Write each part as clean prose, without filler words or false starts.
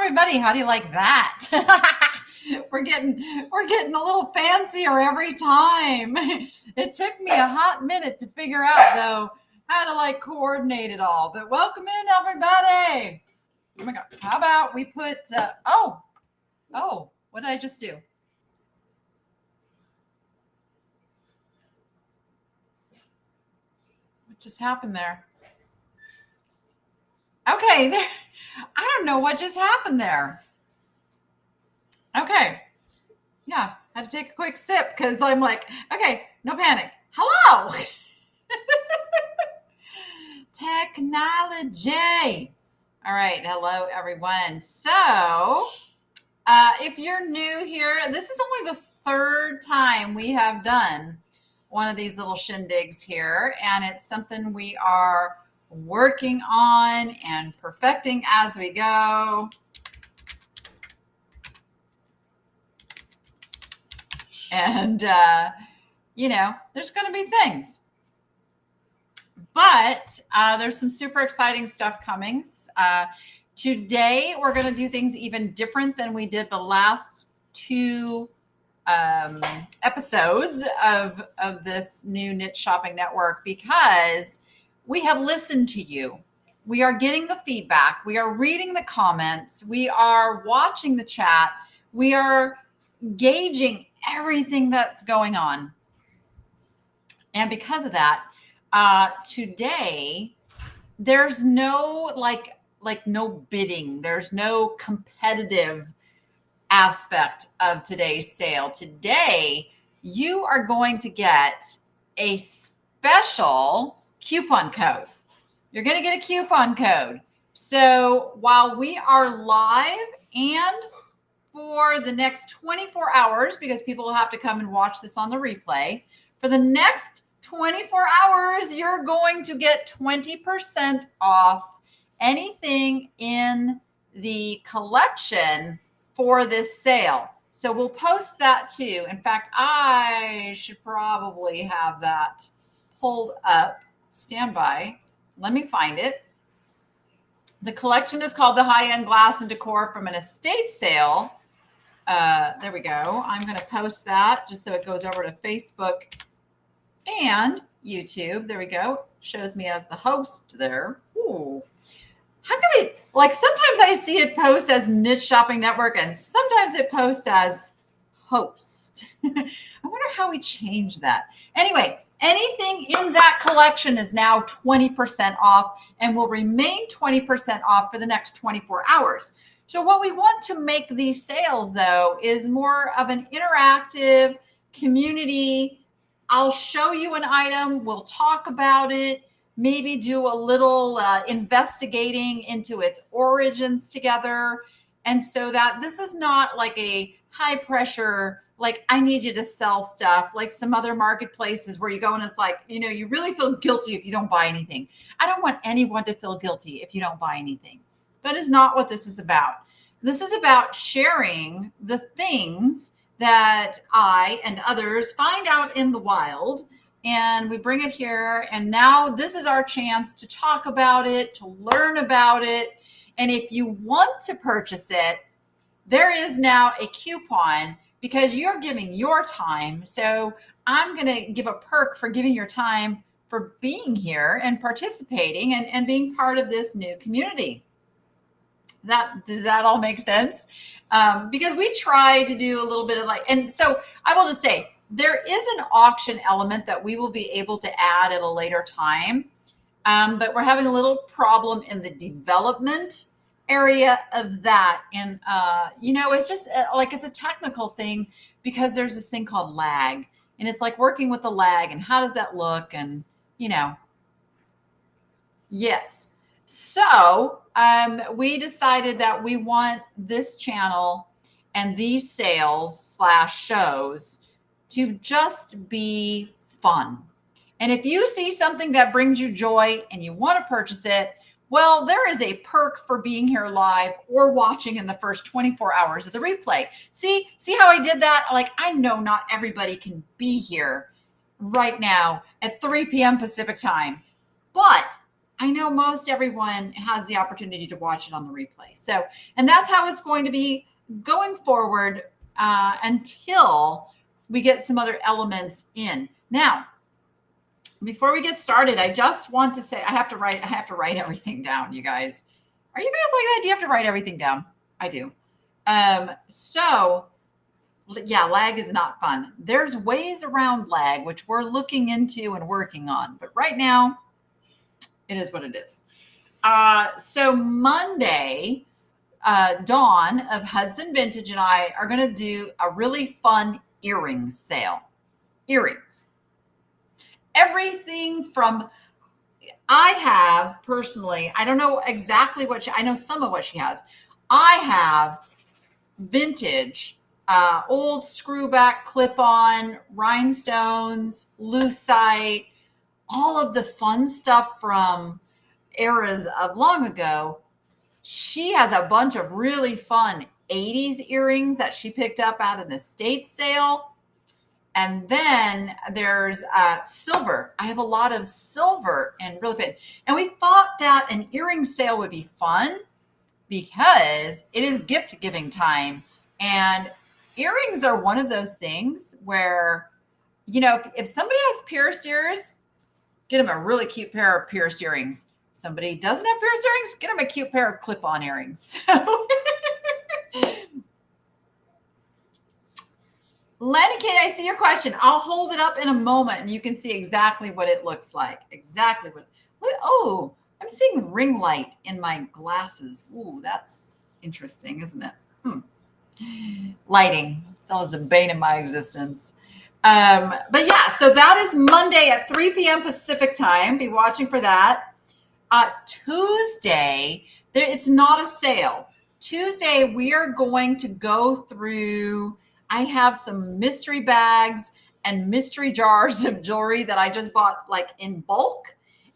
everybody. How do you like that? We're getting a little fancier every time. It took me a hot minute to figure out though how to like coordinate it all. But welcome in everybody. Oh my God. How about we put oh, what did I just do? What just happened there? Okay, there. I don't know what just happened there. Okay. Yeah, I had to take a quick sip because I'm like, okay, no panic. Hello. Technology. All right. Hello, everyone. So if you're new here, this is only the third time we have done one of these little shindigs here, and it's something we are working on and perfecting as we go. And, there's going to be things. But there's some super exciting stuff coming. Today, we're going to do things even different than we did the last two episodes of this new Niche Shopping Network because we have listened to you. We are getting the feedback. We are reading the comments. We are watching the chat. We are gauging everything that's going on. And because of that, today, there's no no bidding. There's no competitive aspect of today's sale. Today, you are going to get a special coupon code. You're going to get a coupon code. So while we are live and for the next 24 hours, because people will have to come and watch this on the replay, for the next 24 hours, you're going to get 20% off anything in the collection for this sale. So we'll post that too. In fact, I should probably have that pulled up. Stand by. Let me find it. The collection is called the High-End Glass and Decor from an Estate Sale. There we go. I'm going to post that just so it goes over to Facebook and YouTube. There we go. Shows me as the host there. Ooh. How can we, sometimes I see it post as Niche Shopping Network and sometimes it posts as host. I wonder how we change that. Anyway, anything in that collection is now 20% off and will remain 20% off for the next 24 hours. So what we want to make these sales, though, is more of an interactive community. I'll show you an item. We'll talk about it, maybe do a little investigating into its origins together. And so that this is not like a high pressure, like I need you to sell stuff like some other marketplaces where you go and it's like, you really feel guilty if you don't buy anything. I don't want anyone to feel guilty if you don't buy anything. That is not what this is about. This is about sharing the things that I and others find out in the wild, and we bring it here. And now this is our chance to talk about it, to learn about it. And if you want to purchase it, there is now a coupon because you're giving your time. So I'm going to give a perk for giving your time for being here and participating and being part of this new community. Does that all make sense? Because we try to do a little bit of and so I will just say there is an auction element that we will be able to add at a later time. But we're having a little problem in the development area of that. And, it's just it's a technical thing because there's this thing called lag and it's like working with the lag and how does that look? And, yes. So we decided that we want this channel and these sales / shows to just be fun. And if you see something that brings you joy and you want to purchase it, well, there is a perk for being here live or watching in the first 24 hours of the replay. See how I did that? I know not everybody can be here right now at 3 p.m. Pacific time, but I know most everyone has the opportunity to watch it on the replay. So, and that's how it's going to be going forward until we get some other elements in. Now, before we get started, I just want to say I have to write everything down, you guys. Are you guys like that? Do you have to write everything down? I do. So yeah, lag is not fun. There's ways around lag, which we're looking into and working on. But right now, it is what it is. So Monday, Dawn of Hudson Vintage and I are going to do a really fun earring sale. Earrings. Everything from, I have personally, I don't know exactly what I know some of what she has. I have vintage, old screwback clip-on, rhinestones, lucite, all of the fun stuff from eras of long ago. She has a bunch of really fun 80s earrings that she picked up at an estate sale. And then there's silver. I have a lot of silver and really fun. And we thought that an earring sale would be fun because it is gift giving time. And earrings are one of those things where, you know, if somebody has pierced ears, get them a really cute pair of pierced earrings. If somebody doesn't have pierced earrings, get them a cute pair of clip-on earrings. So Lenny K, I see your question. I'll hold it up in a moment and you can see exactly what it looks like. Exactly what. Oh, I'm seeing ring light in my glasses. Ooh, that's interesting, isn't it? Lighting. It's always a bane of my existence. But yeah, so that is Monday at 3 p.m. Pacific time. Be watching for that. Tuesday, it's not a sale. Tuesday, we are going to go through, I have some mystery bags and mystery jars of jewelry that I just bought like in bulk.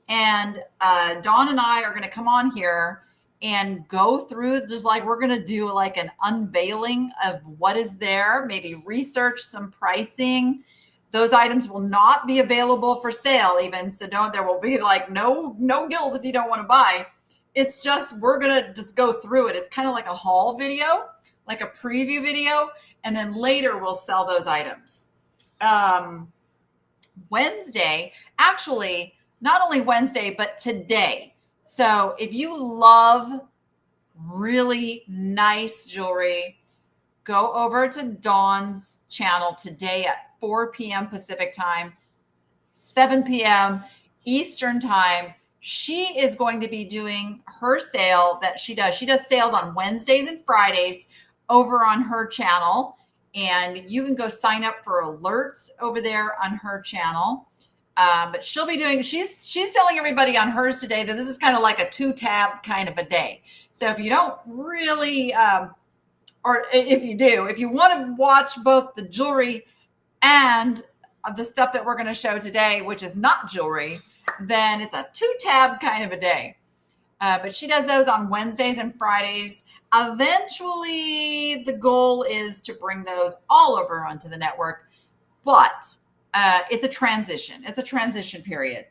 And Dawn and I are going to come on here and go through, just like we're going to do like an unveiling of what is there, maybe research some pricing. Those items will not be available for sale even. So there will be like no guilt if you don't want to buy. It's just, we're going to just go through it. It's kind of like a haul video, like a preview video. And then later we'll sell those items. Wednesday, actually, not only Wednesday, but today. So if you love really nice jewelry, go over to Dawn's channel today at 4 p.m. Pacific time, 7 p.m. Eastern time. She is going to be doing her sale that she does. She does sales on Wednesdays and Fridays over on her channel. And you can go sign up for alerts over there on her channel. But she'll be doing, she's telling everybody on hers today that this is kind of like a 2-tab kind of a day. So if you don't really, or if you do, if you want to watch both the jewelry and the stuff that we're going to show today, which is not jewelry, then it's a 2-tab kind of a day. But she does those on Wednesdays and Fridays. Eventually, the goal is to bring those all over onto the network, but it's a transition. It's a transition period.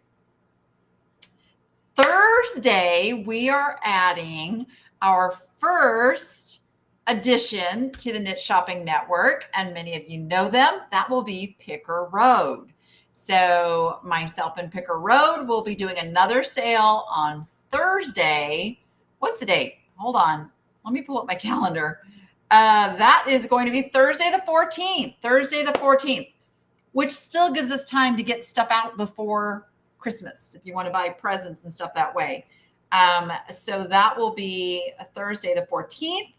Thursday, we are adding our first addition to the Knit Shopping Network, and many of you know them. That will be Picker Road. So myself and Picker Road will be doing another sale on Thursday. What's the date? Hold on. Let me pull up my calendar. That is going to be Thursday the 14th. Thursday the 14th, which still gives us time to get stuff out before Christmas if you want to buy presents and stuff that way. So that will be Thursday the 14th.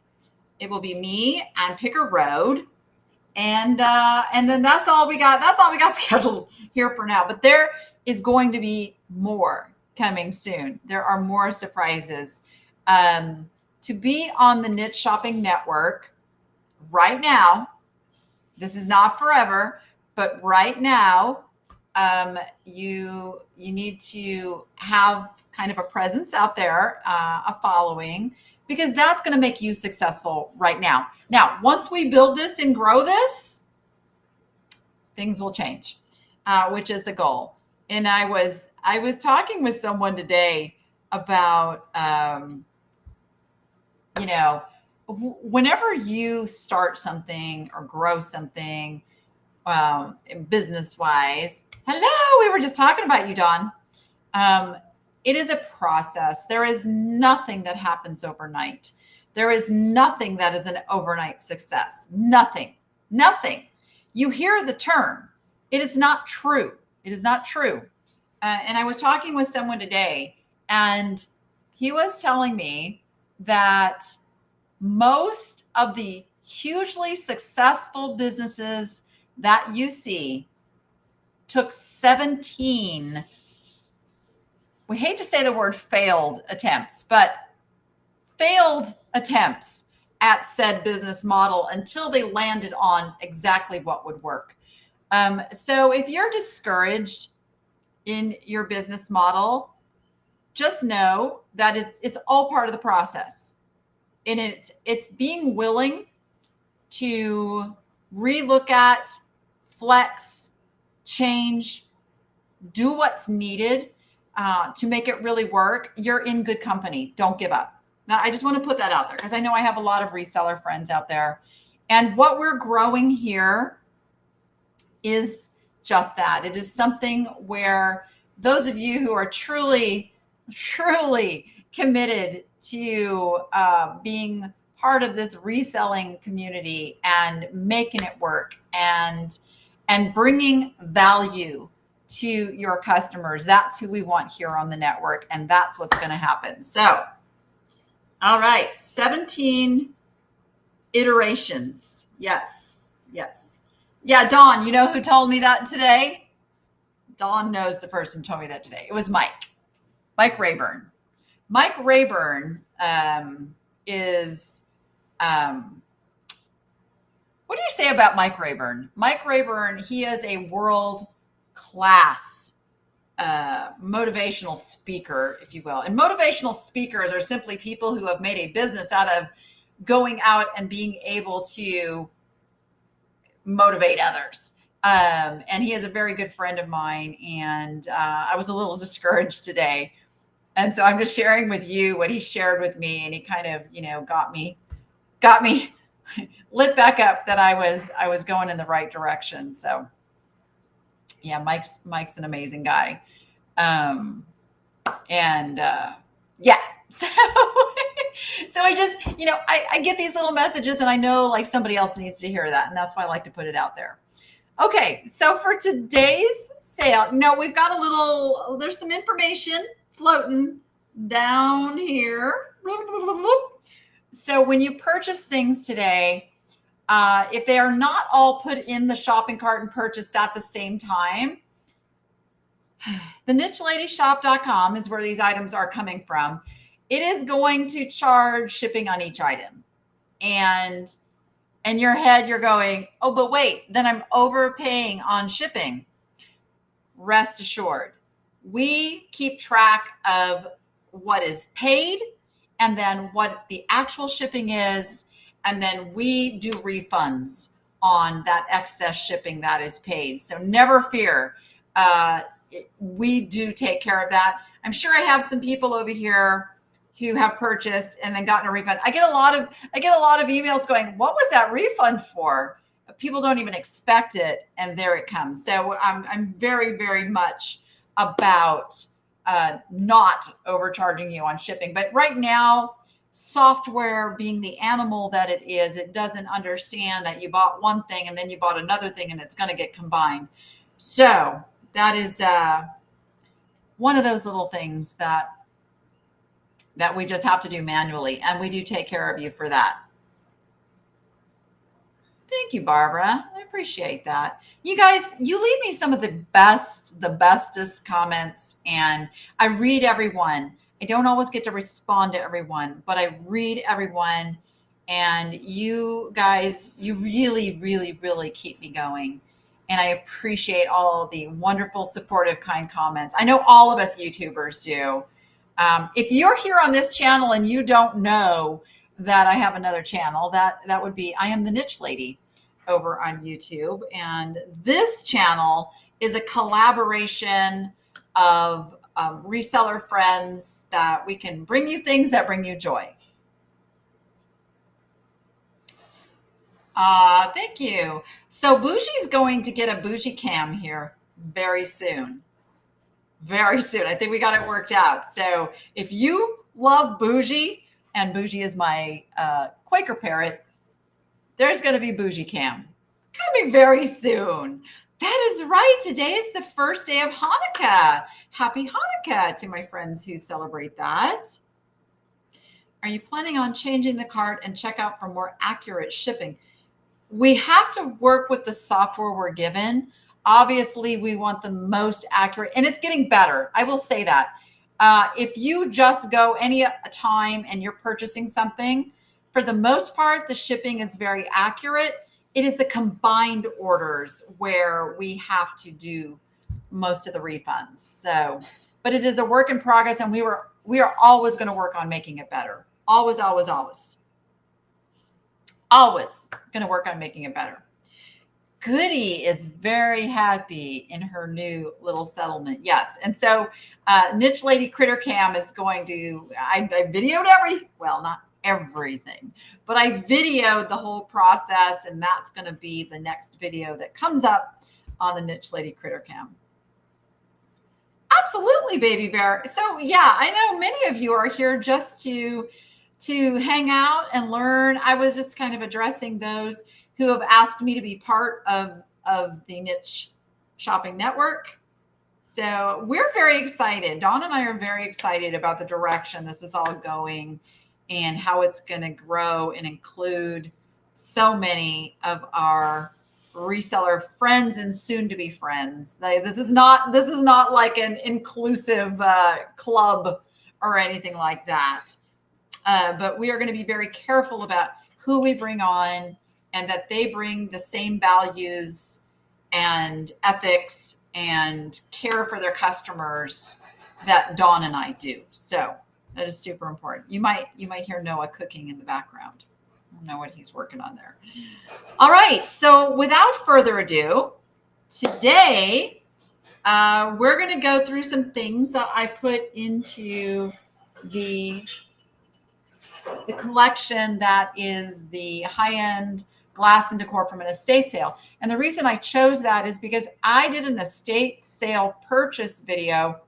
It will be me and Picker Road. And then that's all we got. That's all we got scheduled here for now. But there is going to be more coming soon. There are more surprises. To be on the Knit Shopping Network right now, this is not forever, but right now, you need to have kind of a presence out there, a following, because that's going to make you successful right now. Now, once we build this and grow this, things will change, which is the goal. And I was talking with someone today about, you know, whenever you start something or grow something, business wise. Hello, we were just talking about you, Dawn. It is a process. There is nothing that happens overnight. There is nothing that is an overnight success. Nothing. Nothing. You hear the term. It is not true. It is not true. And I was talking with someone today, and he was telling me that most of the hugely successful businesses that you see took 17, we hate to say the word failed attempts, but failed attempts at said business model until they landed on exactly what would work. So if you're discouraged in your business model, just know that it's all part of the process. And it's being willing to relook at, flex, change, do what's needed to make it really work. You're in good company. Don't give up. Now, I just want to put that out there because I know I have a lot of reseller friends out there. And what we're growing here is just that. It is something where those of you who are truly, truly committed to being part of this reselling community and making it work and bringing value to your customers, that's who we want here on the network, and that's what's going to happen. So, all right, 17 iterations. Yes, yes. Yeah, Dawn, you know who told me that today? Dawn knows the person who told me that today. It was Mike Rayburn. Mike Rayburn is, what do you say about Mike Rayburn? Mike Rayburn, he is a world-class motivational speaker, if you will. And motivational speakers are simply people who have made a business out of going out and being able to motivate others. And he is a very good friend of mine. And I was a little discouraged today. And so I'm just sharing with you what he shared with me. And he kind of, got me lit back up that I was going in the right direction. So yeah, Mike's an amazing guy. Yeah. So I just, I get these little messages and I know like somebody else needs to hear that. And that's why I like to put it out there. Okay. So for today's sale, we've got there's some information floating down here. So when you purchase things today, if they are not all put in the shopping cart and purchased at the same time, the nicheladishop.com is where these items are coming from. It is going to charge shipping on each item. And in your head, you're going, oh, but wait, then I'm overpaying on shipping. Rest assured, we keep track of what is paid and then what the actual shipping is. And then we do refunds on that excess shipping that is paid. So never fear. We do take care of that. I'm sure I have some people over here who have purchased and then gotten a refund. I get a lot of emails going, what was that refund for? People don't even expect it. And there it comes. So I'm very, very much about not overcharging you on shipping. But right now, software being the animal that it is, it doesn't understand that you bought one thing and then you bought another thing and it's going to get combined. So that is one of those little things that we just have to do manually. And we do take care of you for that. Thank you, Barbara. I appreciate that. You guys, you leave me some of the bestest comments, and I read everyone. I don't always get to respond to everyone, but I read everyone. And you guys, you really, really, really keep me going. And I appreciate all the wonderful, supportive, kind comments. I know all of us YouTubers do. If you're here on this channel and you don't know that I have another channel, that would be I Am the Niche Lady over on YouTube. And this channel is a collaboration of reseller friends that we can bring you things that bring you joy. Thank you. So Bougie's going to get a bougie cam here very soon. Very soon. I think we got it worked out. So if you love Bougie, and Bougie is my Quaker parrot, there's going to be Bougie cam coming very soon. That is right. Today is the first day of Hanukkah. Happy Hanukkah to my friends who celebrate that. Are you planning on changing the cart and checkout for more accurate shipping? We have to work with the software we're given. Obviously, we want the most accurate, and it's getting better. I will say that. If you just go any time and you're purchasing something, for the most part, the shipping is very accurate. It is the combined orders where we have to do most of the refunds. So, but it is a work in progress, and we are always going to work on making it better. Always, always, always. Always going to work on making it better. Goody is very happy in her new little settlement. Yes. And so Niche Lady Critter Cam is going to, I videoed well, not everything, but I videoed the whole process, and that's going to be the next video that comes up on the Niche Lady Critter Cam. Absolutely, Baby Bear. So yeah, I know many of you are here just to hang out and learn. I was just kind of addressing those who have asked me to be part of the Niche Shopping Network. So we're very excited. Dawn and I are very excited about the direction this is all going and how it's going to grow and include so many of our reseller friends and soon to be friends. This is not like an inclusive club or anything like that. But we are going to be very careful about who we bring on, and that they bring the same values and ethics and care for their customers that Dawn and I do. So that is super important. You might hear Noah cooking in the background. I don't know what he's working on there. All right. So without further ado, today we're going to go through some things that I put into the collection that is the high-end glass and decor from an estate sale. And the reason I chose that is because I did an estate sale purchase video.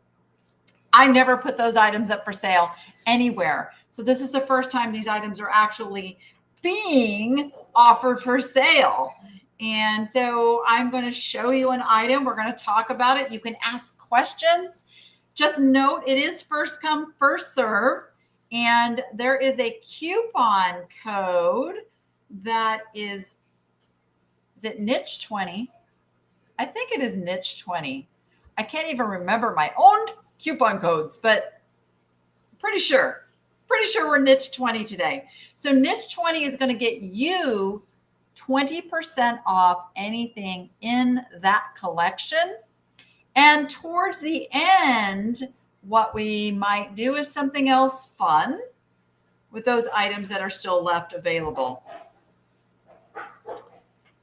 I never put those items up for sale anywhere. So this is the first time these items are actually being offered for sale. And so I'm going to show you an item. We're going to talk about it. You can ask questions. Just note it is first come, first serve. And there is a coupon code that is it niche 20? I think it is niche 20. I can't even remember my own coupon codes, but pretty sure we're niche 20 today. So niche 20 is going to get you 20% off anything in that collection. And towards the end, what we might do is something else fun with those items that are still left available.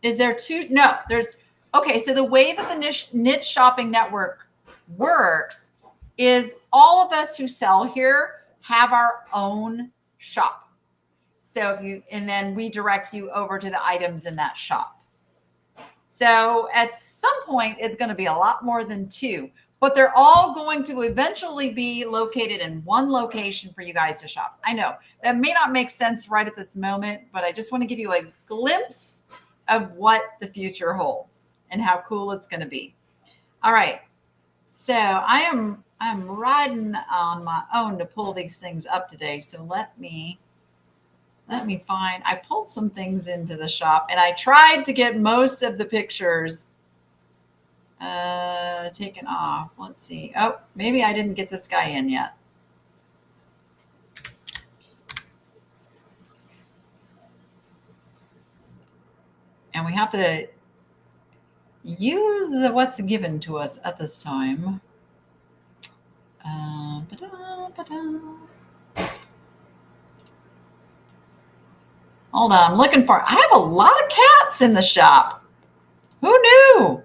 Is there two? No, there's, okay. So the way that the Niche Shopping Network works is all of us who sell here have our own shop. So and then we direct you over to the items in that shop. So at some point, it's going to be a lot more than two, but they're all going to eventually be located in one location for you guys to shop. I know that may not make sense right at this moment, but I just want to give you a glimpse of what the future holds and how cool it's going to be. All right. So I'm riding on my own to pull these things up today. So let me find, I pulled some things into the shop, and I tried to get most of the pictures taken off. Let's see. Oh, maybe I didn't get this guy in yet. And we have to use what's given to us at this time. Hold on, I'm looking for, I have a lot of cats in the shop. Who knew?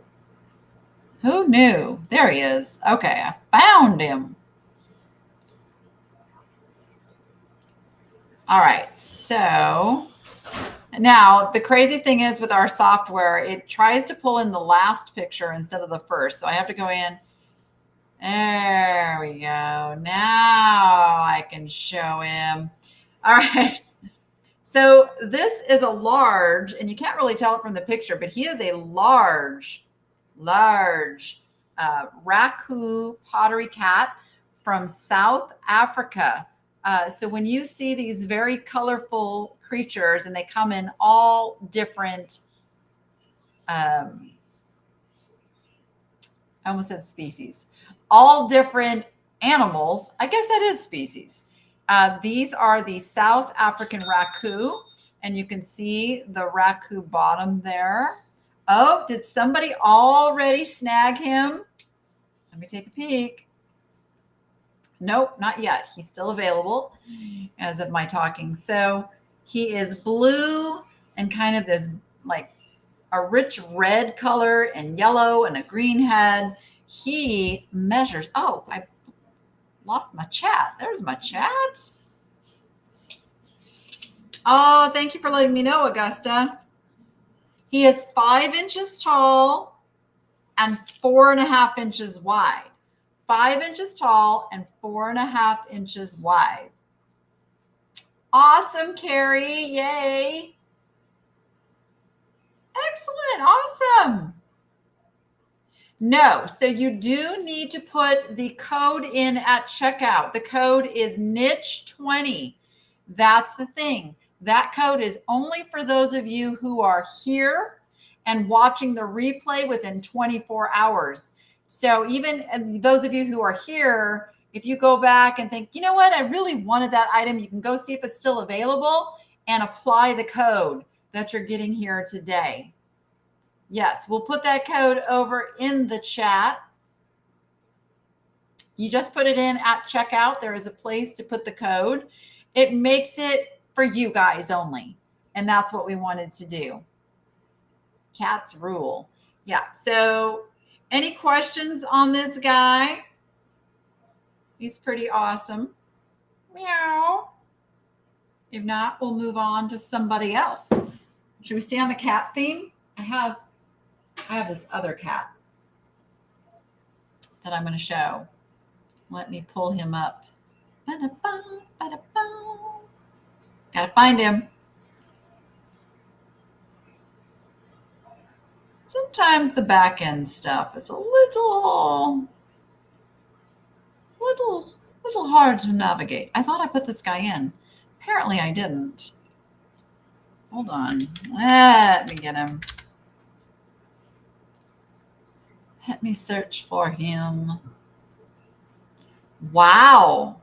Who knew? There he is. Okay, I found him. All right, so now the crazy thing is with our software, it tries to pull in the last picture instead of the first. So I have to go in. There we go. Now I can show him. All right. So this is a large, and you can't really tell it from the picture, but he is a large Raku pottery cat from South Africa. So when you see these very colorful creatures, and they come in all different, I almost said species, all different animals. I guess that is species. These are the South African Raku, and you can see the Raku bottom there. Oh, did somebody already snag him? Let me take a peek. Nope, not yet. He's still available as of my talking. So he is blue and kind of this like a rich red color and yellow and a green head. He measures, oh, I lost my chat. There's my chat. Oh, thank you for letting me know, Augusta. He is 5 inches tall and 4.5 inches wide. 5 inches tall and 4.5 inches wide. Awesome, Carrie. Yay. Excellent. Awesome. No, so you do need to put the code in at checkout. The code is niche20. That's the thing. That code is only for those of you who are here and watching the replay within 24 hours. So even those of you who are here, if you go back and think, you know what, I really wanted that item, you can go see if it's still available and apply the code that you're getting here today. Yes, we'll put that code over in the chat. You just put it in at checkout. There is a place to put the code. It makes it for you guys only. And that's what we wanted to do. Cats rule. Yeah. So any questions on this guy? He's pretty awesome. Meow. If not, we'll move on to somebody else. Should we stay on the cat theme? I have this other cat that I'm going to show. Let me pull him up. Gotta find him. Sometimes the back end stuff is a little hard to navigate. I thought I put this guy in. Apparently I didn't. Hold on. Let me get him. Let me search for him. Wow.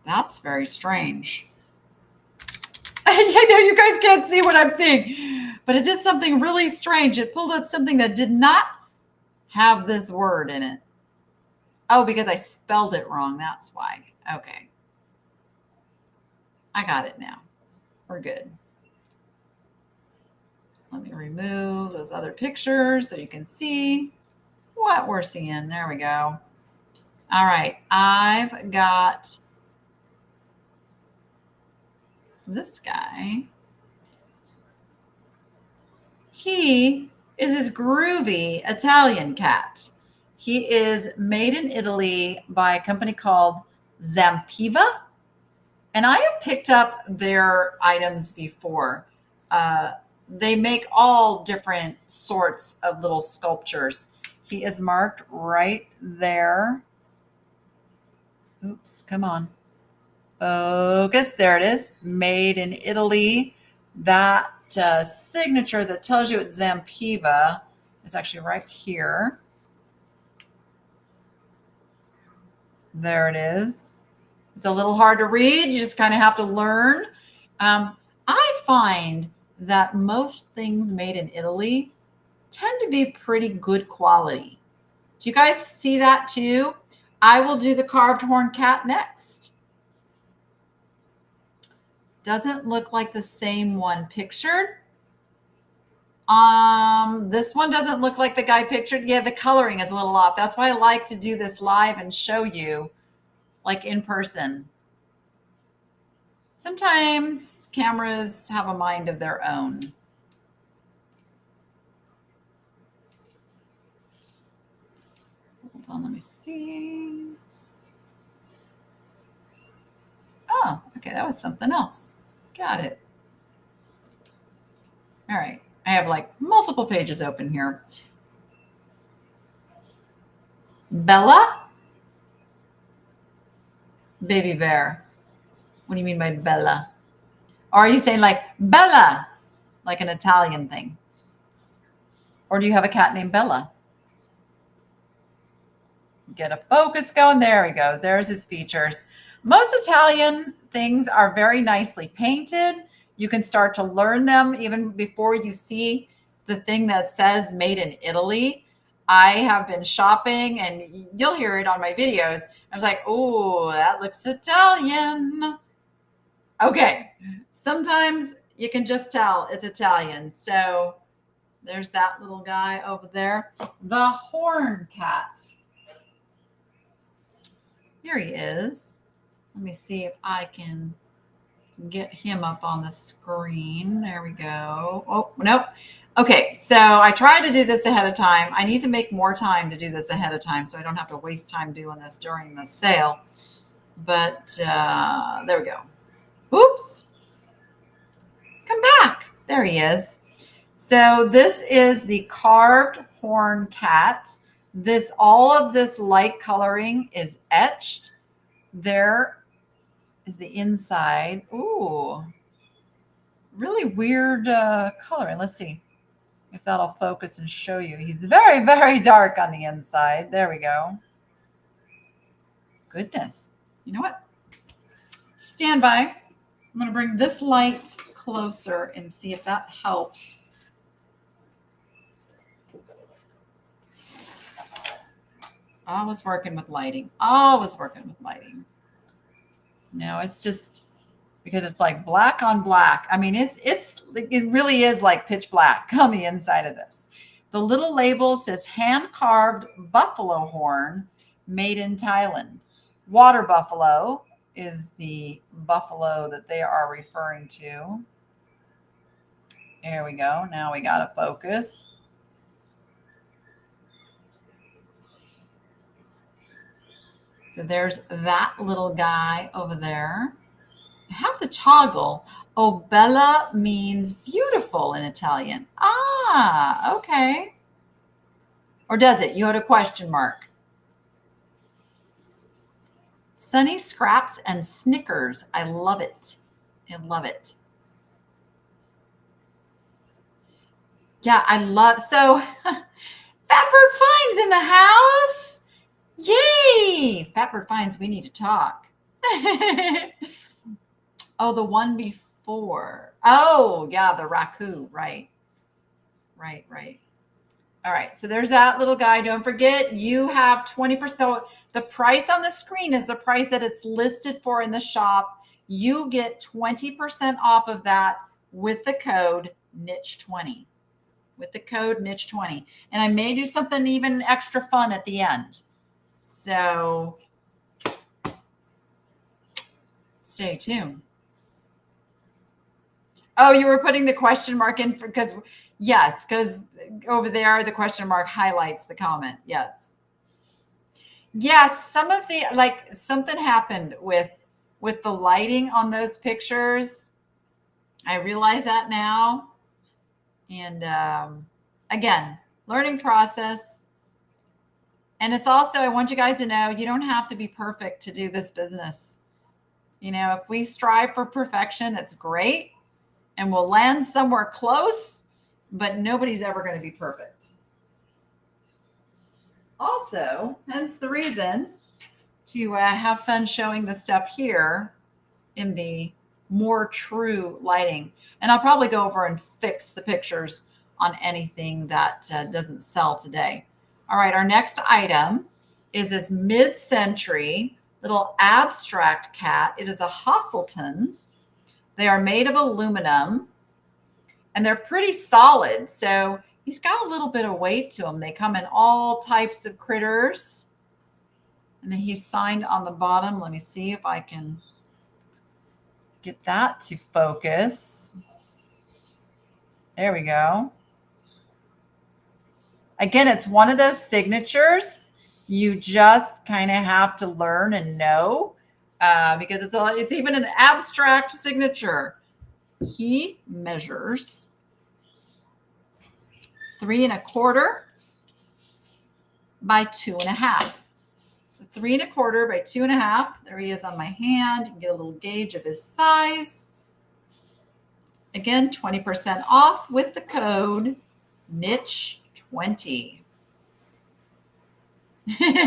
That's very strange. I know you guys can't see what I'm seeing, but it did something really strange. It pulled up something that did not have this word in it. Oh, because I spelled it wrong. That's why. Okay. I got it now. We're good. Let me remove those other pictures so you can see what we're seeing. There we go. All right. I've got this guy. He is this groovy Italian cat. He is made in Italy by a company called Zampiva. And I have picked up their items before. They make all different sorts of little sculptures. He is marked right there. Oops, come on. Focus. There it is. Made in Italy. That signature that tells you it's Zampiva is actually right here. There it is. It's a little hard to read. You just kind of have to learn. I find that most things made in Italy tend to be pretty good quality. Do you guys see that too? I will do the carved horn cat next. Doesn't look like the same one pictured. This one doesn't look like the guy pictured. Yeah, the coloring is a little off. That's why I like to do this live and show you like in person. Sometimes cameras have a mind of their own. Hold on, let me see. Oh, okay, that was something else. Got it. All right, I have like multiple pages open here. Bella? Baby bear. What do you mean by Bella? Or are you saying like Bella, like an Italian thing? Or do you have a cat named Bella? Get a focus going. There he goes. There's his features. Most Italian things are very nicely painted. You can start to learn them even before you see the thing that says made in Italy. I have been shopping and you'll hear it on my videos. I was like, oh, that looks Italian. Okay. Sometimes you can just tell it's Italian. So there's that little guy over there. The horn cat. Here he is. Let me see if I can get him up on the screen. There we go. Oh, nope. Okay, so I tried to do this ahead of time. I need to make more time to do this ahead of time so I don't have to waste time doing this during the sale. But there we go. Oops. Come back. There he is. So this is the carved horn cat. All of this light coloring is etched. There is the inside. Ooh, really weird coloring. Let's see if that'll focus and show you. He's very, very dark on the inside. There we go. Goodness. You know what? Stand by. I'm going to bring this light closer and see if that helps. Always working with lighting. Always working with lighting. No, it's just because it's like black on black. I mean, it really is like pitch black on the inside of this. The little label says hand carved buffalo horn made in Thailand. Water buffalo is the buffalo that they are referring to. Here we go. Now we got to focus. So there's that little guy over there. I have to toggle. Oh, bella means beautiful in Italian. Ah, okay. Or does it? You had a question mark. Sunny Scraps and Snickers. I love it. I love it. Yeah, I love. So Fatbird Fine's in the house. Yay! Fatbird Finds, we need to talk. Oh, the one before. Oh, yeah, the raku. Right. Right. All right. So there's that little guy. Don't forget, you have 20%. The price on the screen is the price that it's listed for in the shop. You get 20% off of that with the code niche20. With the code niche20. And I may do something even extra fun at the end. So stay tuned. Oh, you were putting the question mark in because over there, the question mark highlights the comment. Yes. Yes. Some of the, like something happened with the lighting on those pictures. I realize that now. And again, learning process. And it's also, I want you guys to know, you don't have to be perfect to do this business. You know, if we strive for perfection, it's great. And we'll land somewhere close, but nobody's ever going to be perfect. Also, hence the reason to have fun showing the stuff here in the more true lighting. And I'll probably go over and fix the pictures on anything that doesn't sell today. All right, our next item is this mid-century little abstract cat. It is a Hasselton. They are made of aluminum and they're pretty solid. So He's got a little bit of weight to him. They come in all types of critters. And then he's signed on the bottom. Let me see if I can get that to focus. There we go. Again, it's one of those signatures you just kind of have to learn and know because it's even an abstract signature. He measures 3 1/4 by 2 1/2. So 3 1/4 by 2 1/2. There he is on my hand. You can get a little gauge of his size. Again, 20% off with the code niche20.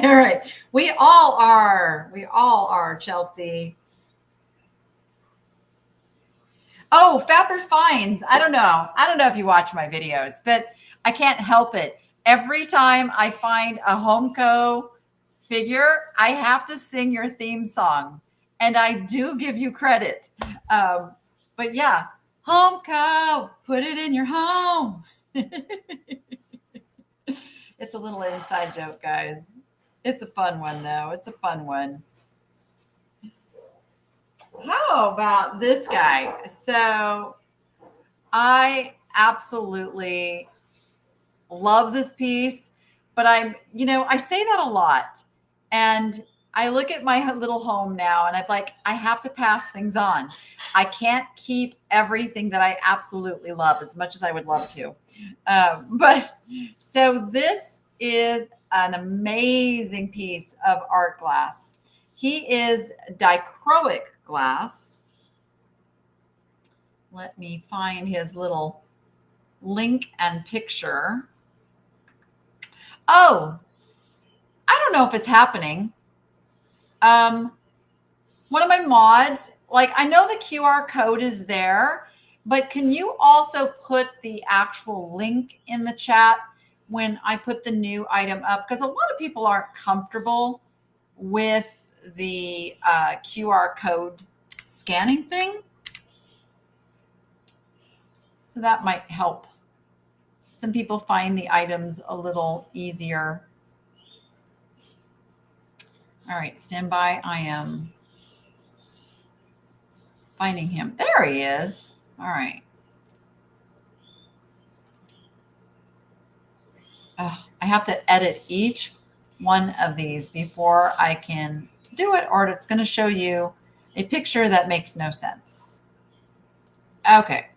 All right. We all are, Chelsea. Oh, Fabric Finds. I don't know if you watch my videos, but I can't help it. Every time I find a Homeco figure, I have to sing your theme song. And I do give you credit. But yeah, Homeco, put it in your home. It's a little inside joke, guys. It's a fun one, though. It's a fun one. How about this guy? So I absolutely love this piece, but I say that a lot. And I look at my little home now and I'm like, I have to pass things on. I can't keep everything that I absolutely love as much as I would love to. But so this is an amazing piece of art glass. He is dichroic glass. Let me find his little link and picture. Oh, I don't know if it's happening. One of my mods, like I know the QR code is there, but can you also put the actual link in the chat when I put the new item up? Because a lot of people aren't comfortable with the QR code scanning thing. So that might help. Some people find the items a little easier. All right, stand by. I am finding him. There he is. All right. Oh, I have to edit each one of these before I can do it, or it's going to show you a picture that makes no sense. Okay.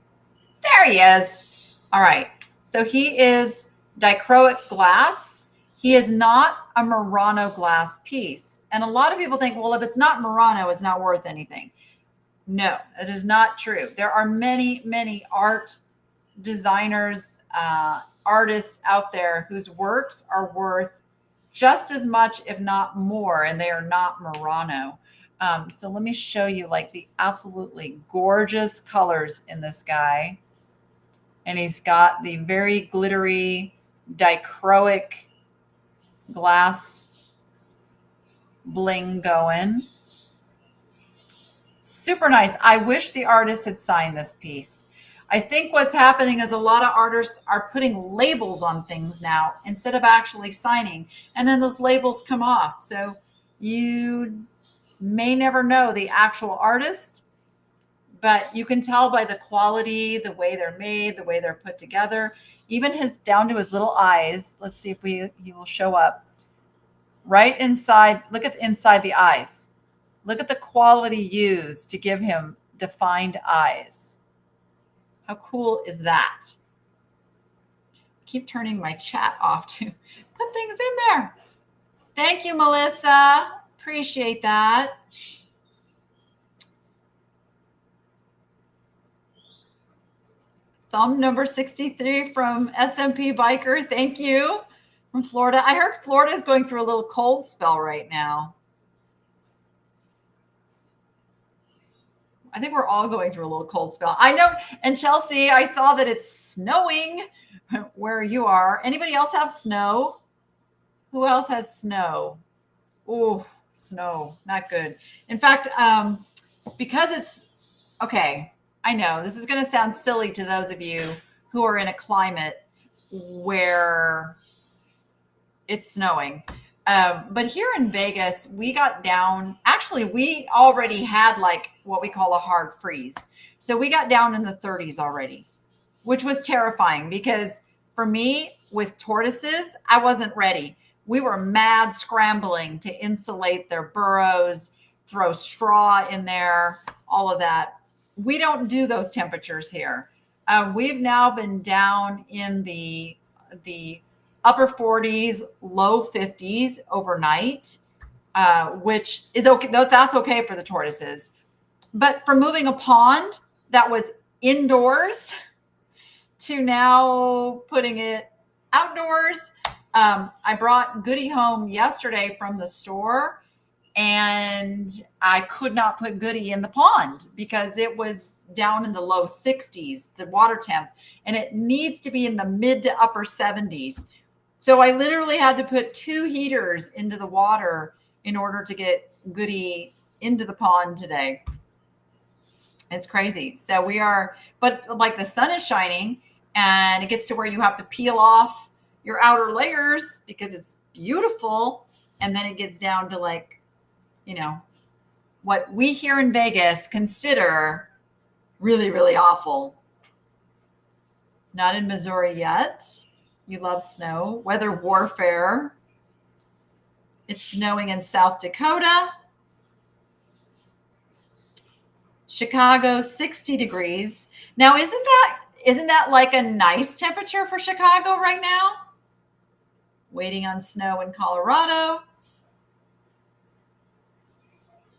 There he is. All right. So he is dichroic glass. He is not a Murano glass piece. And a lot of people think, well, if it's not Murano, it's not worth anything. No, it is not true. There are many, many art designers, artists out there whose works are worth just as much, if not more, and they are not Murano. So let me show you like the absolutely gorgeous colors in this guy. And he's got the very glittery dichroic glass bling going. Super nice. I wish the artist had signed this piece. I think what's happening is a lot of artists are putting labels on things now instead of actually signing, and then those labels come off. So you may never know the actual artist, but you can tell by the quality, the way they're made, the way they're put together, even down to his little eyes. Let's see if he will show up right inside. Look at inside the eyes. Look at the quality used to give him defined eyes. How cool is that? Keep turning my chat off to put things in there. Thank you, Melissa. Appreciate that. Thumb number 63 from SMP Biker. Thank you. From Florida. I heard Florida is going through a little cold spell right now. I think we're all going through a little cold spell. I know. And Chelsea, I saw that it's snowing where you are. Anybody else have snow? Who else has snow? Oh, snow. Not good. In fact, because it's okay. I know this is going to sound silly to those of you who are in a climate where it's snowing. But here in Vegas, we got down, actually, we already had like what we call a hard freeze. So we got down in the 30s already, which was terrifying because for me, with tortoises, I wasn't ready. We were mad scrambling to insulate their burrows, throw straw in there, all of that. We don't do those temperatures here. We've now been down in the upper 40s, low 50s overnight, which is okay. That's okay for the tortoises. But for moving a pond that was indoors to now putting it outdoors, I brought Goody home yesterday from the store, and I could not put Goody in the pond because it was down in the low 60s, the water temp, and it needs to be in the mid to upper 70s. So I literally had to put 2 heaters into the water in order to get Goody into the pond today. It's crazy. So we are, but like the sun is shining and it gets to where you have to peel off your outer layers because it's beautiful. And then it gets down to like, you know, what we here in Vegas consider really, really awful. Not in Missouri yet. You love snow. Weather warfare. It's snowing in South Dakota. Chicago, 60 degrees. Now, isn't that like a nice temperature for Chicago right now? Waiting on snow in Colorado.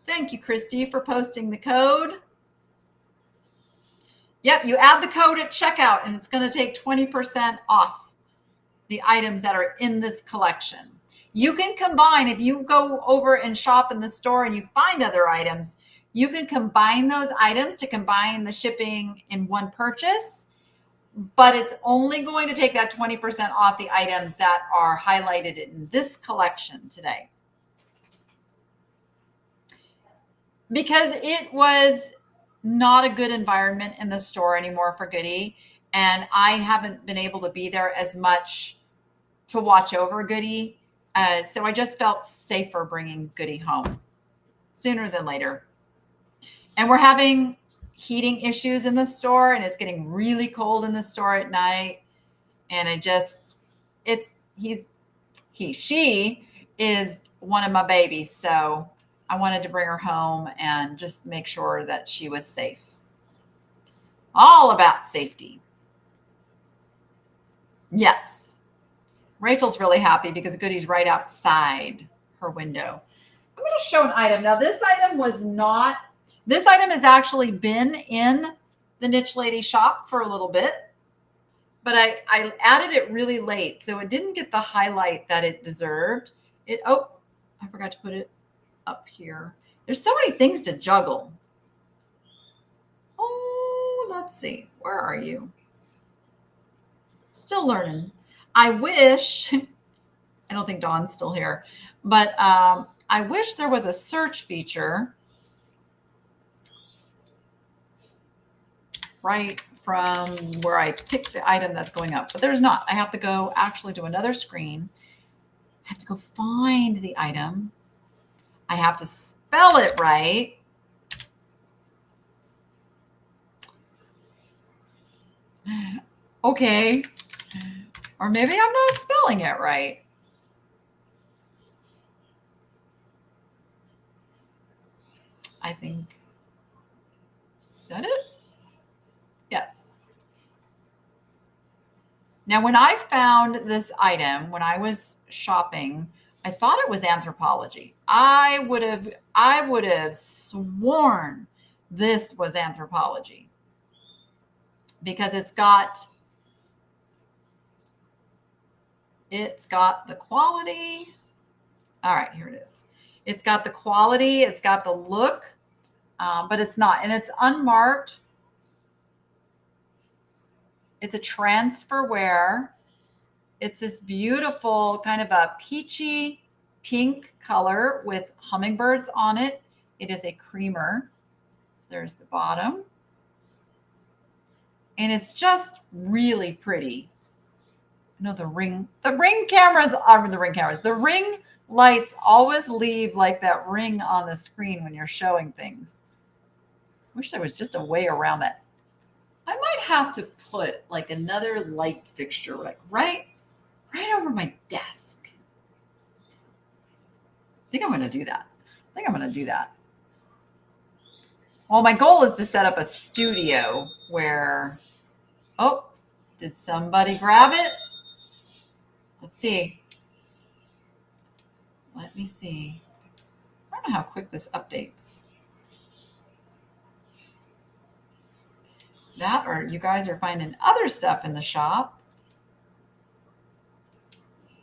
Thank you, Christy, for posting the code. Yep, you add the code at checkout and it's going to take 20% off the items that are in this collection. You can combine, if you go over and shop in the store and you find other items, you can combine those items to combine the shipping in one purchase, but it's only going to take that 20% off the items that are highlighted in this collection today. Because it was not a good environment in the store anymore for Goody, and I haven't been able to be there as much to watch over Goody. So I just felt safer bringing Goody home sooner than later. And we're having heating issues in the store, and it's getting really cold in the store at night. And she is one of my babies. So I wanted to bring her home and just make sure that she was safe. All about safety. Yes. Rachel's really happy because Goody's right outside her window. I'm going to show an item. Now, this item has actually been in the Niche Lady shop for a little bit, but I added it really late, so it didn't get the highlight that it deserved. I forgot to put it up here. There's so many things to juggle. Oh, let's see. Where are you? Still learning. I wish, I don't think Dawn's still here, but I wish there was a search feature right from where I pick the item that's going up, but there's not. I have to go actually to another screen. I have to go find the item. I have to spell it right. Okay. Or maybe I'm not spelling it right. I think, is that it? Yes. Now, when I found this item, when I was shopping, I thought it was Anthropology. I would have sworn this was Anthropology because it's got the quality. All right, here it is. It's got the quality, it's got the look, but it's not, and it's unmarked. It's a Transferware. It's this beautiful kind of a peachy pink color with hummingbirds on it. It is a creamer. There's the bottom. And it's just really pretty. No, the ring cameras are the ring cameras. The ring lights always leave like that ring on the screen when you're showing things. Wish there was just a way around that. I might have to put like another light fixture like right over my desk. I think I'm going to do that. Well, my goal is to set up a studio where, oh, did somebody grab it? Let's see. Let me see. I don't know how quick this updates. That or you guys are finding other stuff in the shop.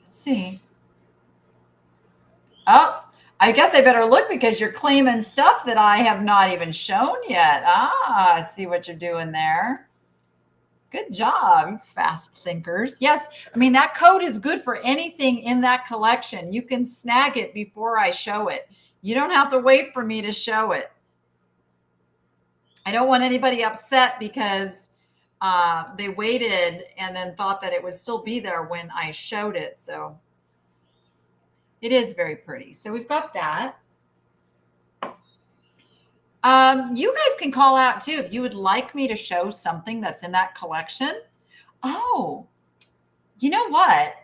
Let's see. Oh, I guess I better look because you're claiming stuff that I have not even shown yet. Ah, I see what you're doing there. Good job, fast thinkers. Yes, I mean, that code is good for anything in that collection. You can snag it before I show it. You don't have to wait for me to show it. I don't want anybody upset because they waited and then thought that it would still be there when I showed it. So it is very pretty. So we've got that. You guys can call out too if you would like me to show something that's in that collection. Oh, you know what?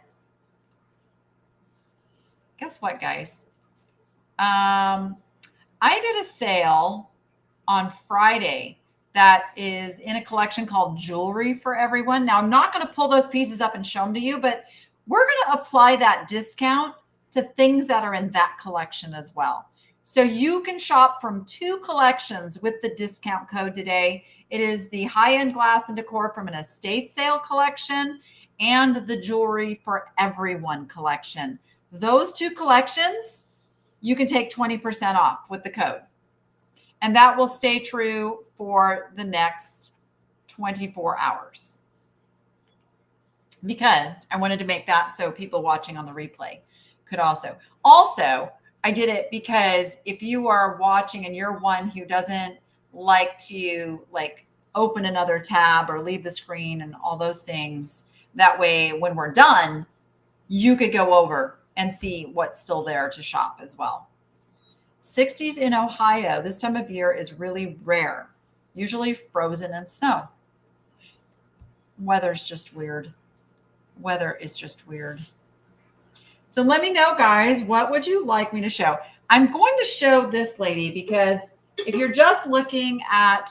Guess what, guys? I did a sale on Friday that is in a collection called Jewelry for Everyone. Now, I'm not going to pull those pieces up and show them to you, but we're going to apply that discount to things that are in that collection as well. So you can shop from 2 collections with the discount code today. It is the high-end glass and decor from an estate sale collection and the Jewelry for Everyone collection. Those 2 collections, you can take 20% off with the code. And that will stay true for the next 24 hours. Because I wanted to make that so people watching on the replay could also. Also, I did it because if you are watching and you're one who doesn't like to open another tab or leave the screen and all those things, that way when we're done, you could go over and see what's still there to shop as well. 60s in Ohio this time of year is really rare, usually frozen in snow. Weather's just weird. Weather is just weird. So let me know, guys, what would you like me to show? I'm going to show this lady because if you're just looking at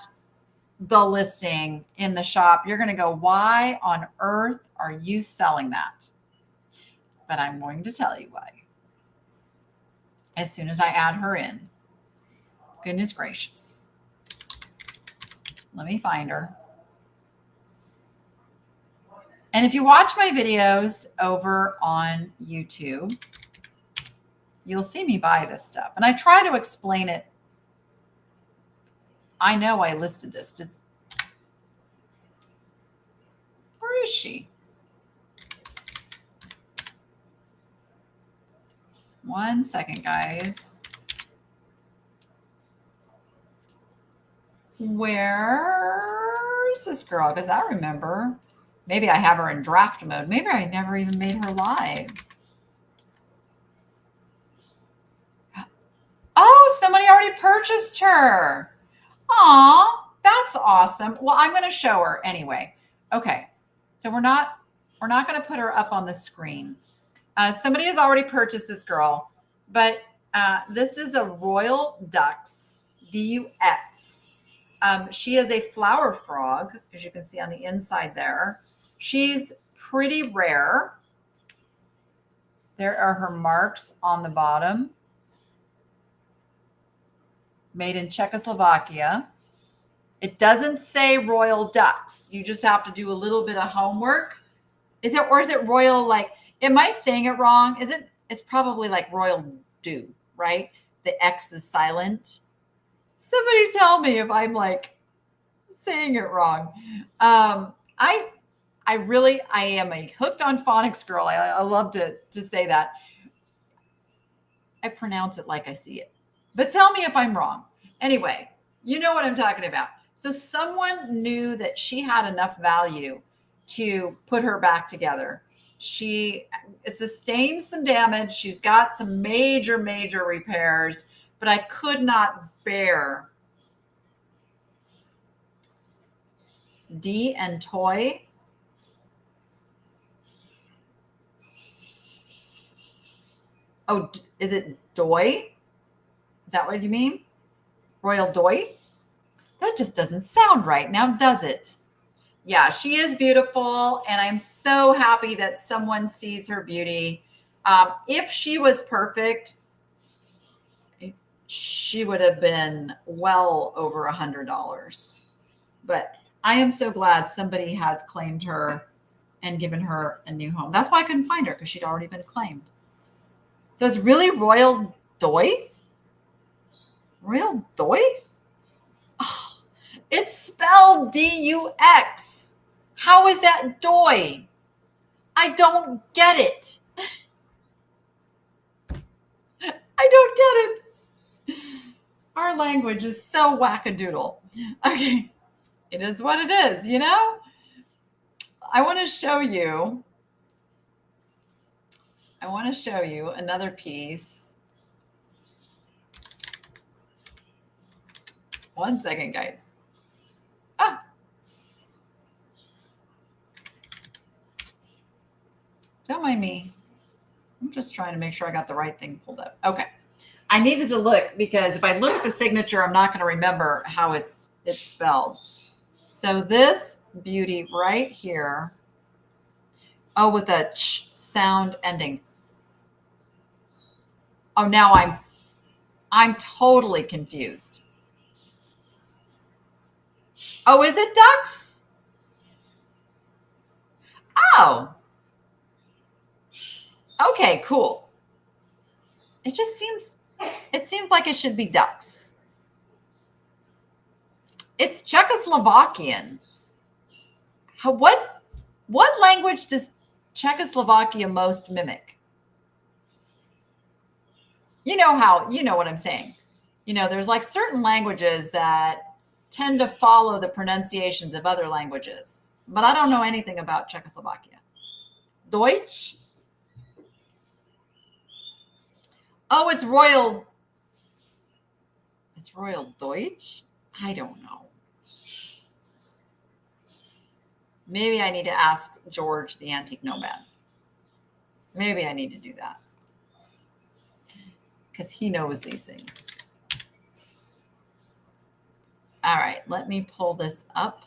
the listing in the shop, you're going to go, why on earth are you selling that? But I'm going to tell you why as soon as I add her in. Goodness gracious. Let me find her. And if you watch my videos over on YouTube, you'll see me buy this stuff. And I try to explain it. I know I listed this. Where is she? One second, guys. Where's this girl? Because I remember. Maybe I have her in draft mode. Maybe I never even made her live. Oh, somebody already purchased her. Aw, that's awesome. Well, I'm going to show her anyway. Okay, so we're not going to put her up on the screen. Somebody has already purchased this girl, but this is a Royal Dux, D-U-X. She is a flower frog, as you can see on the inside there. She's pretty rare. There are her marks on the bottom. Made in Czechoslovakia. It doesn't say Royal Dux. You just have to do a little bit of homework. Is it Royal, like, am I saying it wrong? It's probably like Royal Do, right? The X is silent. Somebody tell me if I'm like saying it wrong. I am a hooked on phonics girl. I love to say that. I pronounce it like I see it. But tell me if I'm wrong. Anyway, you know what I'm talking about. So someone knew that she had enough value to put her back together. She sustained some damage. She's got some major, major repairs, but I could not bear D and Toy. Oh, is it Doy? Is that what you mean? Royal Doy? That just doesn't sound right now, does it? Yeah, she is beautiful, and I'm so happy that someone sees her beauty. If she was perfect, she would have been well over $100. But I am so glad somebody has claimed her and given her a new home. That's why I couldn't find her, because she'd already been claimed. So it's really Royal Doy? Royal Doy? Oh, it's spelled D-U-X. How is that Doy? I don't get it. I don't get it. Our language is so wackadoodle. Okay. It is what it is, you know? I want to show you another piece. One second, guys. Don't mind me. I'm just trying to make sure I got the right thing pulled up. Okay. I needed to look, because if I look at the signature, I'm not going to remember how it's spelled. So this beauty right here, oh, with a ch sound ending. Oh, now I'm totally confused. Oh, is it ducks? Oh. Okay, cool. It seems like it should be ducks. It's Czechoslovakian. What language does Czechoslovakia most mimic? You know what I'm saying. There's like certain languages that tend to follow the pronunciations of other languages, but I don't know anything about Czechoslovakia. Deutsch? Oh, it's Royal Deutsch? I don't know. Maybe I need to ask George, the antique nomad. Maybe I need to do that, because he knows these things. All right, let me pull this up.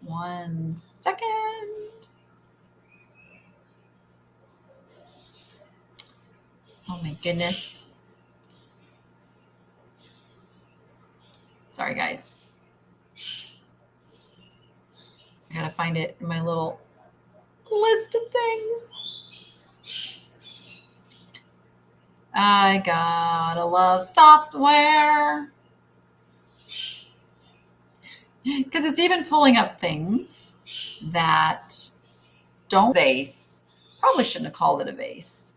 1 second. Oh my goodness. Sorry, guys. I gotta find it in my little list of things. I gotta love software. Because it's even pulling up things that don't vase. Probably shouldn't have called it a vase.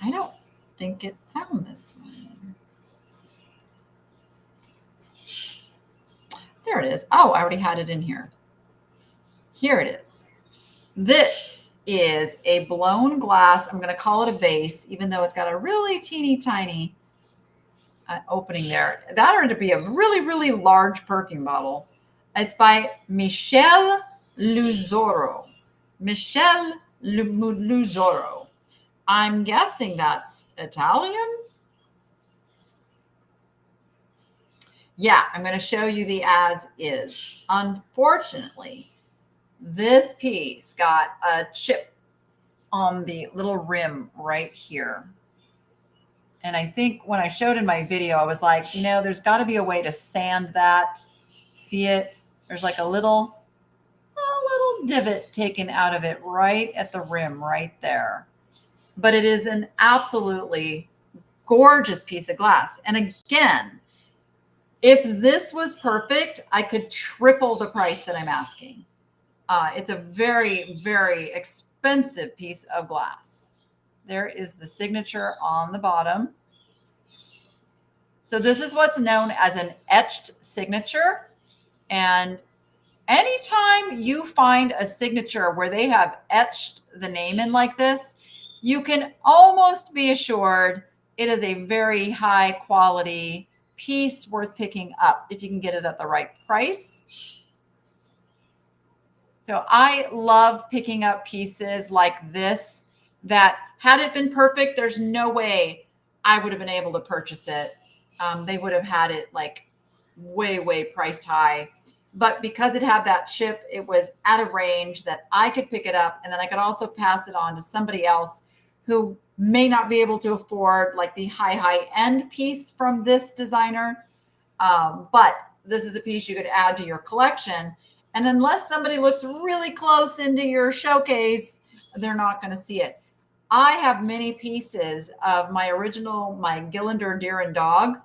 I don't think it found this one. There it is. Oh, I already had it in here. Here it is. This is a blown glass. I'm going to call it a vase, even though it's got a really teeny tiny opening there. That ought to be a really, really large perfume bottle. It's by Michel Luzoro. Michel Luzoro. I'm guessing that's Italian. Yeah, I'm going to show you the as is. Unfortunately, this piece got a chip on the little rim right here. And I think when I showed in my video, I was like, there's got to be a way to sand that. See it? There's like a little divot taken out of it right at the rim right there. But it is an absolutely gorgeous piece of glass. And again, if this was perfect, I could triple the price that I'm asking. It's a very, very expensive piece of glass. There is the signature on the bottom. So this is what's known as an etched signature. And anytime you find a signature where they have etched the name in like this, you can almost be assured it is a very high quality piece worth picking up if you can get it at the right price. So I love picking up pieces like this that had it been perfect, there's no way I would have been able to purchase it. They would have had it like way, way priced high. But because it had that chip, it was at a range that I could pick it up. And then I could also pass it on to somebody else who may not be able to afford like the high end piece from this designer. But this is a piece you could add to your collection. And unless somebody looks really close into your showcase, they're not going to see it. I have many pieces of my original, my Gillinder Deer and Dog,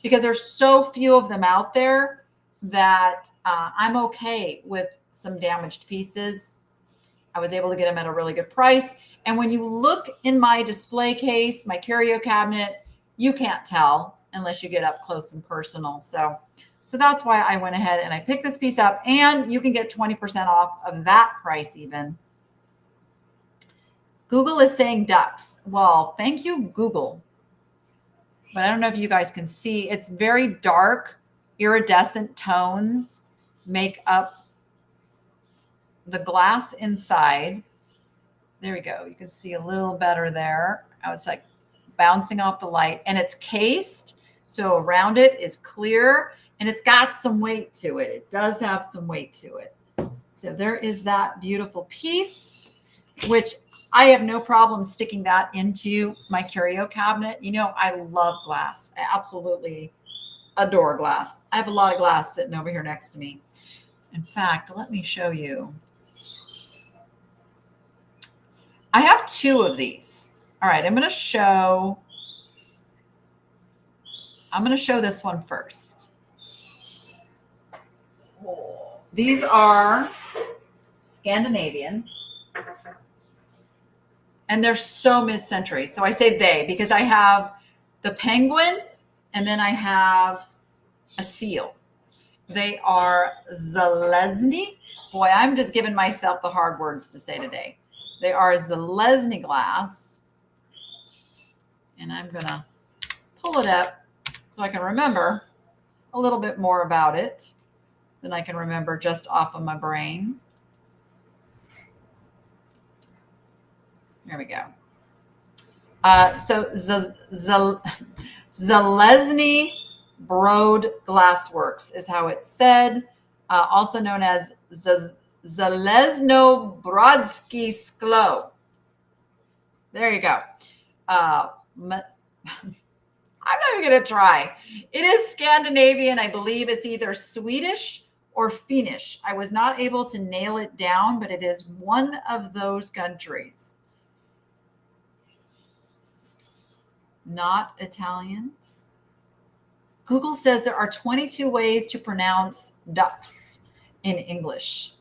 because there's so few of them out there that I'm okay with some damaged pieces. I was able to get them at a really good price. And when you look in my display case, my curio cabinet, you can't tell unless you get up close and personal. So that's why I went ahead and I picked this piece up, and you can get 20% off of that price even. Google is saying ducks. Well, thank you, Google. But I don't know if you guys can see. It's very dark, iridescent tones make up the glass inside. There we go. You can see a little better there. I was like bouncing off the light, and it's cased. So around it is clear, and it's got some weight to it. It does have some weight to it. So there is that beautiful piece, which I have no problem sticking that into my curio cabinet. You know, I love glass. I absolutely adore glass. I have a lot of glass sitting over here next to me. In fact, let me show you. I have two of these. All right, I'm going to show this one first. These are Scandinavian. And they're so mid-century. So I say they because I have the penguin and then I have a seal. They are Zalesny. Boy, I'm just giving myself the hard words to say today. They are Zalesny glass. And I'm going to pull it up so I can remember a little bit more about it than I can remember just off of my brain. There we go. So Zalesny Brode Glassworks is how it's said, also known as Zalesno Brodsky Sklo. There you go. I'm not even going to try. It is Scandinavian. I believe it's either Swedish or Finnish. I was not able to nail it down, but it is one of those countries. Not Italian. Google says there are 22 ways to pronounce ducks in English.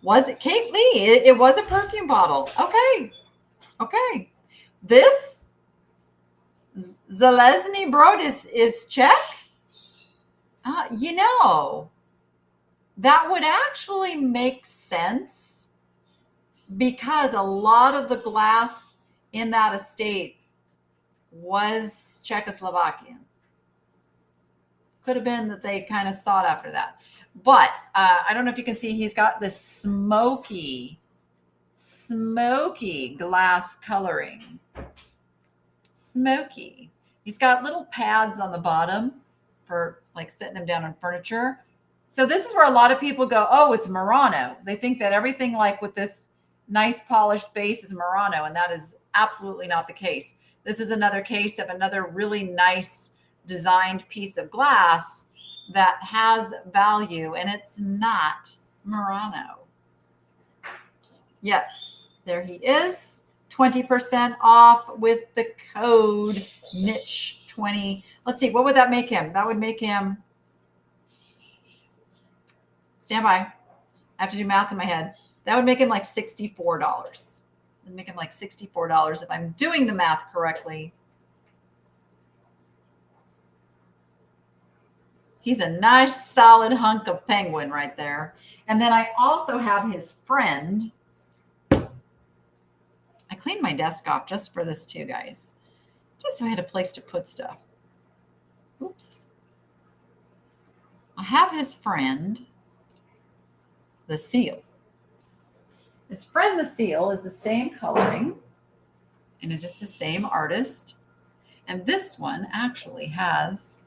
Was it Kate Lee? It was a perfume bottle. Okay. Okay. This Zalesny Brode is Czech. You know, that would actually make sense because a lot of the glass in that estate was Czechoslovakian. Could have been that they kind of sought after that. But I don't know if you can see, he's got this smoky glass coloring. Smoky. He's got little pads on the bottom for like setting them down on furniture. So this is where a lot of people go, oh, it's Murano. They think that everything like with this nice polished base is Murano, and that is absolutely not the case. This is another case of another really nice designed piece of glass that has value, and it's not Murano. Yes, there he is. 20% off with the code niche20. Let's see, what would that make him? That would make him, stand by. I have to do math in my head. That would make him like $64. It'd make him like $64 if I'm doing the math correctly. He's a nice solid hunk of penguin right there. And then I also have his friend. I cleaned my desk off just for this too, guys. Just so I had a place to put stuff. Oops. I have his friend, the seal. His friend, the seal, is the same coloring, and it is the same artist. And this one actually has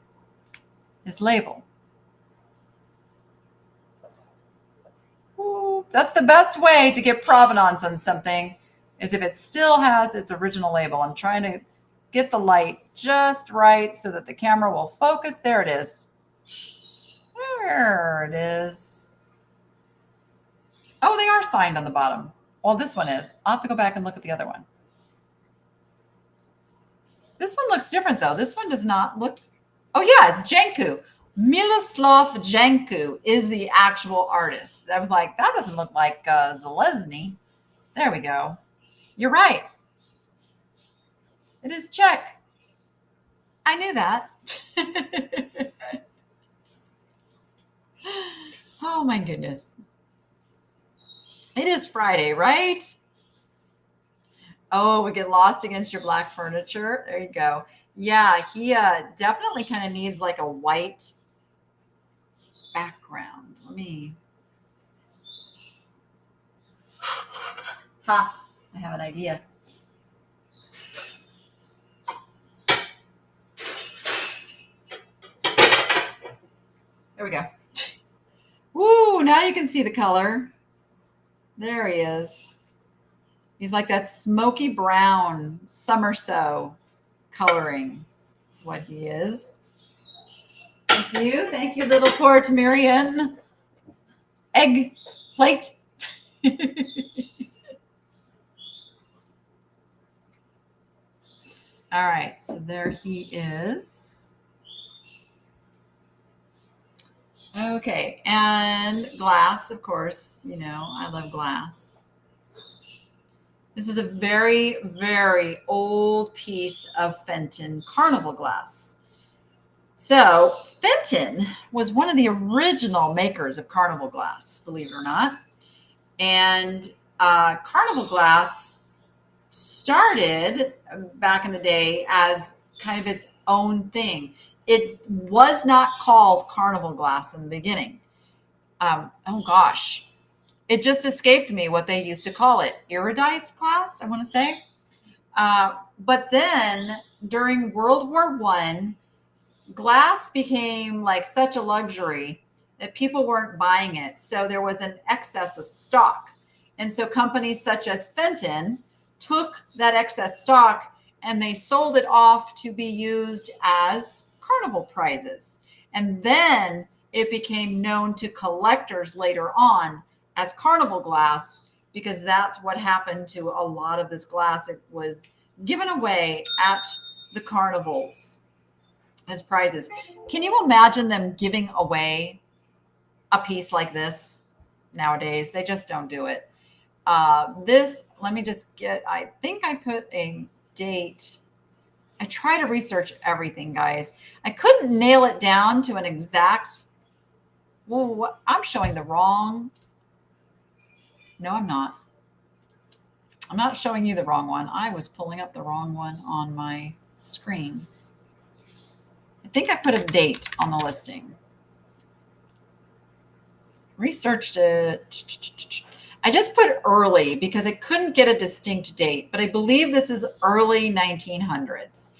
his label. Ooh, that's the best way to get provenance on something, is if it still has its original label. I'm trying to get the light just right so that the camera will focus. There it is. There it is. Oh, they are signed on the bottom. Well, this one is. I'll have to go back and look at the other one. This one looks different, though. This one does not look. Oh, yeah, it's Janku. Miloslav Janku is the actual artist. I was like, that doesn't look like Zelezny. There we go. You're right. It is Czech. I knew that. Oh, my goodness. It is Friday, right? Oh, we get lost against your black furniture. There you go. Yeah, he definitely kind of needs like a white background. Let me. Ha, I have an idea. There we go. Woo, now you can see the color. There he is. He's like that smoky brown summer so coloring. That's what he is. Thank you. Thank you, little Portmeirion. Egg plate. All right, so there he is. Okay, and glass, of course, you know, I love glass. This is a very, very old piece of Fenton carnival glass. So Fenton was one of the original makers of carnival glass, believe it or not. And carnival glass started back in the day as kind of its own thing. It was not called carnival glass in the beginning. Oh gosh, it just escaped me what they used to call it. Iridized glass, I want to say. But then during World War I, glass became like such a luxury that people weren't buying it. So there was an excess of stock. And so companies such as Fenton took that excess stock and they sold it off to be used as carnival prizes. And then it became known to collectors later on as carnival glass, because that's what happened to a lot of this glass. It was given away at the carnivals as prizes. Can you imagine them giving away a piece like this nowadays? They just don't do it. This, let me just get, I think I put a date. I try to research everything, guys. I couldn't nail it down to an exact, well, I'm showing the wrong. No, I'm not. I'm not showing you the wrong one. I was pulling up the wrong one on my screen. I think I put a date on the listing. Researched it. I just put early because I couldn't get a distinct date, but I believe this is early 1900s.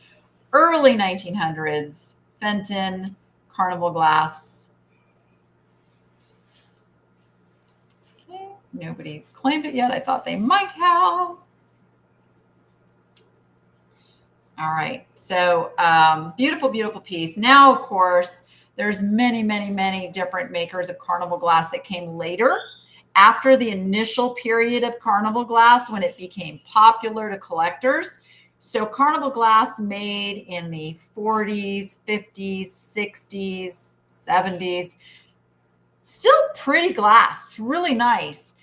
Early 1900s, Fenton, carnival glass. Okay, nobody claimed it yet. I thought they might have. All right, so beautiful, beautiful piece. Now, of course, there's many, many, many different makers of carnival glass that came later, after the initial period of carnival glass when it became popular to collectors. So carnival glass made in the 40s, 50s, 60s, 70s, still pretty glass, really nice,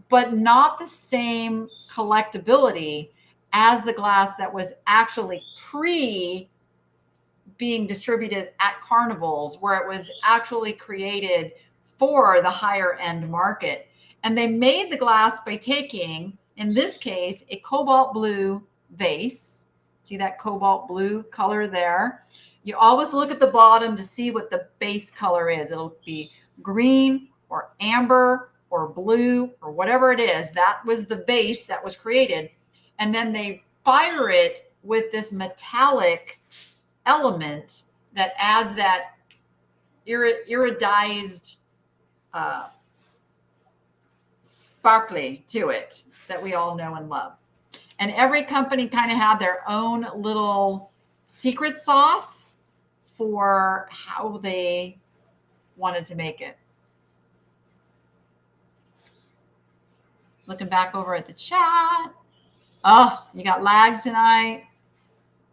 but not the same collectability as the glass that was actually being distributed at carnivals where it was actually created for the higher end market. And they made the glass by taking, in this case, a cobalt blue vase. See that cobalt blue color there? You always look at the bottom to see what the base color is. It'll be green or amber or blue or whatever it is. That was the base that was created. And then they fire it with this metallic element that adds that iridized sparkly to it that we all know and love. And every company kind of had their own little secret sauce for how they wanted to make it. Looking back over at the chat. Oh, you got lag tonight.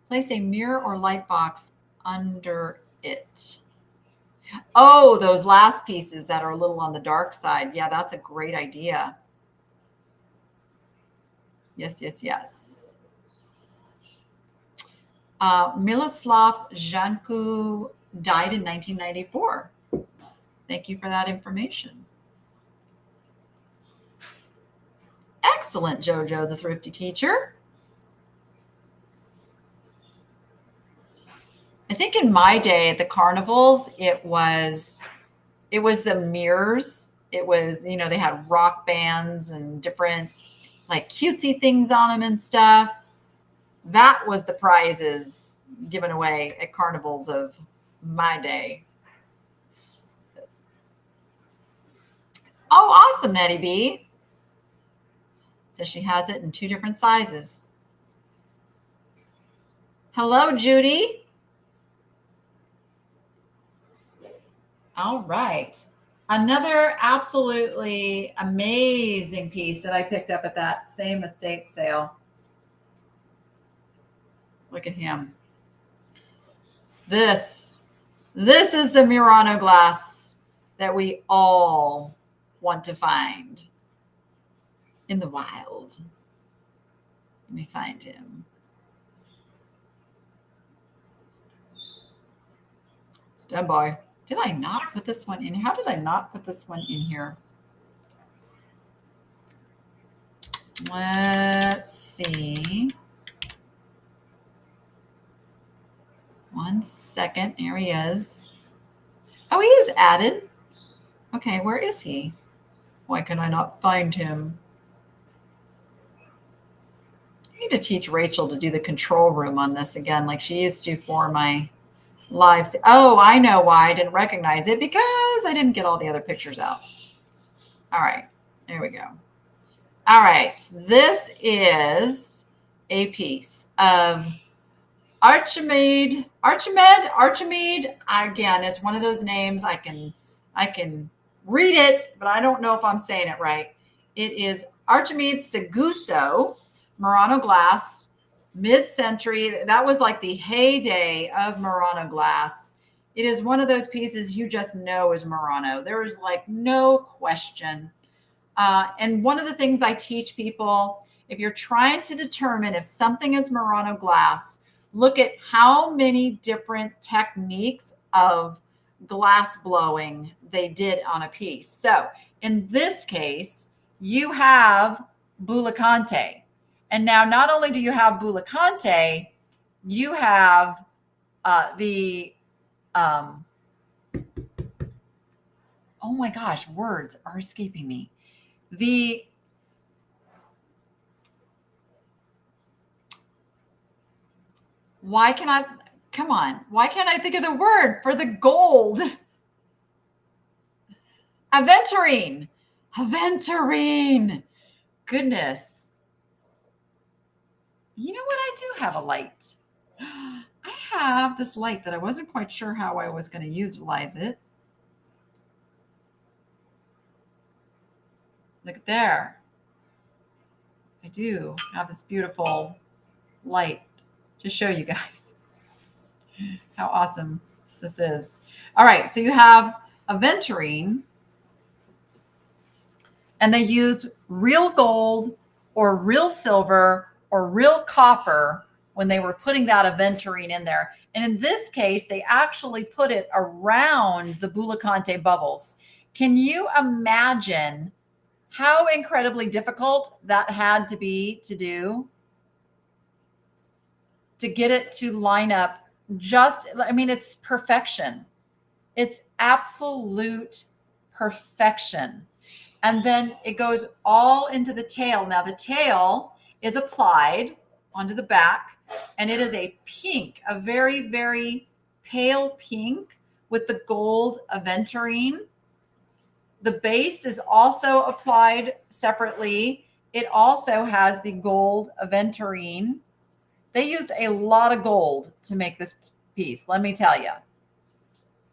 Place a mirror or light box under it. Oh, those last pieces that are a little on the dark side. Yeah, that's a great idea. Yes, yes, yes. Miloslav Janku died in 1994. Thank you for that information. Excellent, Jojo, the thrifty teacher. I think in my day at the carnivals, it was the mirrors. It was, you know, they had rock bands and different like cutesy things on them and stuff. That was the prizes given away at carnivals of my day. Oh, awesome, Nettie B. So she has it in 2 different sizes. Hello, Judy. All right. Another absolutely amazing piece that I picked up at that same estate sale. Look at him. This is the Murano glass that we all want to find in the wild. Let me find him. Stand by. Did I not put this one in? How did I not put this one in here? Let's see. 1 second. Here he is. Oh, he is added. Okay, where is he? Why can I not find him? I need to teach Rachel to do the control room on this again, like she used to for my lives. Oh, I know why I didn't recognize it, because I didn't get all the other pictures out. All right, there we go. All right, this is a piece of Archimede. Again, it's one of those names I can read it, but I don't know if I'm saying it right. It is Archimede Seguso Murano glass. Mid-century, that was like the heyday of Murano glass. It is one of those pieces you just know is Murano. There is like no question. And one of the things I teach people, if you're trying to determine if something is Murano glass, look at how many different techniques of glass blowing they did on a piece. So in this case, you have Bullicante. And now not only do you have Bullicante, you have oh my gosh, words are escaping me. Why can't I think of the word for the gold? Aventurine. Goodness. You know what? I do have a light. I have this light that I wasn't quite sure how I was going to utilize it. Look there. I do have this beautiful light to show you guys how awesome this is. All right, so you have aventurine, and they use real gold or real silver or real copper when they were putting that aventurine in there. And in this case, they actually put it around the Bullicante bubbles. Can you imagine how incredibly difficult that had to be to do? To get it to line up just, I mean, it's perfection. It's absolute perfection. And then it goes all into the tail. Now the tail is applied onto the back, and it is a pink, a very, very pale pink with the gold aventurine. The base is also applied separately. It also has the gold aventurine. They used a lot of gold to make this piece, let me tell you.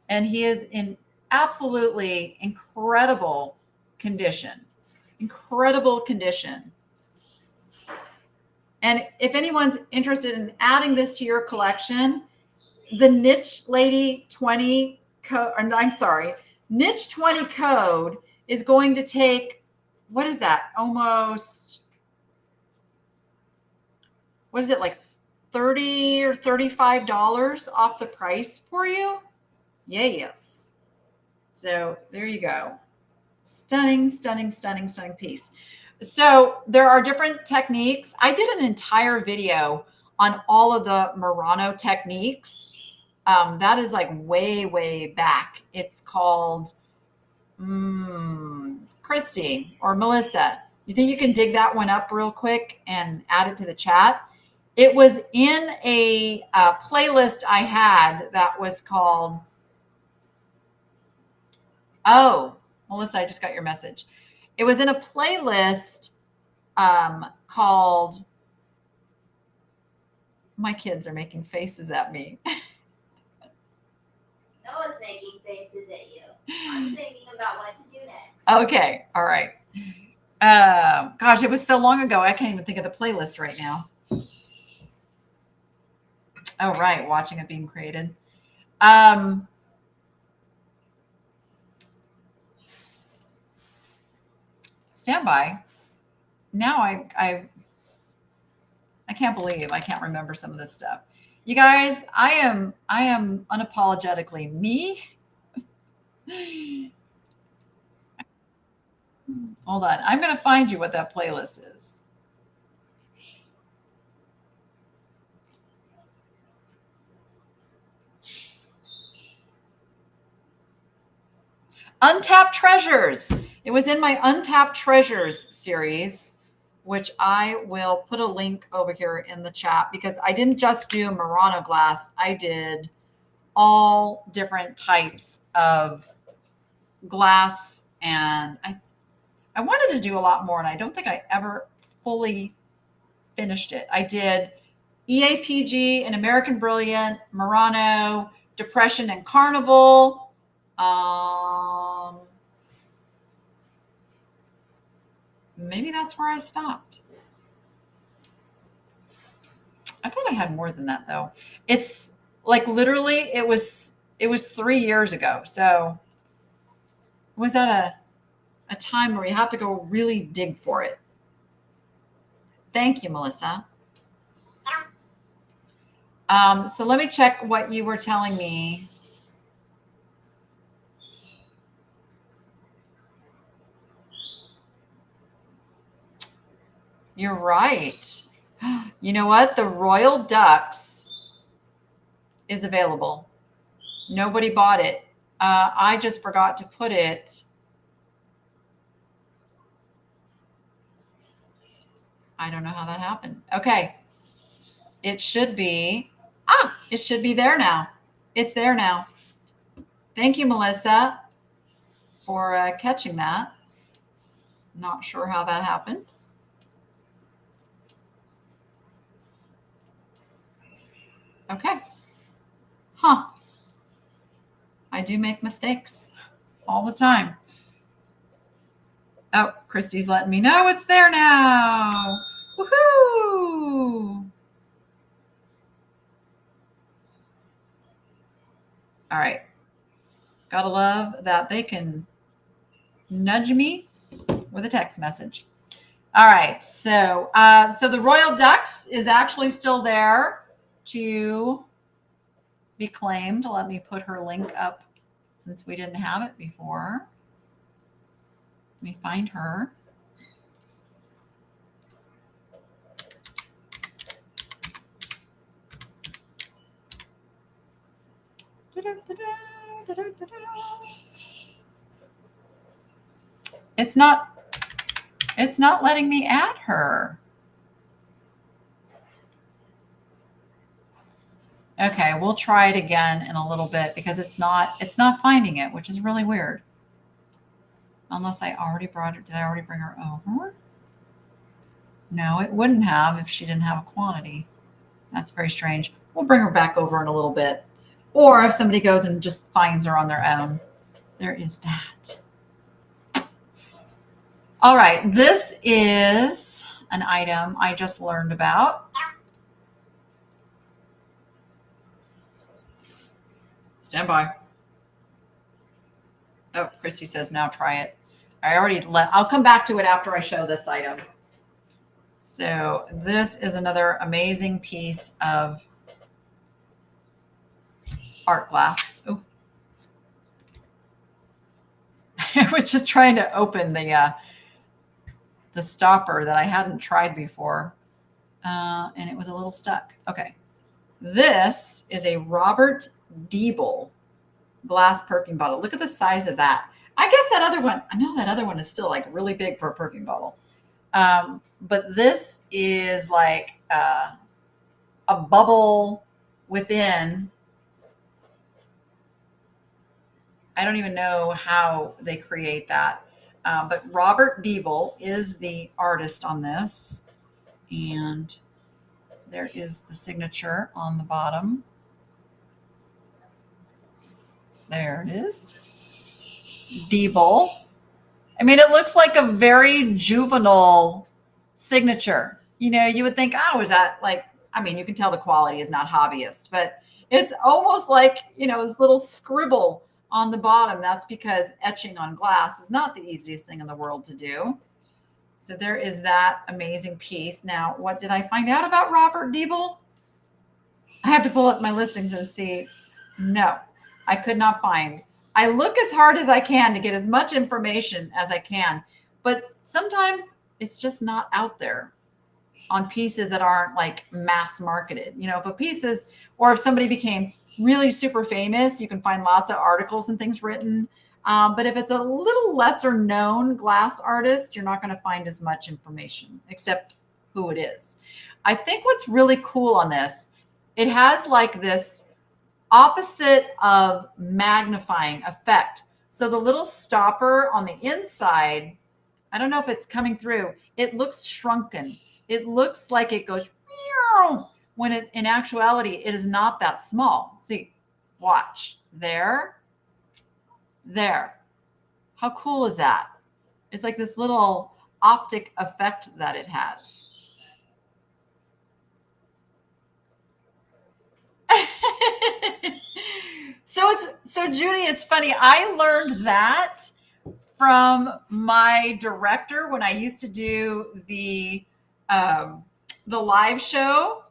And he is in absolutely incredible condition. Incredible condition. And if anyone's interested in adding this to your collection, the Niche Lady 20 code, Niche 20 code is going to take, what is that? Almost, what is it, like $30 or $35 off the price for you? Yes. So there you go. Stunning, stunning, stunning, stunning piece. So there are different techniques. I did an entire video on all of the Murano techniques. That is like way, way back. It's called Christy or Melissa. You think you can dig that one up real quick and add it to the chat? It was in a playlist I had that was called, oh, Melissa, I just got your message. It was in a playlist called, my kids are making faces at me. Noah's making faces at you. I'm thinking about what to do next. Okay, all right. Gosh, it was so long ago, I can't even think of the playlist right now. Oh, right, watching it being created. Stand by. Now I can't believe I can't remember some of this stuff. You guys, I am unapologetically me. Hold on. I'm going to find you what that playlist is. Untapped Treasures. It was in my Untapped Treasures series, which I will put a link over here in the chat, because I didn't just do Murano glass. I did all different types of glass, and I wanted to do a lot more, and I don't think I ever fully finished it. I did EAPG and American Brilliant, Murano, Depression and Carnival. Maybe that's where I stopped. I thought I had more than that, though. It's like literally it was 3 years ago. So it was at a time where you have to go really dig for it. Thank you, Melissa. So let me check what you were telling me. You're right. You know what? The Royal Ducks is available. Nobody bought it. I just forgot to put it. I don't know how that happened. Okay. It should be. It should be there now. It's there now. Thank you, Melissa, for catching that. Not sure how that happened. Okay. Huh. I do make mistakes all the time. Oh, Christy's letting me know it's there now. Woohoo! All right. Gotta love that they can nudge me with a text message. All right. So, so the Royal Ducks is actually still there to be claimed. Let me put her link up since we didn't have it before. Let me find her. It's not letting me add her. Okay, we'll try it again in a little bit because it's not finding it, which is really weird. Unless I already brought it. Did I already bring her over? No, it wouldn't have if she didn't have a quantity. That's very strange. We'll bring her back over in a little bit. Or if somebody goes and just finds her on their own. There is that. All right, this is an item I just learned about. Stand by. Oh, Christy says now try it. I'll come back to it after I show this item. So this is another amazing piece of art glass. Oh. I was just trying to open the stopper that I hadn't tried before, and it was a little stuck. Okay. This is a Robert Diebel glass perfume bottle. Look at the size of that. I guess that other one, I know that other one is still like really big for a perfume bottle. But this is like a bubble within. I don't even know how they create that. But Robert Diebel is the artist on this. And there is the signature on the bottom. There it is. Diebel. I mean, it looks like a very juvenile signature. You know, you would think, oh, is that like, I mean, you can tell the quality is not hobbyist, but it's almost like, you know, this little scribble on the bottom. That's because etching on glass is not the easiest thing in the world to do. So there is that amazing piece. Now, what did I find out about Robert Diebel? I have to pull up my listings and see. No, I could not find. I look as hard as I can to get as much information as I can, but sometimes it's just not out there on pieces that aren't like mass marketed. You know, if a piece is, or if somebody became really super famous, you can find lots of articles and things written. But if it's a little lesser known glass artist, you're not going to find as much information except who it is. I think what's really cool on this, it has like this opposite of magnifying effect. So the little stopper on the inside, I don't know if it's coming through. It looks shrunken. It looks like it goes when it, in actuality, it is not that small. See, watch there. How cool is that? It's like this little optic effect that it has. So Judy, it's funny. I learned that from my director when I used to do the live show,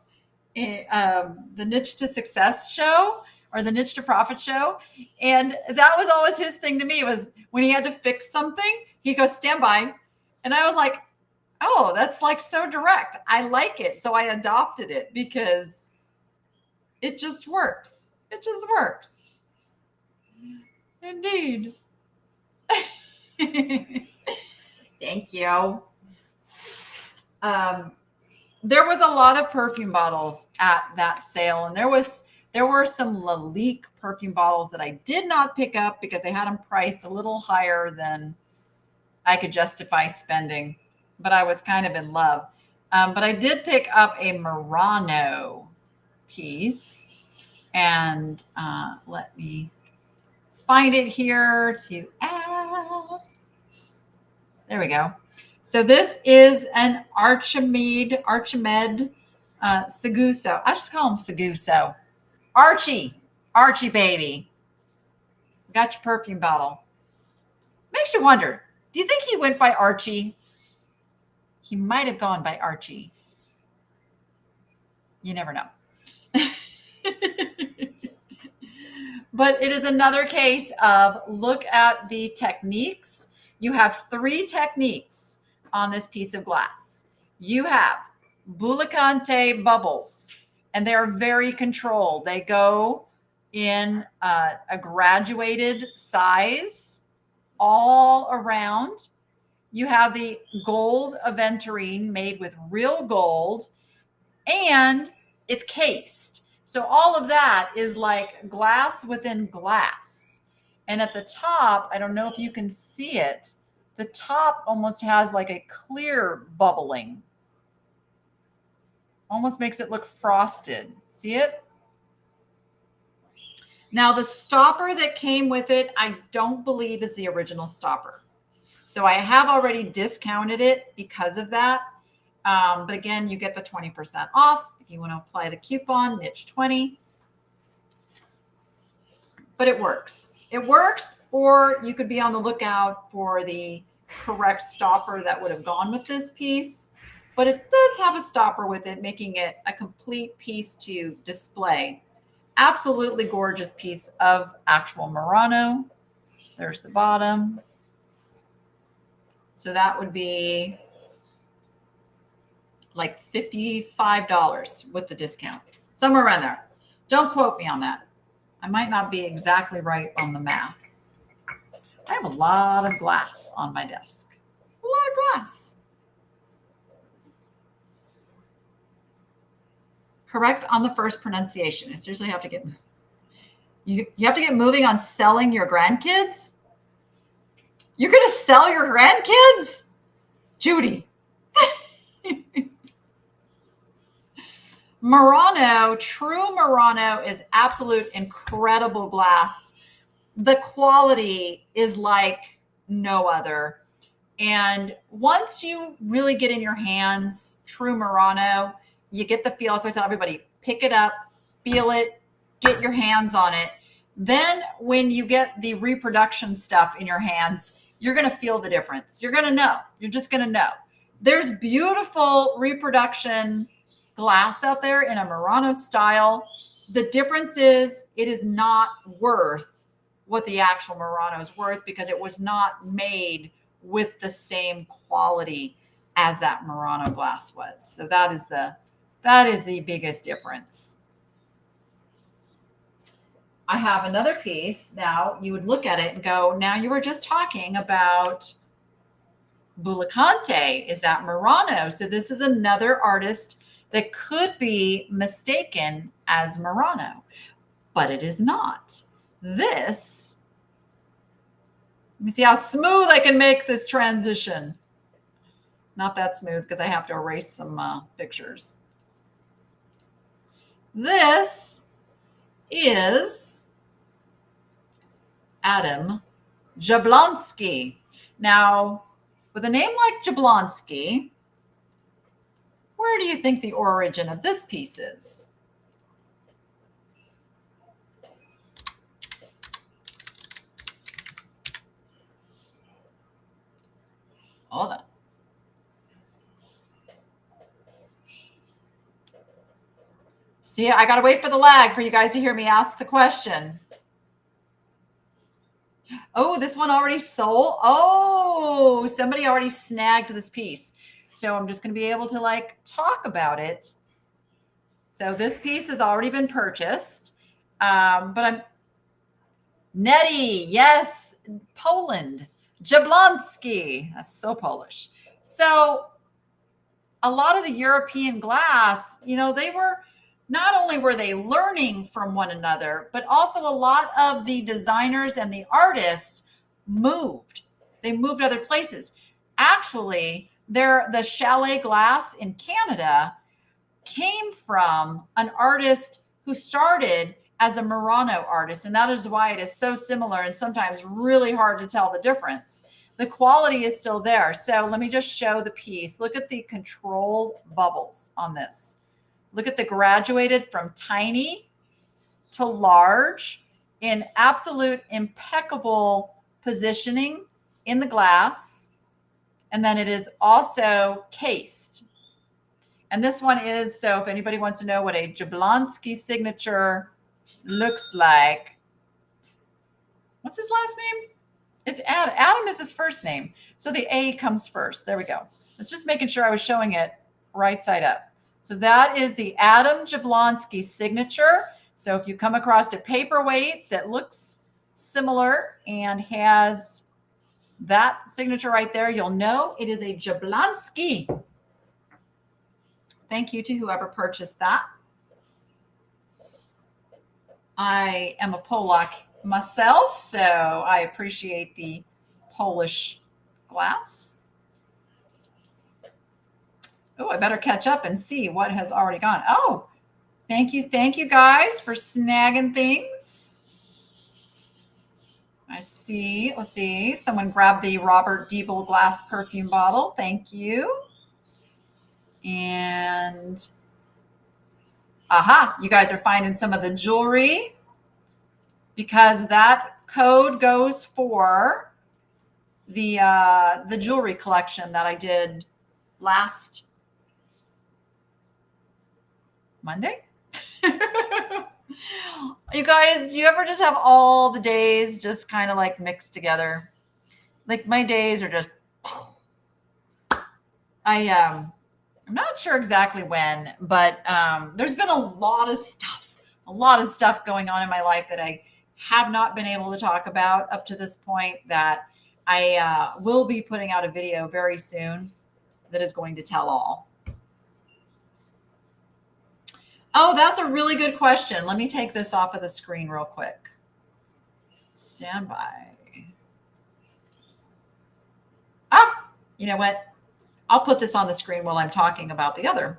the Niche to Success show or the Niche to Profit show. And that was always his thing to me, was when he had to fix something, he'd go, stand by. And I was like, oh, that's like so direct. I like it. So I adopted it because it just works. It just works. Indeed. Thank you. There was a lot of perfume bottles at that sale, and there were some Lalique perfume bottles that I did not pick up because they had them priced a little higher than I could justify spending, but I was kind of in love. But I did pick up a Murano piece, and let me find it here to add. There we go. So this is an Archimede Seguso. I just call him Seguso. Archie baby. Got your perfume bottle. Makes you wonder, do you think he went by Archie? He might have gone by Archie. You never know. But it is another case of look at the techniques. You have 3 techniques on this piece of glass. You have Bullicante bubbles, and they're very controlled. They go in a graduated size all around. You have the gold aventurine made with real gold, and it's cased. So all of that is like glass within glass. And at the top, I don't know if you can see it, the top almost has like a clear bubbling. Almost makes it look frosted. See it? Now the stopper that came with it, I don't believe is the original stopper. So I have already discounted it because of that. But again, you get the 20% off if you want to apply the coupon, niche 20. But it works. It works, or you could be on the lookout for the correct stopper that would have gone with this piece. But it does have a stopper with it, making it a complete piece to display. Absolutely gorgeous piece of actual Murano. There's the bottom. So that would be like $55 with the discount, somewhere around there. Don't quote me on that. I might not be exactly right on the math. I have a lot of glass on my desk. A lot of glass. Correct on the first pronunciation. I seriously have to get you have to get moving on selling your grandkids. You're going to sell your grandkids? Judy. Murano, true Murano is absolute incredible glass. The quality is like no other. And once you really get in your hands true Murano, you get the feel. That's why I tell everybody, pick it up, feel it, get your hands on it. Then when you get the reproduction stuff in your hands, you're going to feel the difference. You're going to know. You're just going to know. There's beautiful reproduction glass out there in a Murano style. The difference is it is not worth what the actual Murano is worth because it was not made with the same quality as that Murano glass was. So that is the biggest difference. I have another piece. Now you would look at it and go, now you were just talking about Bullicante. Is that Murano? So this is another artist that could be mistaken as Murano, but it is not. This, let me see how smooth I can make this transition. Not that smooth because I have to erase some pictures. This is Adam Jablonski. Now, with a name like Jablonski, where do you think the origin of this piece is? Hold on. See, I got to wait for the lag for you guys to hear me ask the question. Oh, this one already sold. Oh, somebody already snagged this piece. So I'm just going to be able to like talk about it. So this piece has already been purchased. But I'm Nettie. Yes. Poland. Jablonski. That's so Polish. So a lot of the European glass, you know, they were, not only were they learning from one another, but also a lot of the designers and the artists moved. They moved other places. Actually, the chalet glass in Canada came from an artist who started as a Murano artist, and that is why it is so similar and sometimes really hard to tell the difference. The quality is still there. So let me just show the piece. Look at the controlled bubbles on this. Look at the graduated from tiny to large in absolute impeccable positioning in the glass. And then it is also cased. And this one is, so if anybody wants to know what a Jablonski signature looks like, What's his last name? It's Adam. Adam is his first name. So the A comes first. There we go. It's just making sure I was showing it right side up. So that is the Adam Jablonski signature. So if you come across a paperweight that looks similar and has that signature right there, you'll know it is a Jablonski. Thank you to whoever purchased that. I am a Polak myself, so I appreciate the Polish glass. Oh, I better catch up and see what has already gone. Oh, thank you guys for snagging things. I see, let's see, someone grabbed the Robert Diebel glass perfume bottle. Thank you. And aha, you guys are finding some of the jewelry because that code goes for the jewelry collection that I did last Monday. You guys, do you ever just have all the days just kind of like mixed together? Like my days are just, I'm not sure exactly when, but there's been a lot of stuff going on in my life that I have not been able to talk about up to this point that I will be putting out a video very soon that is going to tell all. Oh, that's a really good question. Let me take this off of the screen real quick. Stand by. Ah, you know what? I'll put this on the screen while I'm talking about the other.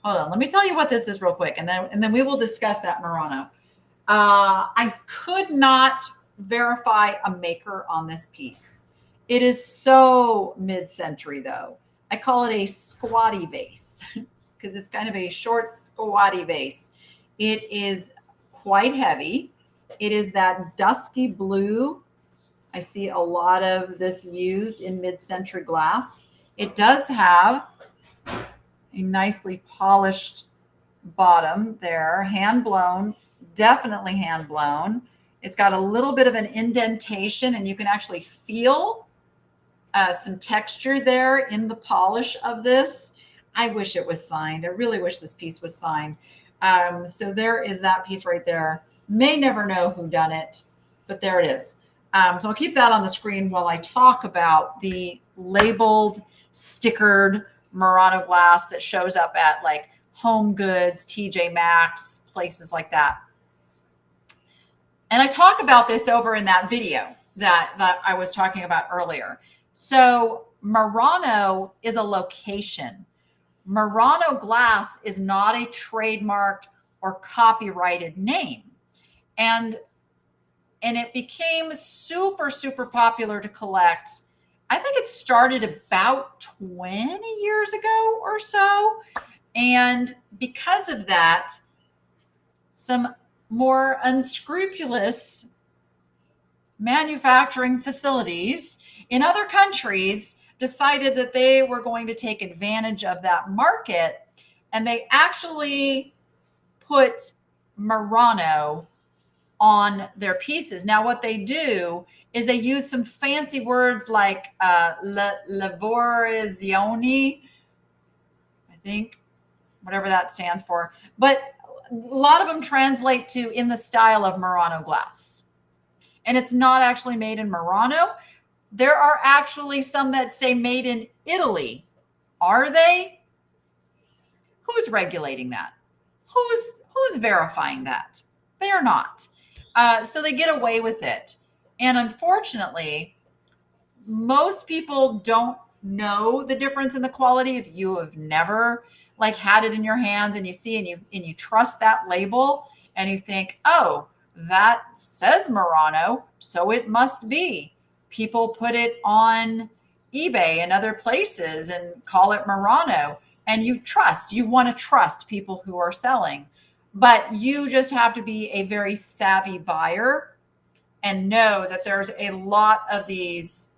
Hold on. Let me tell you what this is real quick, and then we will discuss that Murano. I could not verify a maker on this piece. It is so mid-century, though. I call it a squatty vase because it's kind of a short squatty vase. It is quite heavy. It is that dusky blue. I see a lot of this used in mid-century glass. It does have a nicely polished bottom there, hand blown, definitely hand blown. It's got a little bit of an indentation, and you can actually feel some texture there in the polish of this. I wish it was signed. I really wish this piece was signed. So there is that piece right there. May never know who done it, but there it is. So I'll keep that on the screen while I talk about the labeled, stickered Murano glass that shows up at like Home Goods, TJ Maxx, places like that. And I talk about this over in that video that I was talking about earlier. So Murano is a location. Murano glass is not a trademarked or copyrighted name. And it became super, super popular to collect. I think it started about 20 years ago or so. And because of that, some more unscrupulous manufacturing facilities in other countries decided that they were going to take advantage of that market, and they actually put Murano on their pieces. Now, what they do is they use some fancy words like lavorazione, I think, whatever that stands for. But a lot of them translate to in the style of Murano glass. And it's not actually made in Murano. There are actually some that say made in Italy. Are they? Who's regulating that? Who's verifying that? They are not. So they get away with it. And unfortunately, most people don't know the difference in the quality. If you have never like had it in your hands and you see and you trust that label and you think, oh, that says Murano, so it must be. People put it on eBay and other places and call it Murano, and you want to trust people who are selling. But you just have to be a very savvy buyer and know that there's a lot of these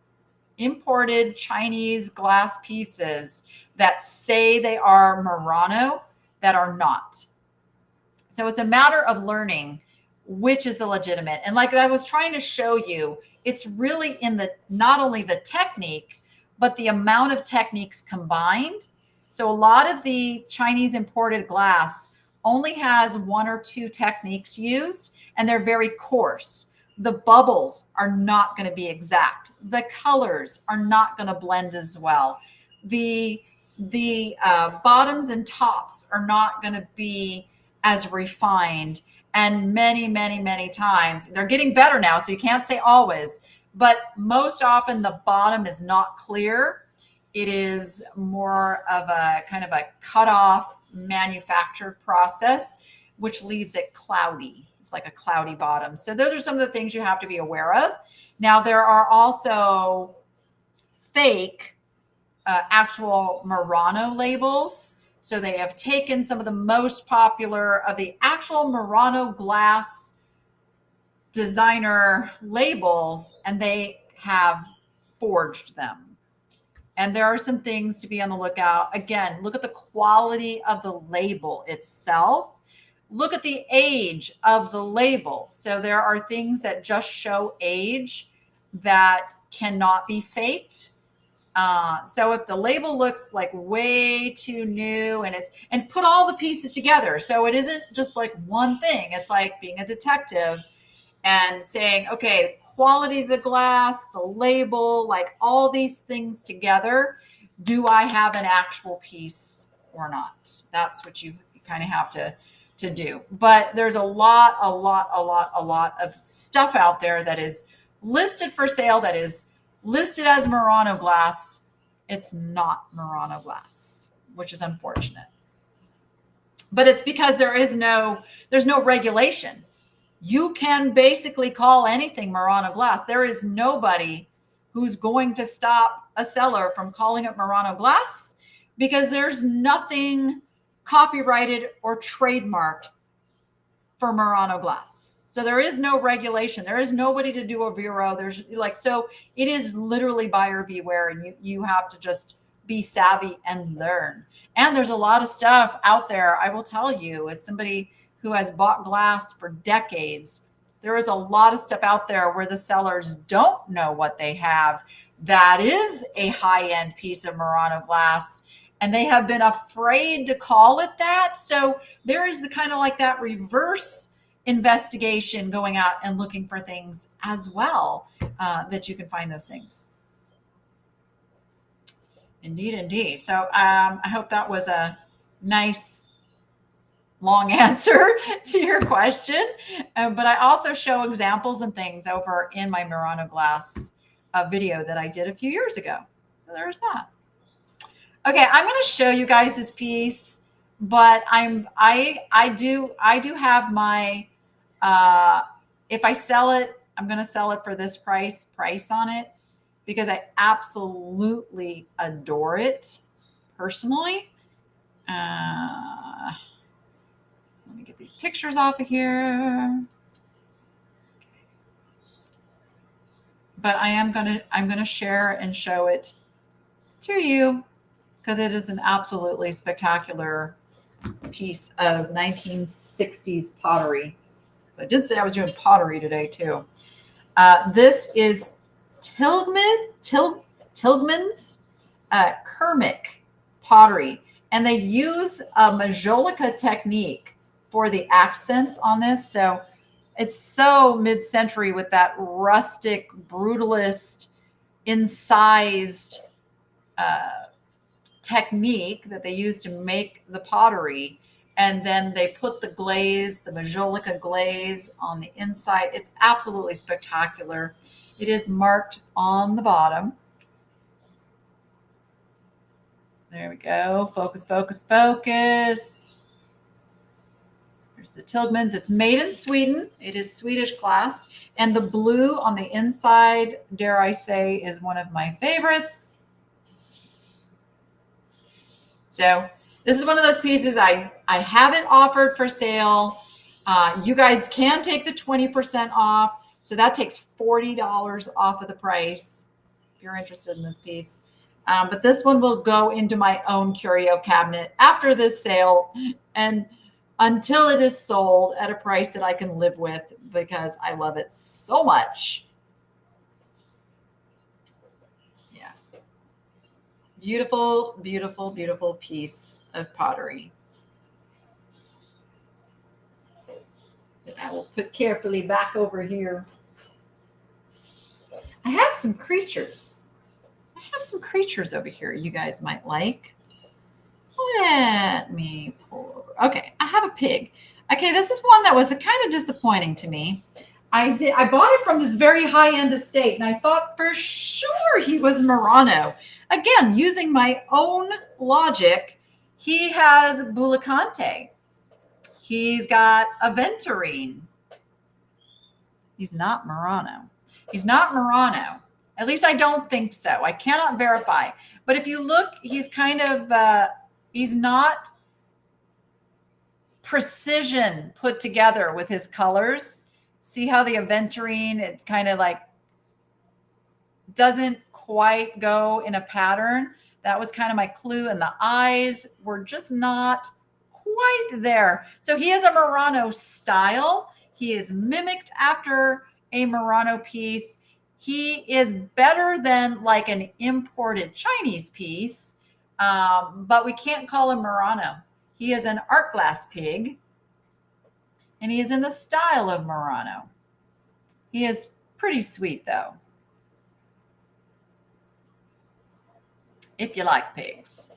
imported Chinese glass pieces that say they are Murano that are not. So it's a matter of learning which is the legitimate. And like I was trying to show you, it's really in the, not only the technique, but the amount of techniques combined. So a lot of the Chinese imported glass only has 1 or 2 techniques used, and they're very coarse. The bubbles are not going to be exact. The colors are not going to blend as well. The bottoms and tops are not going to be as refined. And many times, they're getting better now, so you can't say always, but most often the bottom is not clear. It is more of a kind of a cut-off manufactured process, which leaves it cloudy. It's like a cloudy bottom. So those are some of the things you have to be aware of. Now, there are also fake actual Murano labels. So they have taken some of the most popular of the actual Murano glass designer labels, and they have forged them. And there are some things to be on the lookout. Again, look at the quality of the label itself. Look at the age of the label. So there are things that just show age that cannot be faked. So if the label looks like way too new and put all the pieces together. So it isn't just like one thing. It's like being a detective and saying, okay, quality of the glass, the label, like all these things together. Do I have an actual piece or not? That's what you kind of have to do. But there's a lot of stuff out there that is listed for sale, that is listed as Murano glass. It's not Murano glass, which is unfortunate. But it's because there's no regulation. You can basically call anything Murano glass. There is nobody who's going to stop a seller from calling it Murano glass, because there's nothing copyrighted or trademarked for Murano glass. So there is no regulation. There is nobody to do a bureau. So it is literally buyer beware, and you have to just be savvy and learn. And there's a lot of stuff out there. I will tell you, as somebody who has bought glass for decades, there is a lot of stuff out there where the sellers don't know what they have. That is a high-end piece of Murano glass, and they have been afraid to call it that. So there is the kind of like that reverse investigation going out and looking for things as well, that you can find those things. Indeed. So I hope that was a nice long answer to your question. But I also show examples and things over in my Murano glass video that I did a few years ago. So there's that. Okay, I'm going to show you guys this piece, but I do have my, if I sell it, I'm going to sell it for this price on it, because I absolutely adore it personally. Let me get these pictures off of here. But I'm gonna share and show it to you, because it is an absolutely spectacular piece of 1960s pottery. So I did say I was doing pottery today too. This is Tilghman's Kermic pottery, and they use a majolica technique for the accents on this. So it's so mid-century with that rustic, brutalist, incised technique that they use to make the pottery. And then they put the glaze, the majolica glaze, on the inside. It's absolutely spectacular. It is marked on the bottom. There we go. Focus. There's the Tilghman's. It's made in Sweden. It is Swedish glass. And the blue on the inside, dare I say, is one of my favorites. So this is one of those pieces I haven't offered for sale. You guys can take the 20% off. So that takes $40 off of the price if you're interested in this piece. But this one will go into my own curio cabinet after this sale. And until it is sold at a price that I can live with because I love it so much. Yeah. Beautiful, beautiful, beautiful piece of pottery that I will put carefully back over here. I have some creatures. I have some creatures over here you guys might like. Let me pull over. Okay, I have a pig. Okay, this is one that was kind of disappointing to me. I bought it from this very high-end estate, and I thought for sure he was Murano. Again, using my own logic, he has Bulicante. He's got Aventurine. He's not Murano. He's not Murano. At least I don't think so. I cannot verify. But if you look, he's kind of, he's not precision put together with his colors. See how the Aventurine, it kind of like doesn't quite go in a pattern. That was kind of my clue. And the eyes were just not quite there. So he is a Murano style. He is mimicked after a Murano piece. He is better than like an imported Chinese piece, but we can't call him Murano. He is an art glass pig, and he is in the style of Murano. He is pretty sweet, though, if you like pigs.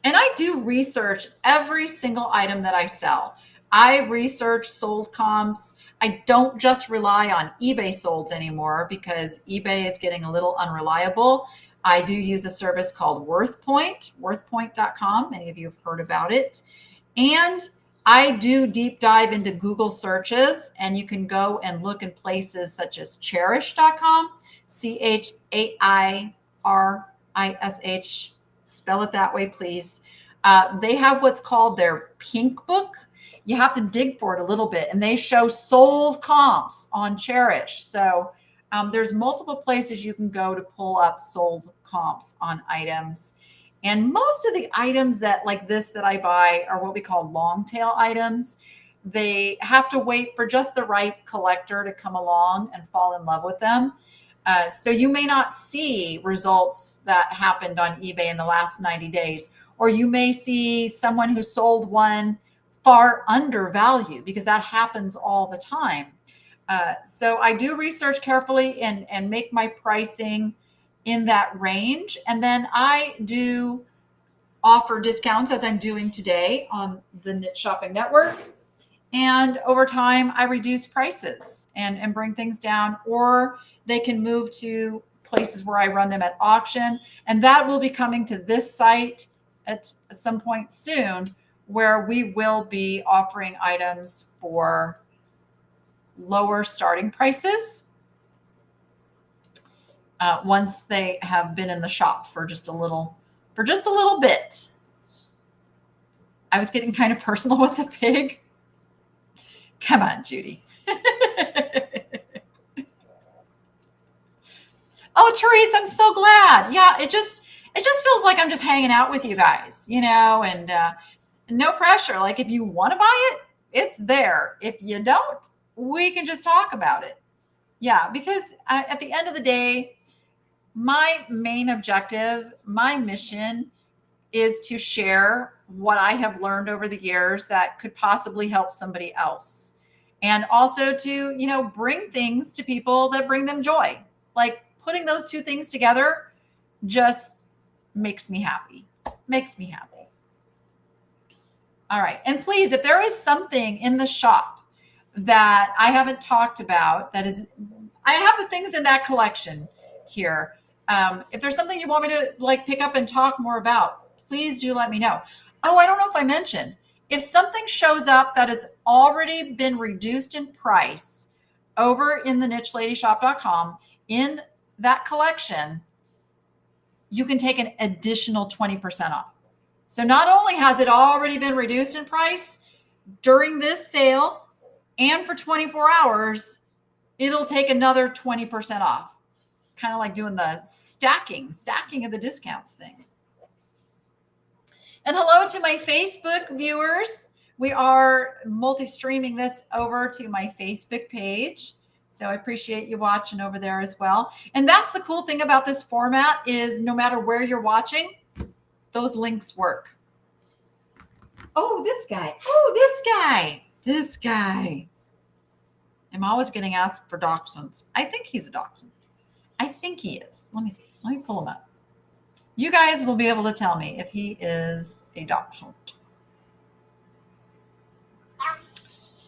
And I do research every single item that I sell. I research sold comps. I don't just rely on eBay solds anymore because eBay is getting a little unreliable. I do use a service called WorthPoint, worthpoint.com. Many of you have heard about it. And I do deep dive into Google searches, and you can go and look in places such as cherish.com, CHAIRISH. Spell it that way, please. They have what's called their pink book. You have to dig for it a little bit, and they show sold comps on Cherish. So there's multiple places you can go to pull up sold comps on items. And most of the items that like this that I buy are what we call long tail items. They have to wait for just the right collector to come along and fall in love with them. So you may not see results that happened on eBay in the last 90 days, or you may see someone who sold one far undervalued because that happens all the time. So I do research carefully and make my pricing in that range. And then I do offer discounts as I'm doing today on the Knit Shopping Network. And over time, I reduce prices and bring things down, or they can move to places where I run them at auction. And that will be coming to this site at some point soon, where we will be offering items for lower starting prices once they have been in the shop for just a little bit. I was getting kind of personal with the pig. Come on, Judy. Oh, Therese, I'm so glad. Yeah, it just feels like I'm just hanging out with you guys, and no pressure. Like if you want to buy it, it's there. If you don't, we can just talk about it. Yeah, because at the end of the day, my main objective, my mission is to share what I have learned over the years that could possibly help somebody else. And also to, bring things to people that bring them joy. Like putting those two things together just makes me happy. Makes me happy. All right. And please, if there is something in the shop that I haven't talked about, I have the things in that collection here. If there's something you want me to pick up and talk more about, please do let me know. Oh, I don't know if I mentioned, if something shows up that has already been reduced in price over in the nicheladyshop.com in that collection, you can take an additional 20% off. So not only has it already been reduced in price during this sale and for 24 hours, it'll take another 20% off. Kind of like doing the stacking of the discounts thing. And hello to my Facebook viewers. We are multi-streaming this over to my Facebook page. So I appreciate you watching over there as well. And that's the cool thing about this format is no matter where you're watching, those links work. Oh, this guy. Oh, this guy. This guy. I'm always getting asked for dachshunds. I think he's a dachshund. I think he is. Let me see. Let me pull him up. You guys will be able to tell me if he is a dachshund.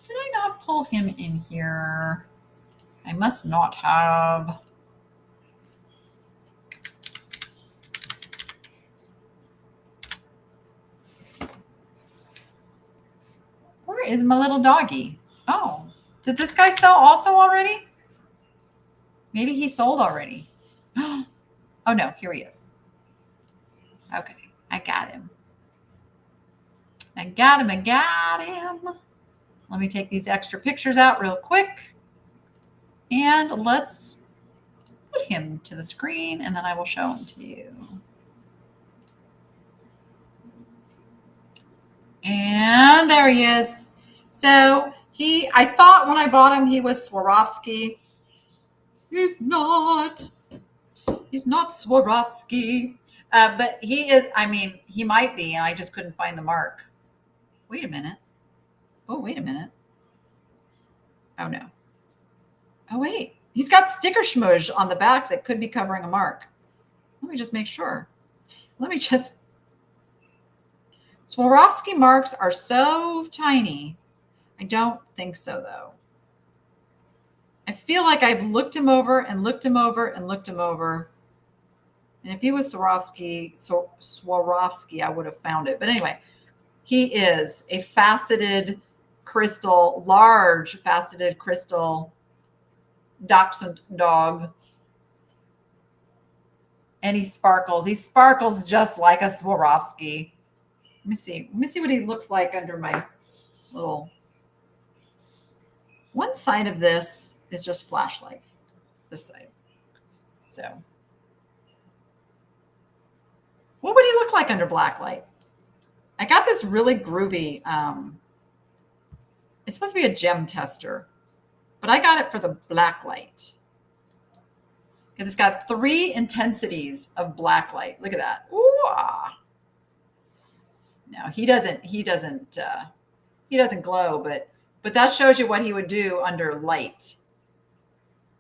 Did I not pull him in here? I must not have. Where is my little doggy? Oh, did this guy sell also already? Maybe he sold already. Oh no, here he is. Okay, I got him. I got him. I got him. Let me take these extra pictures out real quick. And let's put him to the screen and then I will show him to you. And there he is. So I thought when I bought him, he was Swarovski. He's not Swarovski. But he is, I mean, he might be, and I just couldn't find the mark. Wait a minute. Oh, wait a minute. Oh, no. Oh, wait. He's got sticker schmudge on the back that could be covering a mark. Let me just make sure. Swarovski marks are so tiny. I don't think so, though. I feel like I've looked him over and looked him over and looked him over. And if he was Swarovski, I would have found it. But anyway, he is a faceted crystal, large faceted crystal dachshund dog. And he sparkles. He sparkles just like a Swarovski. Let me see. Let me see what he looks like under my little. One side of this is just flashlight. This side. So, what would he look like under black light? I got this really groovy. It's supposed to be a gem tester, but I got it for the black light. Because it's got 3 intensities of black light. Look at that. Ooh, ah. No, he doesn't glow, but that shows you what he would do under light.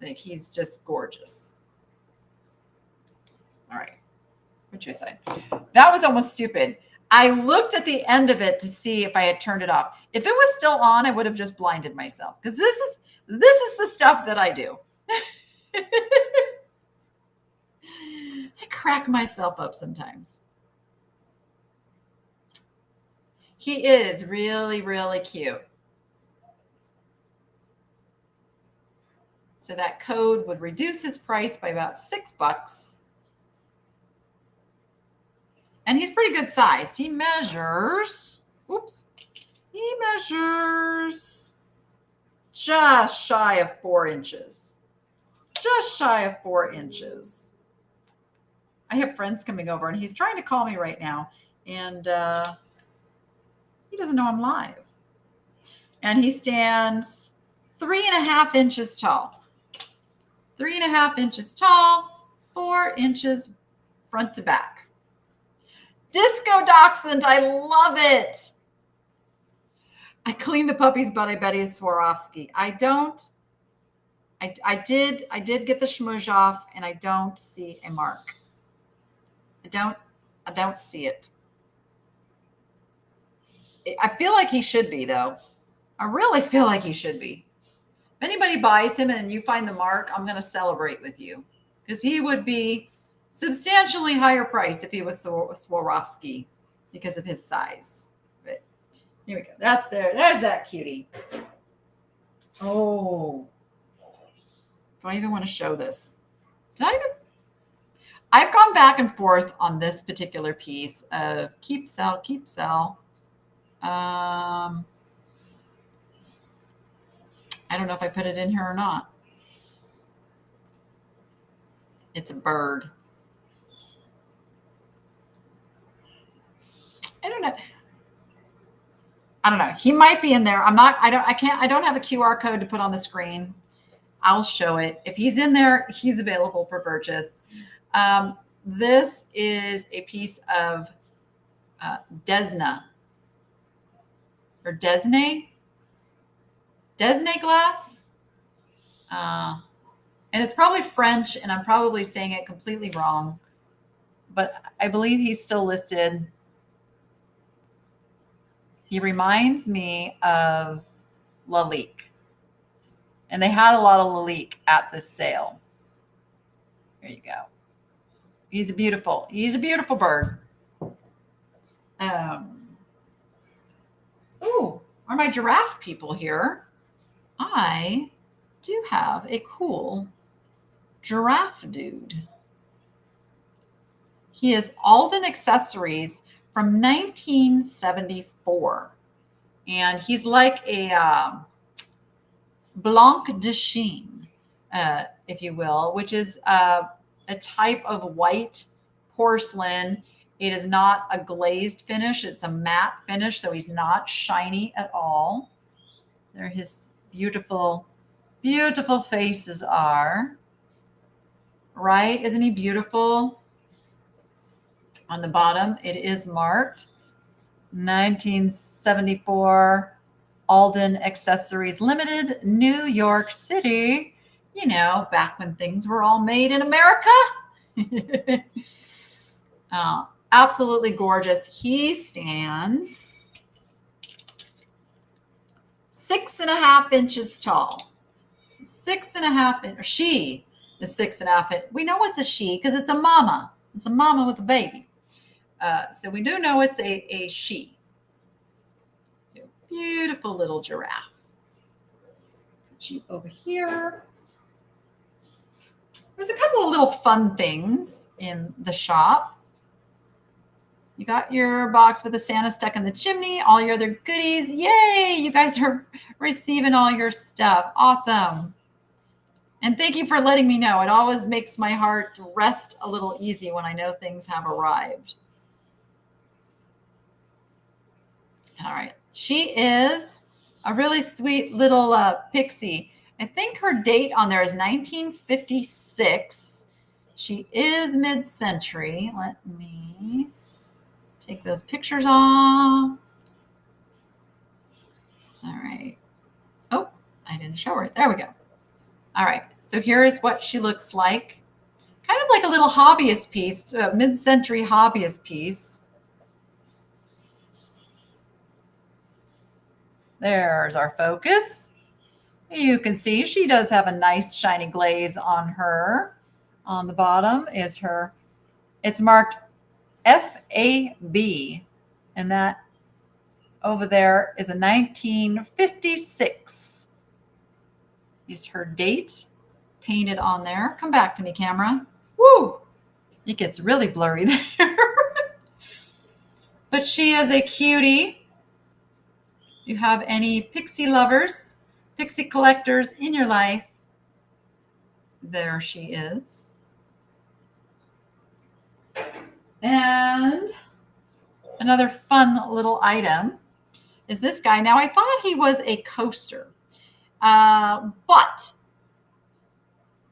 Like he's just gorgeous. All right. What should I say? That was almost stupid. I looked at the end of it to see if I had turned it off. If it was still on, I would have just blinded myself because this is the stuff that I do. I crack myself up sometimes. He is really, really cute. So that code would reduce his price by about $6. And he's pretty good sized. He measures just shy of 4 inches. Just shy of 4 inches. I have friends coming over and he's trying to call me right now. And he doesn't know I'm live. And he stands 3.5 inches tall. 3.5 inches tall, 4 inches front to back. Disco Dachshund, I love it. I clean the puppy's butt. I bet he is Swarovski. I did get the schmudge off, and I don't see a mark. I don't see it. I feel like he should be, though. I really feel like he should be. If anybody buys him and you find the mark, I'm going to celebrate with you because he would be substantially higher priced if he was Swarovski because of his size. But here we go. There's that cutie. Oh, do I even want to show this? I've gone back and forth on this particular piece of keep, sell. I don't know if I put it in here or not. It's a bird. I don't I don't know. He might be in there. I don't have a QR code to put on the screen. I'll show it. If he's in there, he's available for purchase. This is a piece of Desna or Desne glass. And it's probably French, and I'm probably saying it completely wrong, but I believe he's still listed. He reminds me of Lalique. And they had a lot of Lalique at this sale. There you go. He's a beautiful bird. Oh, are my giraffe people here? I do have a cool giraffe dude. He is Alden Accessories from 1974. And he's like a Blanc de Chine, if you will, which is a type of white porcelain. It is not a glazed finish. It's a matte finish, so he's not shiny at all. There his beautiful, beautiful faces are. Right? Isn't he beautiful? On the bottom, it is marked 1974 Alden Accessories Limited, New York City. You know, back when things were all made in America. Absolutely gorgeous. He stands 6.5 inches tall. 6.5 inches. She is 6.5 inches. We know it's a she because it's a mama. It's a mama with a baby. So we do know it's a she. So beautiful little giraffe. Put you over here. There's a couple of little fun things in the shop. You got your box with the Santa stuck in the chimney, all your other goodies. Yay! You guys are receiving all your stuff. Awesome. And thank you for letting me know. It always makes my heart rest a little easy when I know things have arrived. All right. She is a really sweet little pixie. I think her date on there is 1956. She is mid-century. Let me take those pictures off. All right. Oh, I didn't show her. There we go. All right. So here is what she looks like. Kind of like a little hobbyist piece, a mid-century hobbyist piece. There's our focus. You can see she does have a nice shiny glaze on her. On the bottom is her, it's marked FAB, and that over there is a 1956. Is her date painted on there. Come back to me, camera. Woo! It gets really blurry there. But she is a cutie. You have any pixie lovers, pixie collectors in your life, there she is. And another fun little item is this guy. Now, I thought he was a coaster, but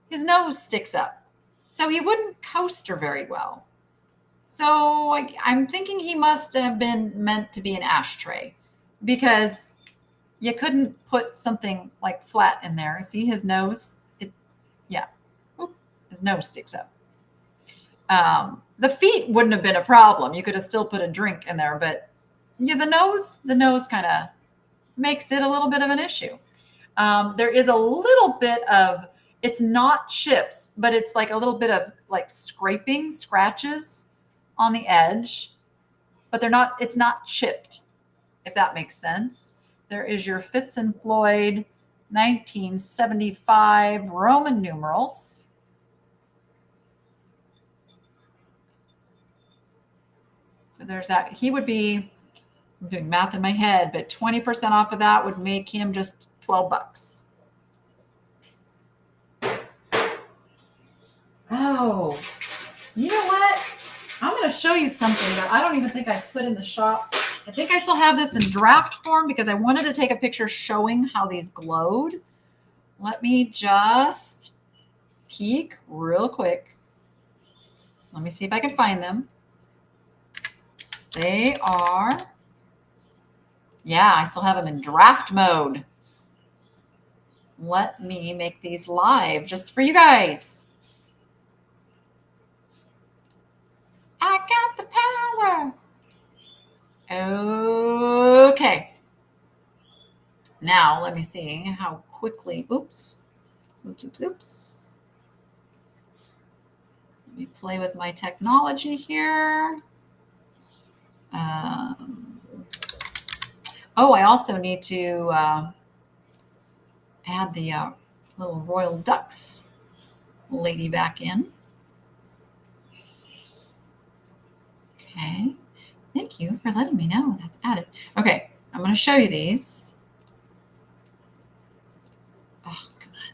his nose sticks up, so he wouldn't coaster very well. So I'm thinking he must have been meant to be an ashtray, because you couldn't put something like flat in there. See his nose? His nose sticks up. The feet wouldn't have been a problem. You could have still put a drink in there, but yeah, the nose kind of makes it a little bit of an issue. There is a little bit of, it's not chips, but it's like a little bit of like scratches on the edge, but it's not chipped, if that makes sense. There is your Fitz and Floyd 1975 Roman numerals. So there's that. He would be, I'm doing math in my head, but 20% off of that would make him just $12. Oh, you know what? I'm going to show you something that I don't even think I put in the shop I think I still have this in draft form because I wanted to take a picture showing how these glowed. Let me just peek real quick. Let me see if I can find them. They are, yeah, I still have them in draft mode. Let me make these live just for you guys. I got the power. Okay. Now let me see how quickly, oops. Let me play with my technology here. Oh, I also need to add the little royal ducks lady back in. Okay, thank you for letting me know that's added. Okay, I'm going to show you these. Oh, come on.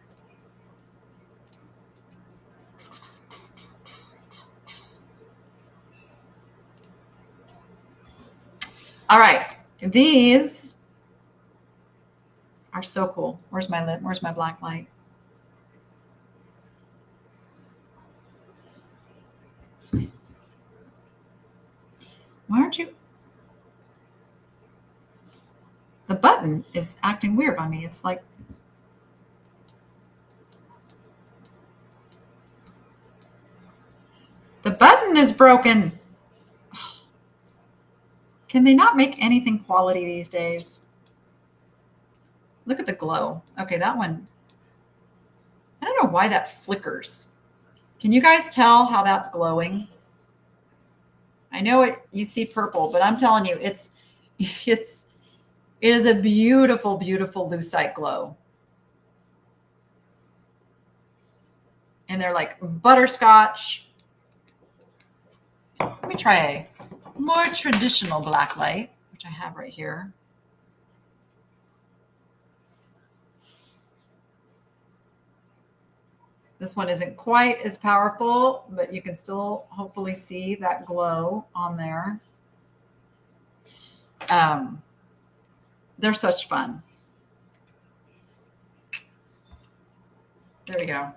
All right, these are so cool. Where's my lip? Where's my black light? Why aren't you? The button is acting weird on me. It's like, the button is broken. Can they not make anything quality these days? Look at the glow. Okay, that one, I don't know why that flickers. Can you guys tell how that's glowing? I know it, you see purple, but I'm telling you, it is a beautiful, beautiful lucite glow. And they're like butterscotch. Let me try a more traditional black light, which I have right here. This one isn't quite as powerful, but you can still hopefully see that glow on there. They're such fun. There we go.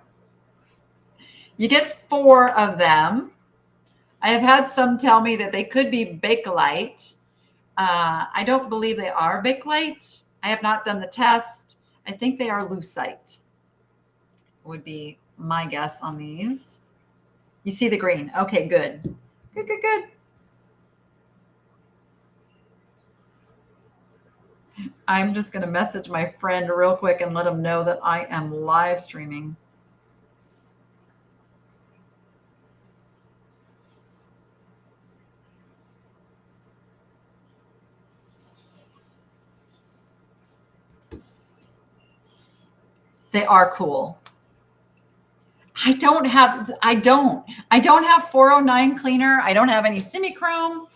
You get 4 of them. I have had some tell me that they could be Bakelite. I don't believe they are Bakelite. I have not done the test. I think they are lucite, would be my guess on these. You see the green. Okay, good. Good, good, good. I'm just going to message my friend real quick and let him know that I am live streaming. They are cool. I don't have 409 cleaner. I don't have any semi-chrome.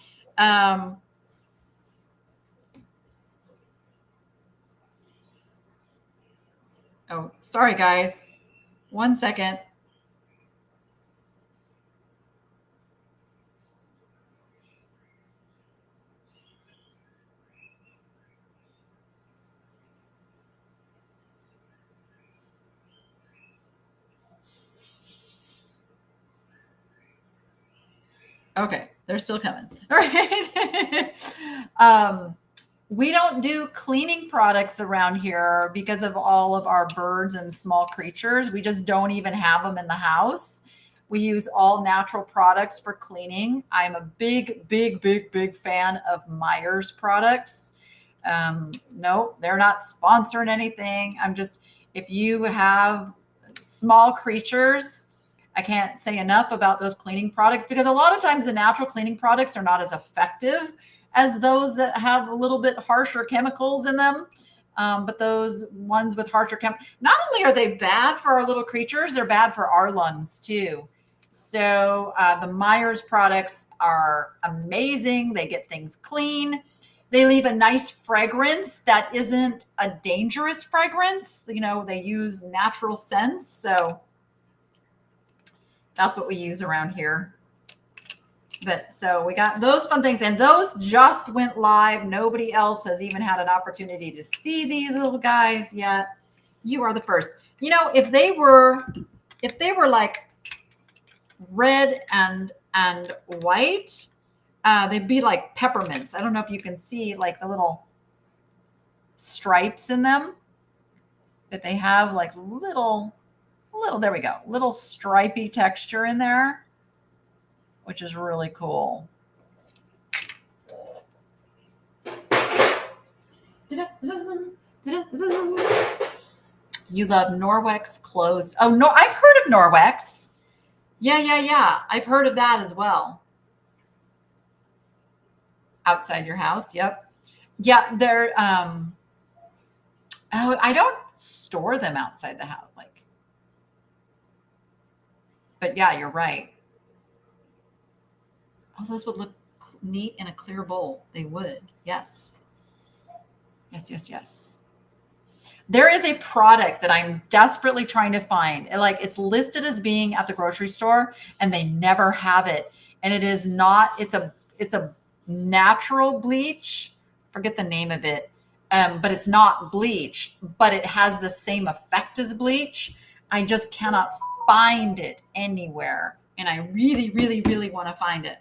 Oh, sorry guys. 1 second. Okay, they're still coming. All right. We don't do cleaning products around here because of all of our birds and small creatures. We just don't even have them in the house. We use all natural products for cleaning. I'm a big, big, big, big fan of Myers products. No, they're not sponsoring anything. I'm just, if you have small creatures, I can't say enough about those cleaning products because a lot of times the natural cleaning products are not as effective as those that have a little bit harsher chemicals in them. But those ones with harsher chemicals, not only are they bad for our little creatures, they're bad for our lungs too. So the Myers products are amazing. They get things clean. They leave a nice fragrance that isn't a dangerous fragrance. You know, they use natural scents. So that's what we use around here. But so we got those fun things, and those just went live. Nobody else has even had an opportunity to see these little guys yet. You are the first. You know, if they were like red and white, they'd be like peppermints. I don't know if you can see like the little stripes in them, but they have like little, there we go, little stripy texture in there, which is really cool. You love Norwex clothes. Oh, no, I've heard of Norwex. Yeah. I've heard of that as well. Outside your house. Yep. Yeah, they're oh, I don't store them outside the house, like, but yeah, you're right. Oh, those would look neat in a clear bowl. They would. Yes. Yes. There is a product that I'm desperately trying to find. Like, it's listed as being at the grocery store and they never have it. And it is not, it's a natural bleach. Forget the name of it. But it's not bleach, but it has the same effect as bleach. I just cannot find it anywhere. And I really want to find it.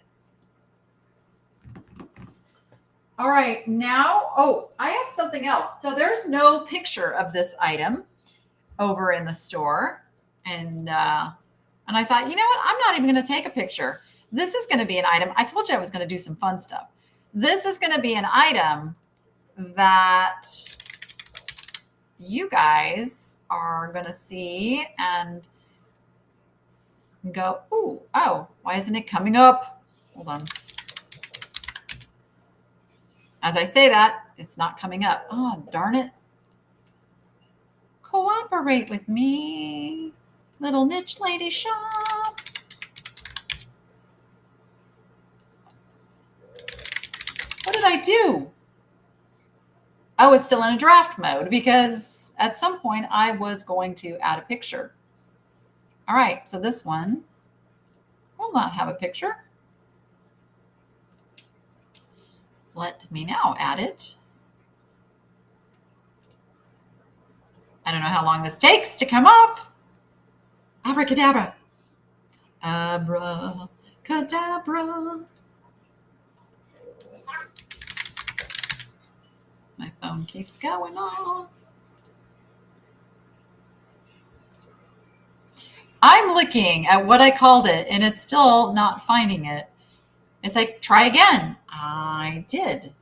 All right, now, oh, I have something else. So there's no picture of this item over in the store. And I thought, you know what? I'm not even going to take a picture. This is going to be an item. I told you I was going to do some fun stuff. This is going to be an item that you guys are going to see and go, ooh, oh, why isn't it coming up? Hold on. As I say that, it's not coming up. Oh, darn it. Cooperate with me, little niche lady shop. What did I do? Oh, it's still in a draft mode because at some point I was going to add a picture. All right, so this one will not have a picture. Let me now add it. I don't know how long this takes to come up. Abracadabra. Abracadabra. My phone keeps going on. I'm looking at what I called it, and it's still not finding it. It's like, try again. I did.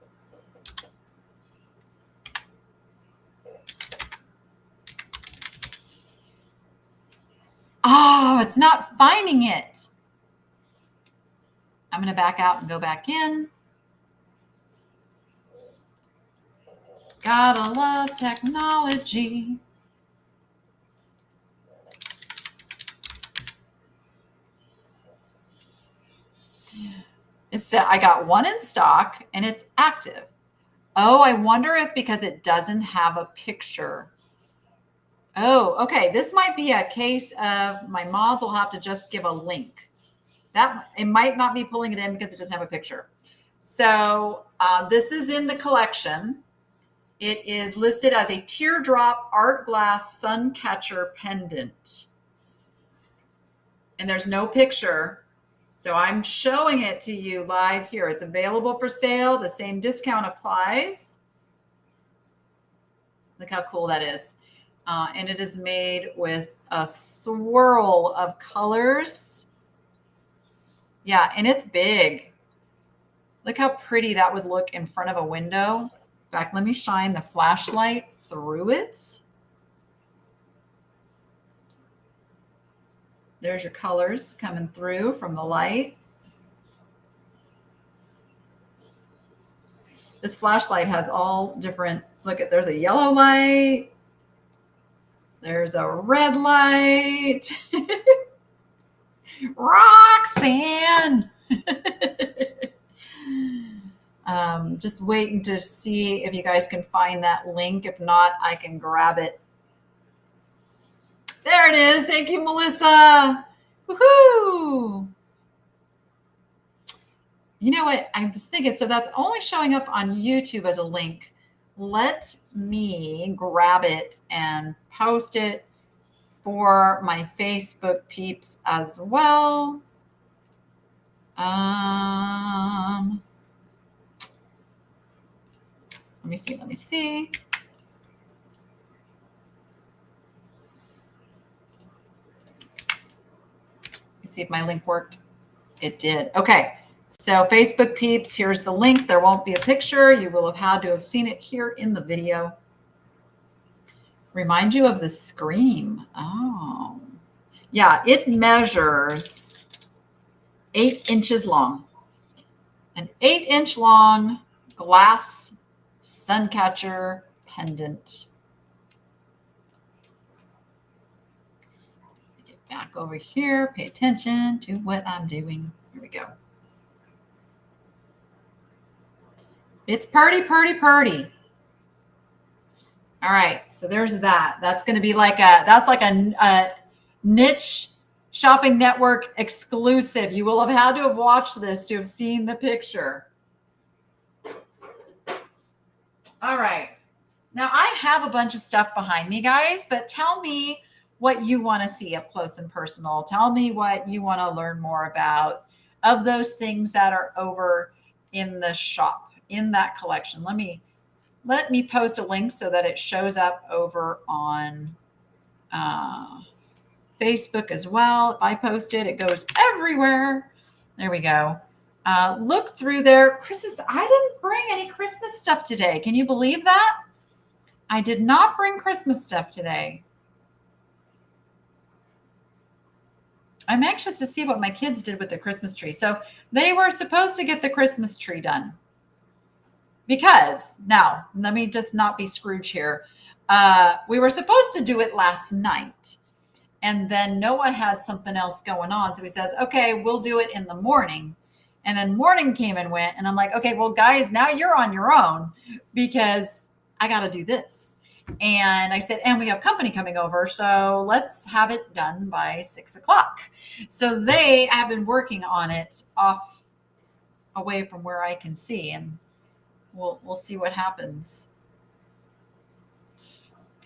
Oh, it's not finding it. I'm going to back out and go back in. Gotta love technology. It said I got one in stock and it's active. Oh, I wonder if because it doesn't have a picture. Oh, okay. This might be a case of my mods will have to just give a link. That it might not be pulling it in because it doesn't have a picture. So this is in the collection. It is listed as a teardrop art glass sun catcher pendant. And there's no picture. So I'm showing it to you live here. It's available for sale. The same discount applies. Look how cool that is. And it is made with a swirl of colors. Yeah, and it's big. Look how pretty that would look in front of a window. In fact, let me shine the flashlight through it. There's your colors coming through from the light. This flashlight has all different, look at, there's a yellow light. There's a red light. Roxanne. Just waiting to see if you guys can find that link. If not, I can grab it. There it is. Thank you, Melissa. Woohoo! You know what? I was thinking, so that's only showing up on YouTube as a link. Let me grab it and post it for my Facebook peeps as well. Let me see. Let me see. See if my link worked. It did. Okay. So Facebook peeps, here's the link. There won't be a picture. You will have had to have seen it here in the video. Remind you of the scream. Oh, yeah. It measures 8 inches long. An 8-inch long glass sun catcher pendant. Get back over here. Pay attention to what I'm doing. Here we go. It's purty, purty, purty. All right, so there's that. That's going to be like a niche shopping network exclusive. You will have had to have watched this to have seen the picture. All right. Now I have a bunch of stuff behind me, guys, but tell me what you want to see up close and personal. Tell me what you want to learn more about of those things that are over in the shop, in that collection. Let me post a link so that it shows up over on Facebook as well. If I post it, it goes everywhere. There we go. Look through there. Christmas, I didn't bring any Christmas stuff today. Can you believe that? I did not bring Christmas stuff today. I'm anxious to see what my kids did with the Christmas tree. So they were supposed to get the Christmas tree done. Because, now, let me just not be Scrooge here. We were supposed to do it last night. And then Noah had something else going on. So he says, okay, we'll do it in the morning. And then morning came and went. And I'm like, okay, well, guys, now you're on your own because I got to do this. And I said, and we have company coming over. So let's have it done by 6 o'clock. So they have been working on it away from where I can see. And we'll see what happens.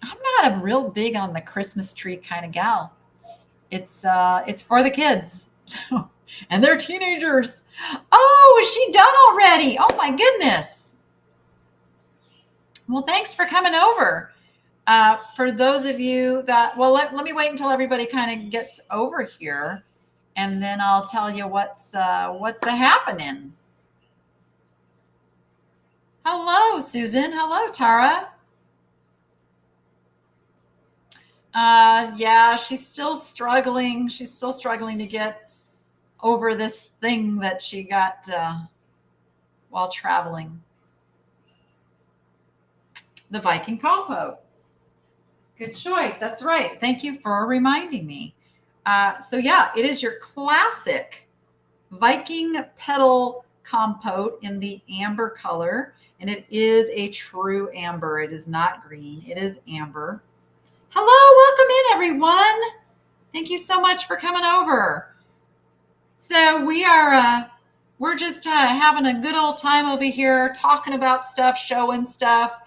I'm not a real big on the Christmas tree kind of gal. It's for the kids. And they're teenagers. Oh, is she done already? Oh my goodness. Well, thanks for coming over. For those of you that, well, let me wait until everybody kind of gets over here, and then I'll tell you what's happening. Hello, Susan. Hello, Tara. Yeah, she's still struggling. She's still struggling to get over this thing that she got while traveling. The Viking compote. Good choice. That's right. Thank you for reminding me. So yeah, it is your classic Viking petal compote in the amber color. And it is a true amber. It is not green. It is amber. Hello, welcome in everyone. Thank you so much for coming over. So we're just having a good old time over here, talking about stuff, showing stuff.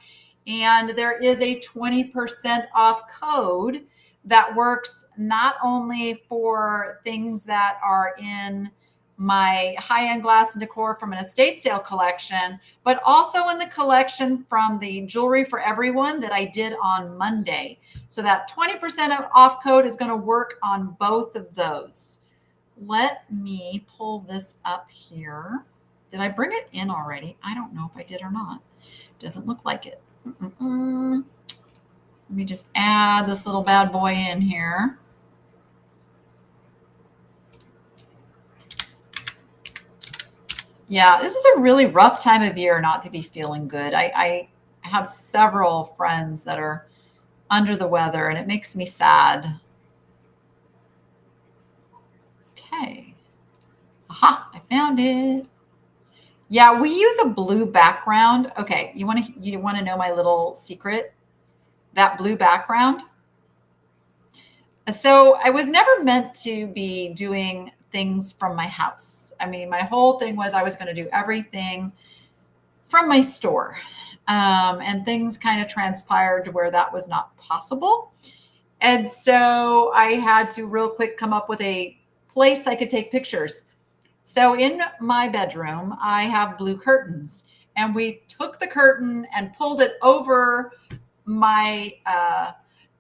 And there is a 20% off code that works not only for things that are in my high-end glass and decor from an estate sale collection, but also in the collection from the Jewelry for Everyone that I did on Monday. So that 20% off code is going to work on both of those. Let me pull this up here. Did I bring it in already? I don't know if I did or not. Doesn't look like it. Let me just add this little bad boy in here. Yeah, this is a really rough time of year not to be feeling good. I have several friends that are under the weather, and it makes me sad. Okay. Aha, I found it. Yeah, we use a blue background. Okay, you want to know my little secret? That blue background. So I was never meant to be doing things from my house. I mean, my whole thing was I was going to do everything from my store. And things kind of transpired to where that was not possible. And so I had to real quick come up with a place I could take pictures. So in my bedroom, I have blue curtains, and we took the curtain and pulled it over my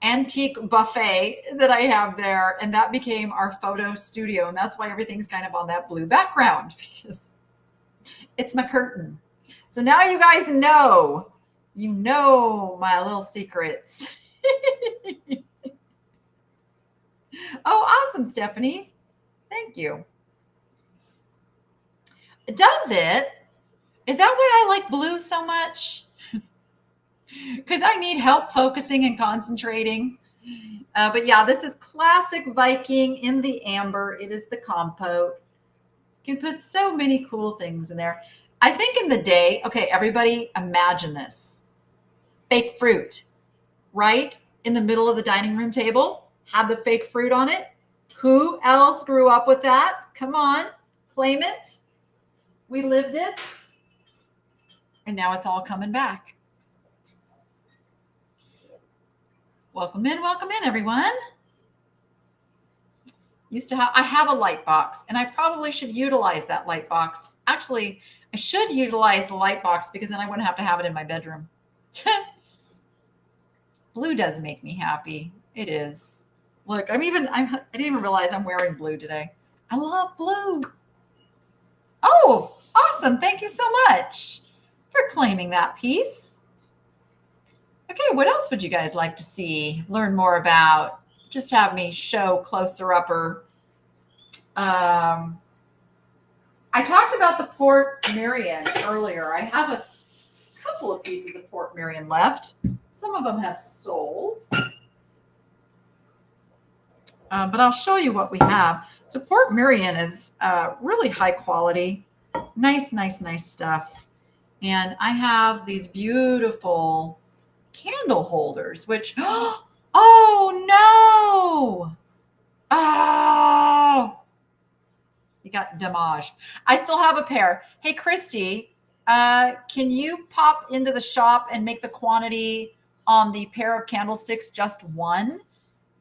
antique buffet that I have there. And that became our photo studio. And that's why everything's kind of on that blue background, because it's my curtain. So now you guys know, you know my little secrets. Oh, awesome, Stephanie. Thank you. Does it? Is that why I like blue so much? Because I need help focusing and concentrating. But yeah, this is classic Viking in the amber. It is the compote. You can put so many cool things in there. I think in the day, okay, everybody imagine this. Fake fruit, right? In the middle of the dining room table, had the fake fruit on it. Who else grew up with that? Come on, claim it. We lived it. And now it's all coming back. Welcome in, everyone. I have a light box, and I probably should utilize that light box. Actually, I should utilize the light box because then I wouldn't have to have it in my bedroom. Blue does make me happy. It is. Look, I didn't even realize I'm wearing blue today. I love blue. Oh, awesome. Thank you so much for claiming that piece. Okay, what else would you guys like to see, learn more about? Just have me show closer upper. I talked about the Portmeirion earlier. I have a couple of pieces of Portmeirion left. Some of them have sold. But I'll show you what we have. So Portmeirion is really high quality, nice stuff. And I have these beautiful candle holders, which, oh no! Oh, you got damaged. I still have a pair. Hey, Christy, can you pop into the shop and make the quantity on the pair of candlesticks just one?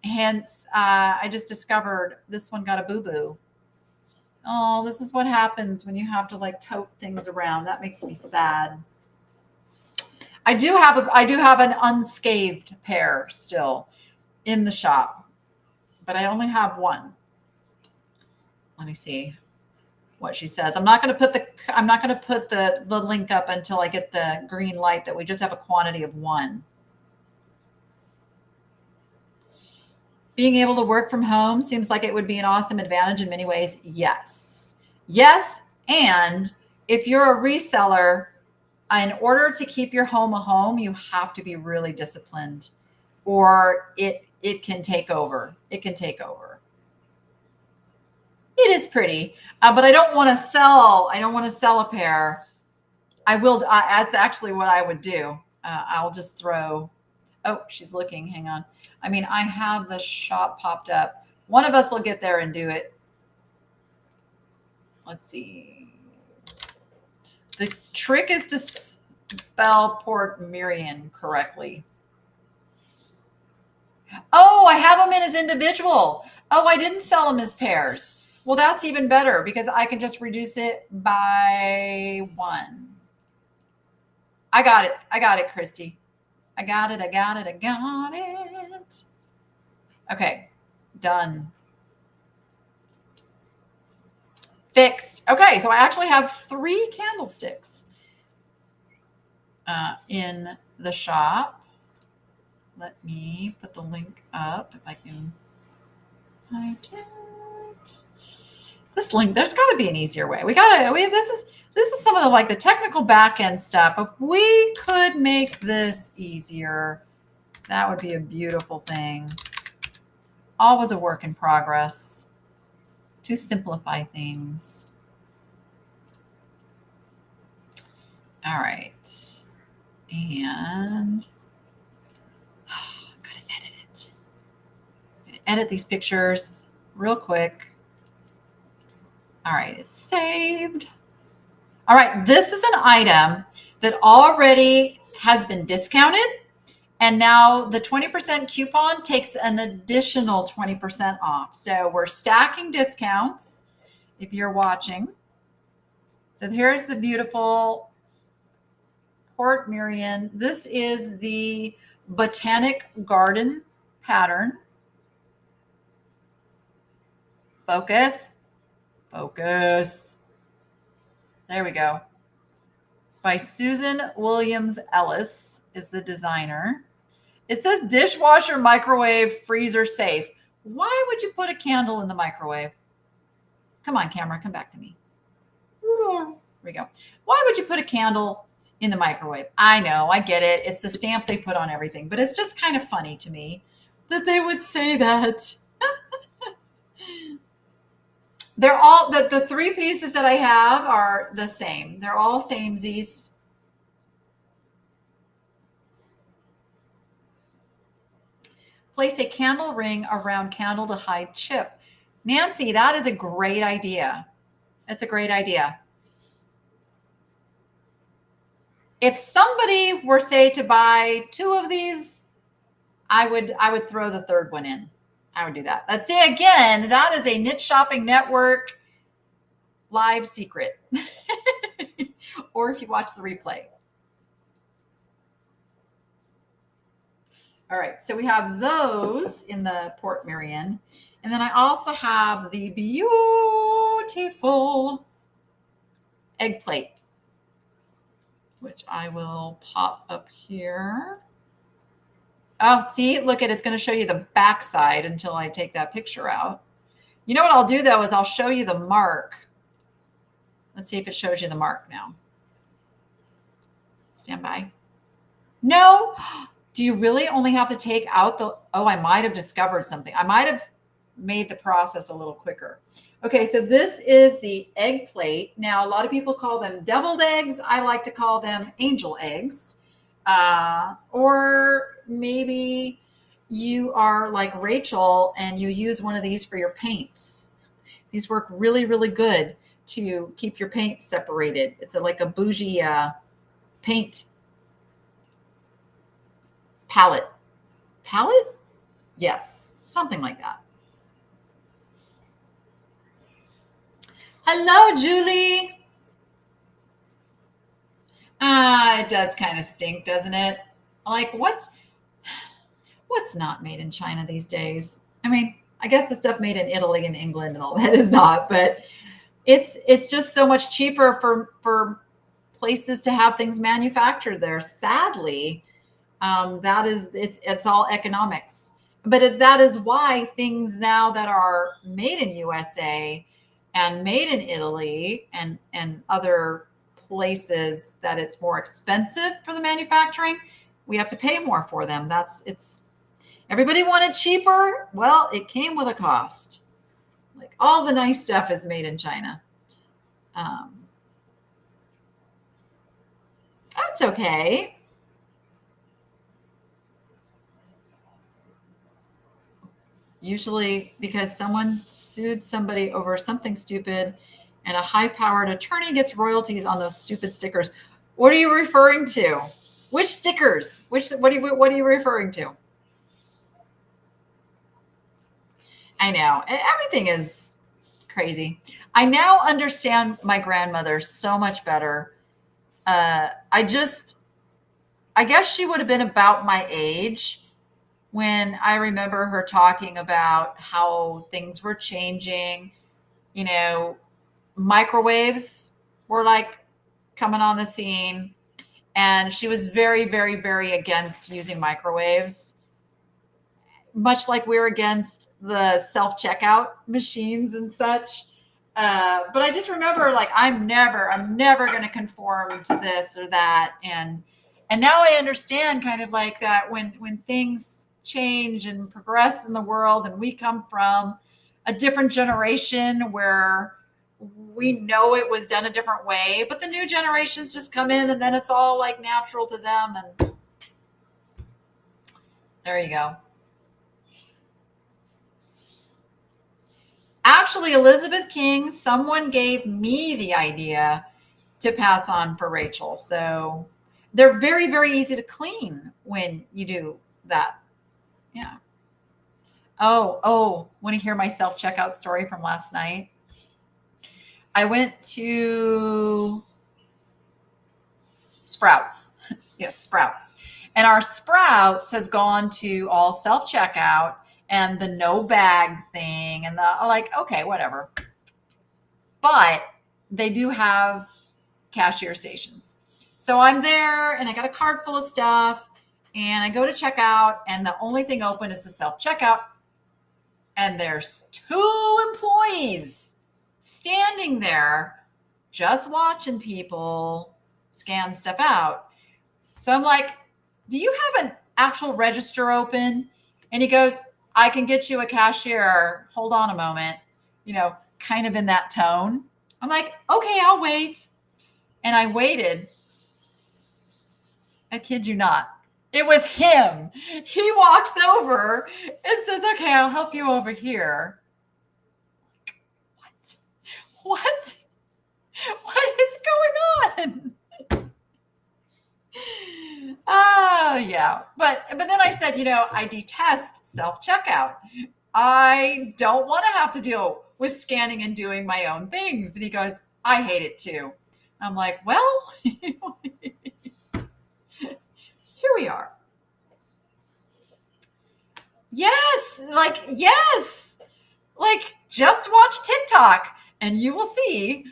Hence, I just discovered this one got a boo-boo. Oh, this is what happens when you have to like tote things around. That makes me sad. I do have an unscathed pair still in the shop, but I only have one. Let me see what she says. I'm not going to put the link up until I get the green light that we just have a quantity of one. Being able to work from home seems like it would be an awesome advantage in many ways. Yes. Yes. And if you're a reseller, in order to keep your home a home, you have to be really disciplined, or it can take over. It can take over. It is pretty, but I don't want to sell. I don't want to sell a pair. I will. That's actually what I would do. I'll just throw. Oh, she's looking. Hang on. I mean, I have the shop popped up. One of us will get there and do it. Let's see. The trick is to spell Portmeirion correctly. Oh, I have them in as individual. Oh, I didn't sell them as pairs. Well, that's even better because I can just reduce it by one. I got it, Christy. I got it. Okay, done. Fixed. Okay, so I actually have 3 candlesticks in the shop. Let me put the link up if I can find it. This link, there's got to be an easier way. This is some of the technical back end stuff. If we could make this easier, that would be a beautiful thing. Always a work in progress to simplify things. All right. And I'm going to edit it. I'm going to edit these pictures real quick. All right, it's saved. All right, this is an item that already has been discounted. And now the 20% coupon takes an additional 20% off. So we're stacking discounts if you're watching. So here's the beautiful Portmeirion. This is the Botanic Garden pattern. Focus. Focus. There we go. By Susan Williams Ellis is the designer. It says dishwasher, microwave, freezer safe. Why would you put a candle in the microwave? Come on, camera, come back to me. Here we go. Why would you put a candle in the microwave? I know, I get it. It's the stamp they put on everything, but it's just kind of funny to me that they would say that. They're all, the three pieces that I have are the same. They're all samesies. Place a candle ring around candle to hide chip. Nancy, that is a great idea. That's a great idea. If somebody were, say, to buy 2 of these, I would throw the third one in. I would do that. Let's see, again, that is a Knit Shopping Network live secret. Or if you watch the replay. All right, so we have those in the Portmeirion. And then I also have the beautiful egg plate, which I will pop up here. Oh, see, look at it's going to show you the back side until I take that picture out. You know what I'll do, though, is I'll show you the mark. Let's see if it shows you the mark now. Stand by. No. Do you really only have to take out the, oh, I might have discovered something. I might have made the process a little quicker. Okay, so this is the egg plate. Now, a lot of people call them deviled eggs. I like to call them angel eggs. Or maybe you are like Rachel and you use one of these for your paints. These work really, really good to keep your paint separated. It's like a bougie paint palette. Palette? Yes, something like that. Hello, Julie. It does kind of stink, doesn't it? Like, what's not made in China these days? I mean, I guess the stuff made in Italy and England and all that is not, but it's just so much cheaper for places to have things manufactured there. Sadly, it's all economics. But that is why things now that are made in USA and made in Italy and other places that it's more expensive for the manufacturing, we have to pay more for them. Everybody wanted cheaper. Well, it came with a cost. Like all the nice stuff is made in China. That's okay. Usually because someone sued somebody over something stupid and a high-powered attorney gets royalties on those stupid stickers. What are you referring to? Which stickers? What are you referring to? I know. Everything is crazy. I now understand my grandmother so much better. I guess she would have been about my age when I remember her talking about how things were changing. You know, microwaves were like coming on the scene, and she was very, very, very against using microwaves, much like we're against the self-checkout machines and such. But I just remember, like, I'm never going to conform to this or that. And now I understand kind of like that when things change and progress in the world, and we come from a different generation where we know it was done a different way, but the new generations just come in and then it's all like natural to them. And there you go. Actually, Elizabeth King, someone gave me the idea to pass on for Rachel. So they're very, very easy to clean when you do that. Yeah. Oh, want to hear my self-checkout story from last night? I went to Sprouts. Yes, Sprouts. And our Sprouts has gone to all self-checkout and the no bag thing and the like, okay, whatever. But they do have cashier stations. So I'm there and I got a cart full of stuff and I go to check out and the only thing open is the self-checkout. And there's 2 employees standing there just watching people scan stuff out. So I'm like, do you have an actual register open? And he goes, I can get you a cashier. Hold on a moment. Kind of in that tone. I'm like, okay, I'll wait. And I waited. I kid you not. It was him. He walks over and says, okay, I'll help you over here. What? What is going on? Oh, yeah. But then I said, I detest self-checkout. I don't want to have to deal with scanning and doing my own things. And he goes, I hate it too. I'm like, well, here we are. Yes. Just watch TikTok and you will see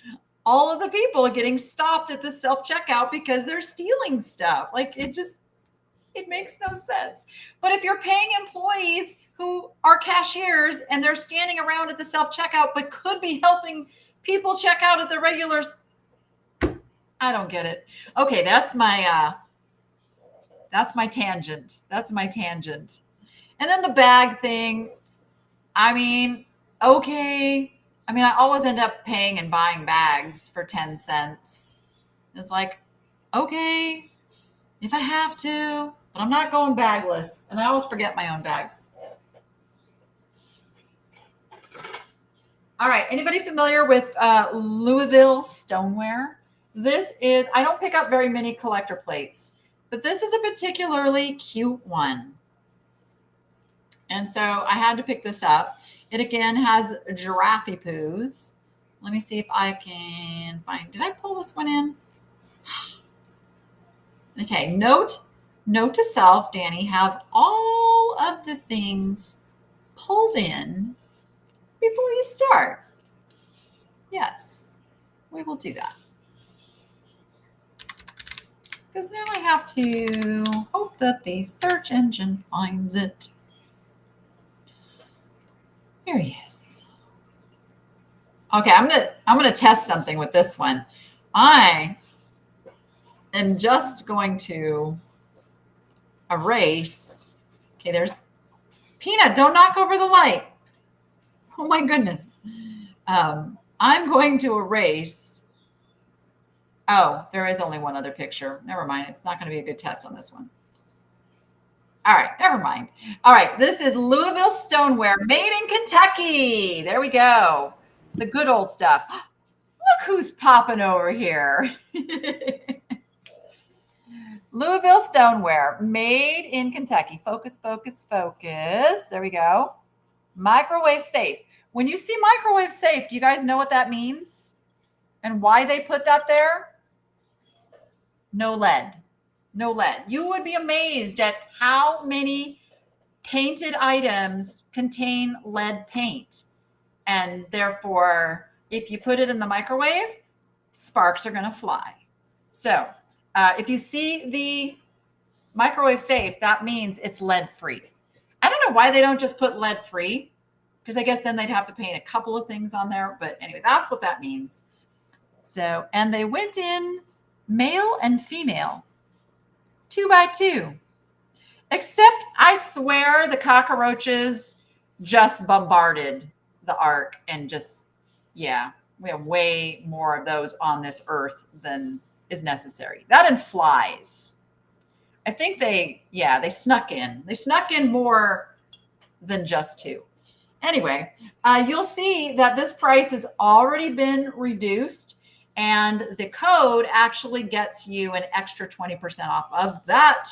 all of the people getting stopped at the self-checkout because they're stealing stuff. It makes no sense. But if you're paying employees who are cashiers and they're standing around at the self-checkout, but could be helping people check out at the regulars, I don't get it. Okay, that's my tangent. And then the bag thing, okay. I always end up paying and buying bags for 10 cents. It's like, okay, if I have to, but I'm not going bagless. And I always forget my own bags. All right. Anybody familiar with Louisville Stoneware? I don't pick up very many collector plates, but this is a particularly cute one. And so I had to pick this up. It again has giraffe poos. Let me see if I can find, did I pull this one in? Okay, note to self, Danny, have all of the things pulled in before you start. Yes, we will do that. Because now I have to hope that the search engine finds it. Here he is. Okay, I'm gonna test something with this one. I am just going to erase. Okay, there's Peanut. Don't knock over the light. Oh my goodness. I'm going to erase. Oh, there is only one other picture. Never mind. It's not going to be a good test on this one. All right, never mind. All right, this is Louisville Stoneware, made in Kentucky. There we go. The good old stuff. Look who's popping over here. Louisville Stoneware, made in Kentucky. Focus, focus, focus. There we go. Microwave safe. When you see microwave safe, do you guys know what that means? And why they put that there? No lead. No lead. You would be amazed at how many painted items contain lead paint. And therefore, if you put it in the microwave, sparks are going to fly. So if you see the microwave safe, that means it's lead free. I don't know why they don't just put lead free, because I guess then they'd have to paint a couple of things on there. But anyway, that's what that means. So, and they went in male and female, 2 by 2. Except I swear the cockroaches just bombarded the ark and just, yeah, we have way more of those on this earth than is necessary. That and flies. I think they snuck in. They snuck in more than just 2. Anyway, you'll see that this price has already been reduced, and the code actually gets you an extra 20% off of that.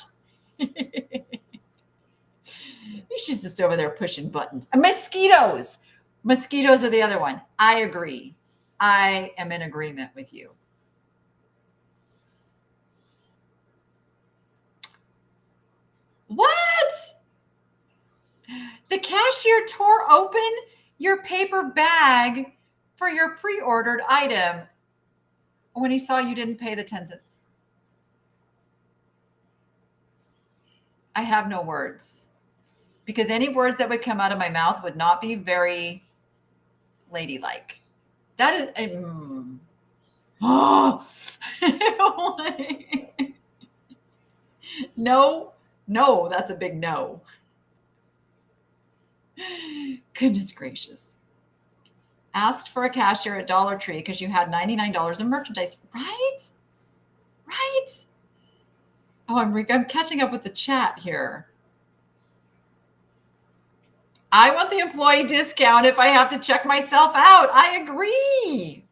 She's just over there pushing buttons. Mosquitoes. Mosquitoes are the other one. I agree. I am in agreement with you. What? The cashier tore open your paper bag for your pre-ordered item when he saw you didn't pay the 10 cents. I have no words, because any words that would come out of my mouth would not be very ladylike. That is, oh, no, that's a big no. Goodness gracious. Asked for a cashier at Dollar Tree because you had $99 in merchandise. Right? Oh, I'm catching up with the chat here. I want the employee discount if I have to check myself out. I agree.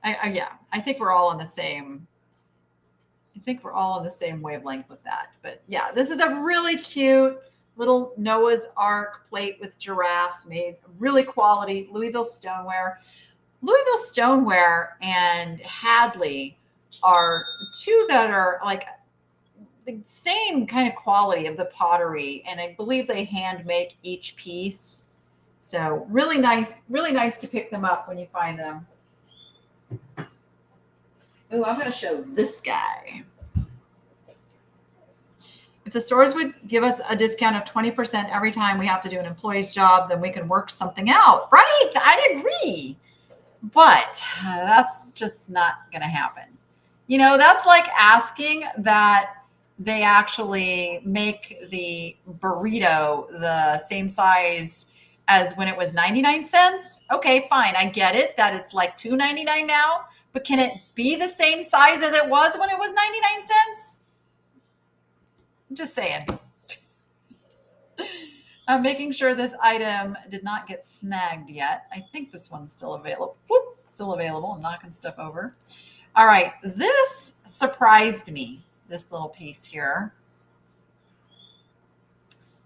Yeah, I think we're all on the same. I think we're all on the same wavelength with that. But yeah, this is a really cute little Noah's Ark plate with giraffes, made really quality. Louisville Stoneware. Louisville Stoneware and Hadley are two that are like the same kind of quality of the pottery, and I believe they hand make each piece. So really nice to pick them up when you find them. Ooh, I'm going to show this guy. If the stores would give us a discount of 20% every time we have to do an employee's job, then we can work something out. Right? I agree. But that's just not going to happen. You know, that's like asking that they actually make the burrito the same size as when it was 99 cents. Okay, fine. I get it that it's like $2.99 now, but can it be the same size as it was when it was 99 cents? I'm just saying. I'm making sure this item did not get snagged yet. I think this one's still available. Whoop, still available. I'm knocking stuff over. All right, this surprised me, this little piece here.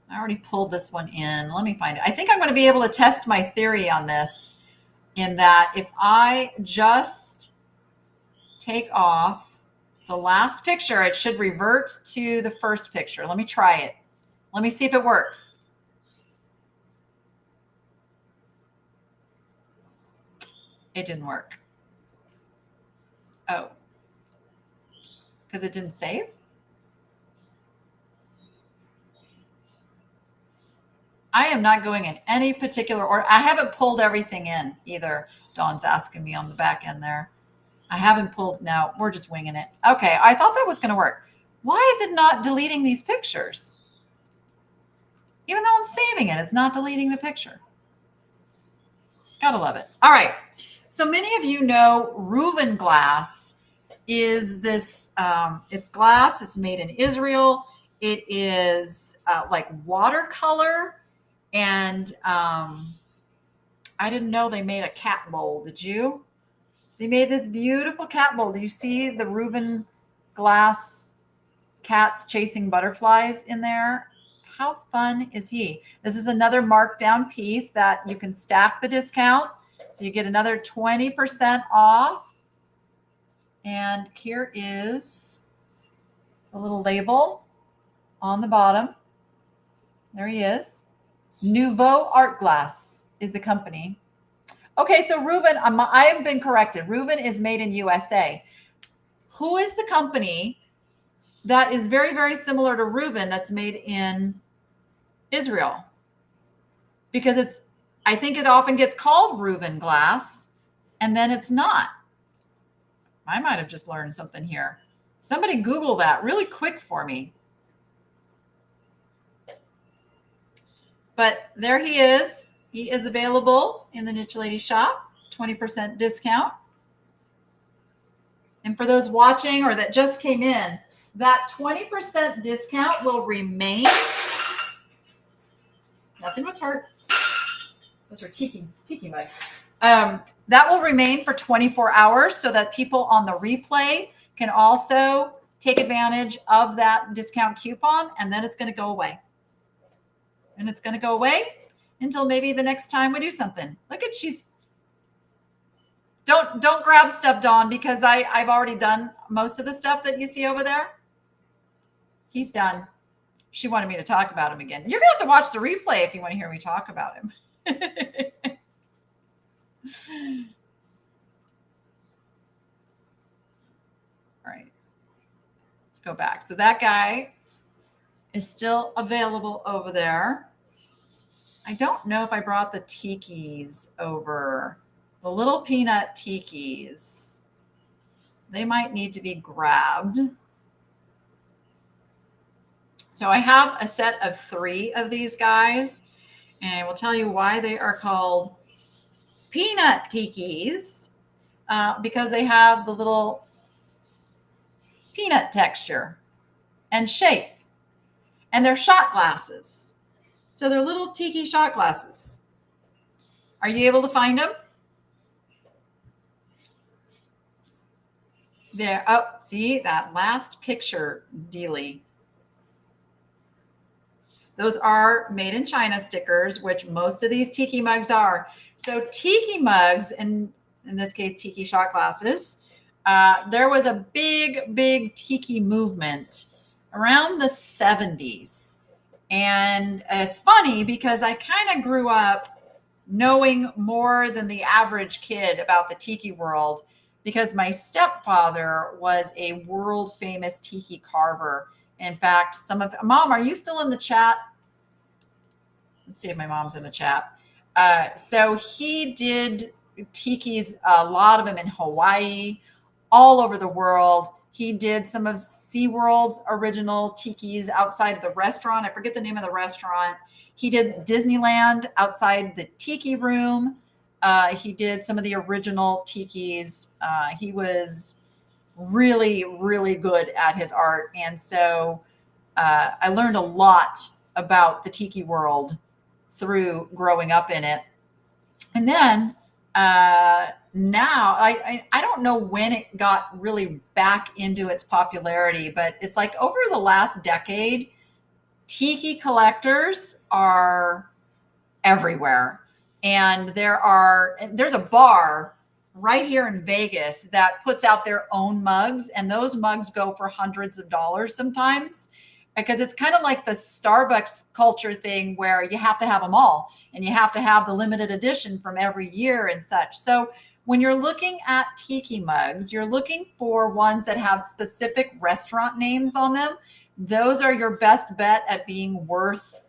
I already pulled this one in. Let me find it. I think I'm going to be able to test my theory on this, in that if I just take off the last picture, it should revert to the first picture. Let me try it. Let me see if it works. It didn't work. Oh, because it didn't save? I am not going in any particular order. I haven't pulled everything in either. Dawn's asking me on the back end there. I haven't pulled. No, we're just winging it. Okay, I thought that was going to work. Why is it not deleting these pictures? Even though I'm saving it, it's not deleting the picture. Gotta love it. All right. So many of you know Reuven glass is this, it's glass. It's made in Israel. It is like watercolor. And I didn't know they made a cat mold. Did you? They made this beautiful cat mold. Do you see the Reuven glass cats chasing butterflies in there? How fun is he? This is another markdown piece that you can stack the discount. So you get another 20% off. And here is a little label on the bottom. There he is. Nouveau Art Glass is the company. Okay, so Reuven, I have been corrected. Reuven is made in USA. Who is the company that is very, very similar to Reuven that's made in Israel? Because it's, I think it often gets called Reuven glass, and then it's not. I might have just learned something here. Somebody Google that really quick for me. But there he is. He is available in the Niche Lady shop, 20% discount. And for those watching or that just came in, that 20% discount will remain. Nothing was hurt. Those are tiki mugs. That will remain for 24 hours so that people on the replay can also take advantage of that discount coupon, and then it's going to go away. And it's going to go away until maybe the next time we do something. Look at she's. Don't grab stuff, Dawn, because I've already done most of the stuff that you see over there. He's done. She wanted me to talk about him again. You're going to have to watch the replay if you want to hear me talk about him. All right. Let's go back. So that guy is still available over there. I don't know if I brought the tikis over. The little peanut tikis. They might need to be grabbed. So I have a set of 3 of these guys, and I will tell you why they are called peanut tikis, because they have the little peanut texture and shape, and they're shot glasses. So they're little tiki shot glasses. Are you able to find them? There. Oh, see that last picture, Dealey. Those are made in China stickers, which most of these tiki mugs are. So tiki mugs, and in this case, tiki shot glasses, there was a big tiki movement around the 70s. And it's funny because I kind of grew up knowing more than the average kid about the tiki world because my stepfather was a world famous tiki carver. In fact, Mom, are you still in the chat? Let's see if my mom's in the chat. So he did tikis, a lot of them in Hawaii, all over the world. He did some of SeaWorld's original tikis outside of the restaurant. I forget the name of the restaurant. He did Disneyland outside the tiki room. He did some of the original tikis. He was really good at his art. And so I learned a lot about the tiki world through growing up in it. And then now I don't know when it got really back into its popularity, but it's like over the last decade, tiki collectors are everywhere. And there's a bar right here in Vegas that puts out their own mugs, and those mugs go for hundreds of dollars sometimes, because it's kind of like the Starbucks culture thing where you have to have them all and you have to have the limited edition from every year and such. So when you're looking at tiki mugs, you're looking for ones that have specific restaurant names on them. Those are your best bet at being worth,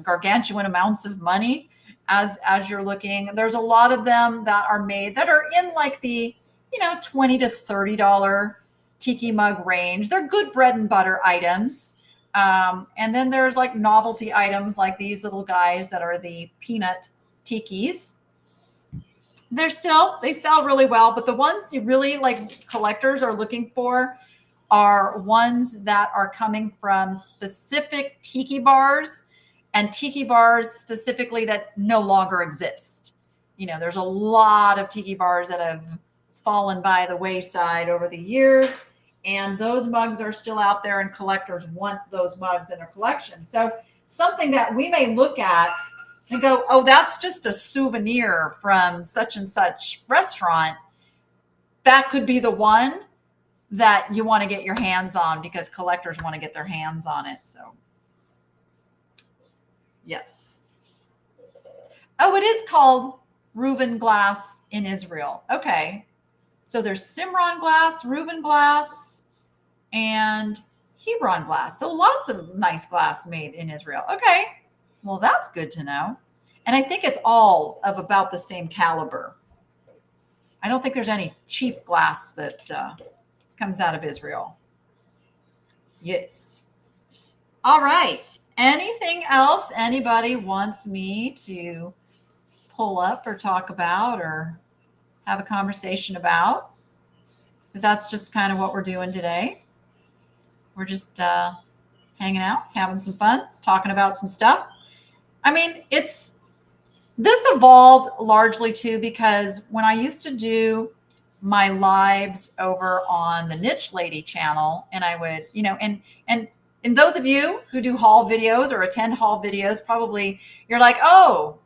gargantuan amounts of money as you're looking. There's a lot of them that are made that are in like the, $20 to $30 tiki mug range. They're good bread and butter items. And then there's like novelty items like these little guys that are the peanut tikis. They sell really well, but the ones you really like collectors are looking for are ones that are coming from specific tiki bars, and tiki bars specifically that no longer exist. There's a lot of tiki bars that have fallen by the wayside over the years, and those mugs are still out there, and collectors want those mugs in their collection. So something that we may look at and go, oh, that's just a souvenir from such and such restaurant. That could be the one that you want to get your hands on because collectors want to get their hands on it. So yes. Oh, it is called Reuven glass in Israel. Okay. So there's Cimarron glass, Reuven glass, and Hebron glass. So lots of nice glass made in Israel. Okay. Well, that's good to know. And I think it's all of about the same caliber. I don't think there's any cheap glass that comes out of Israel. Yes. All right. Anything else anybody wants me to pull up or talk about or have a conversation about? Because that's just kind of what we're doing today. We're just hanging out, having some fun, talking about some stuff. I mean, it's This evolved largely too because when I used to do my lives over on the Niche Lady channel, and I would, and those of you who do haul videos or attend haul videos, probably you're like, oh,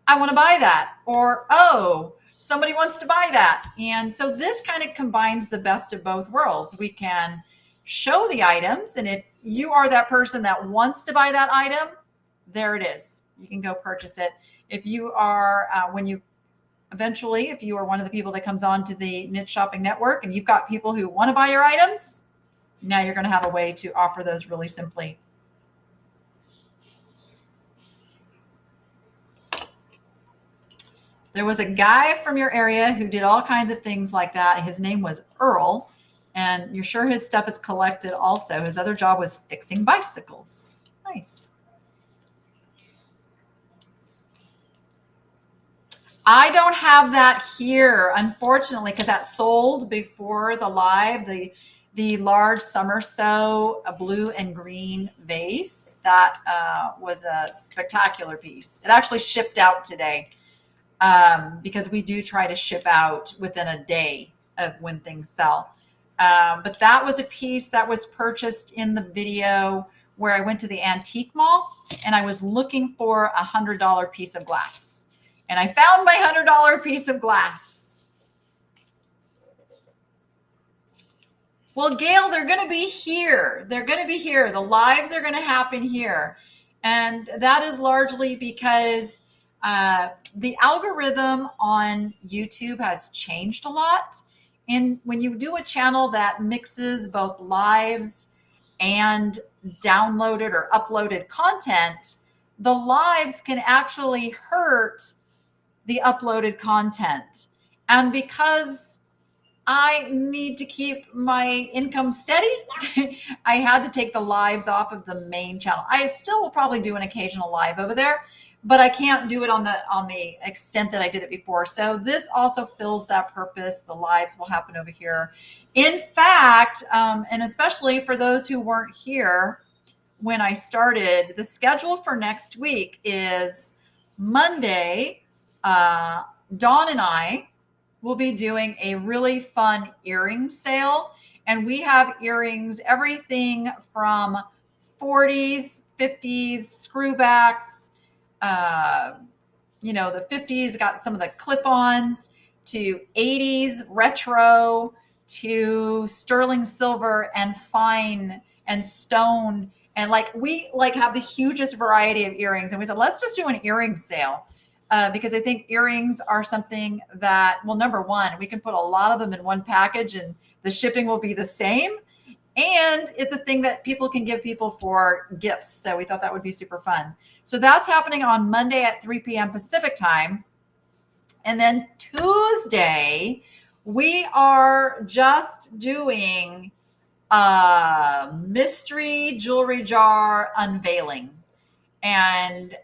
I want to buy that, or oh, somebody wants to buy that. And so this kind of combines the best of both worlds. We can show the items, and if you are that person that wants to buy that item, there it is. You can go purchase it. If you are, if you are one of the people that comes on to the Niche Shopping Network and you've got people who want to buy your items, now you're going to have a way to offer those really simply. There was a guy from your area who did all kinds of things like that. His name was Earl, and you're sure his stuff is collected also. His other job was fixing bicycles. Nice. I don't have that here, unfortunately, because that sold before the live, the large summer sew, a blue and green vase. That was a spectacular piece. It actually shipped out today because we do try to ship out within a day of when things sell. But that was a piece that was purchased in the video where I went to the antique mall and I was looking for $100 piece of glass. And I found my $100 piece of glass. Well, Gail, they're going to be here. They're going to be here. The lives are going to happen here. And that is largely because the algorithm on YouTube has changed a lot. And when you do a channel that mixes both lives and downloaded or uploaded content, the lives can actually hurt the uploaded content. And because I need to keep my income steady, I had to take the lives off of the main channel. I still will probably do an occasional live over there, but I can't do it on the extent that I did it before. So this also fills that purpose. The lives will happen over here. In fact, and especially for those who weren't here when I started, the schedule for next week is Monday. Dawn and I will be doing a really fun earring sale. And we have earrings, everything from 40s, 50s, screwbacks, the 50s got some of the clip-ons, to 80s retro, to sterling silver and fine and stone. And we have the hugest variety of earrings. And we said, let's just do an earring sale. Because I think earrings are something that, well, number one, we can put a lot of them in one package and the shipping will be the same. And it's a thing that people can give people for gifts. So we thought that would be super fun. So that's happening on Monday at 3 p.m. Pacific time. And then Tuesday, we are just doing a mystery jewelry jar unveiling. And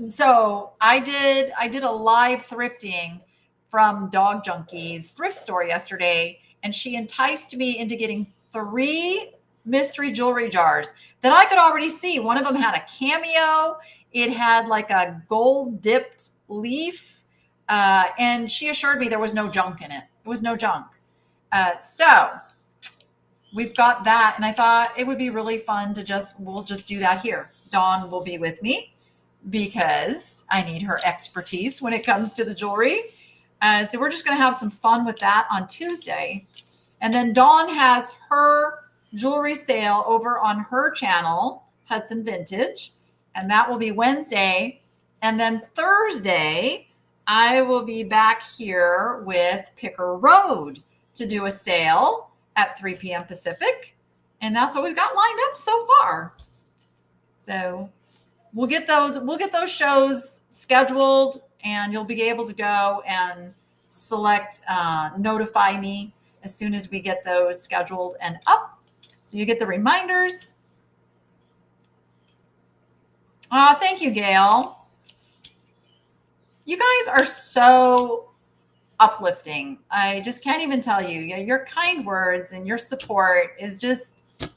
so I did a live thrifting from Dog Junkie's thrift store yesterday, and she enticed me into getting 3 mystery jewelry jars that I could already see. One of them had a cameo. It had like a gold dipped leaf. And she assured me there was no junk in it. It was no junk. So we've got that. And I thought it would be really fun we'll just do that here. Dawn will be with me, because I need her expertise when it comes to the jewelry. So we're just going to have some fun with that on Tuesday. And then Dawn has her jewelry sale over on her channel, Hudson Vintage. And that will be Wednesday. And then Thursday, I will be back here with Picker Road to do a sale at 3 p.m. Pacific. And that's what we've got lined up so far. So we'll get those shows scheduled, and you'll be able to go and select notify me as soon as we get those scheduled and up. So you get the reminders. Thank you, Gail. You guys are so uplifting. I just can't even tell you. Your kind words and your support is just,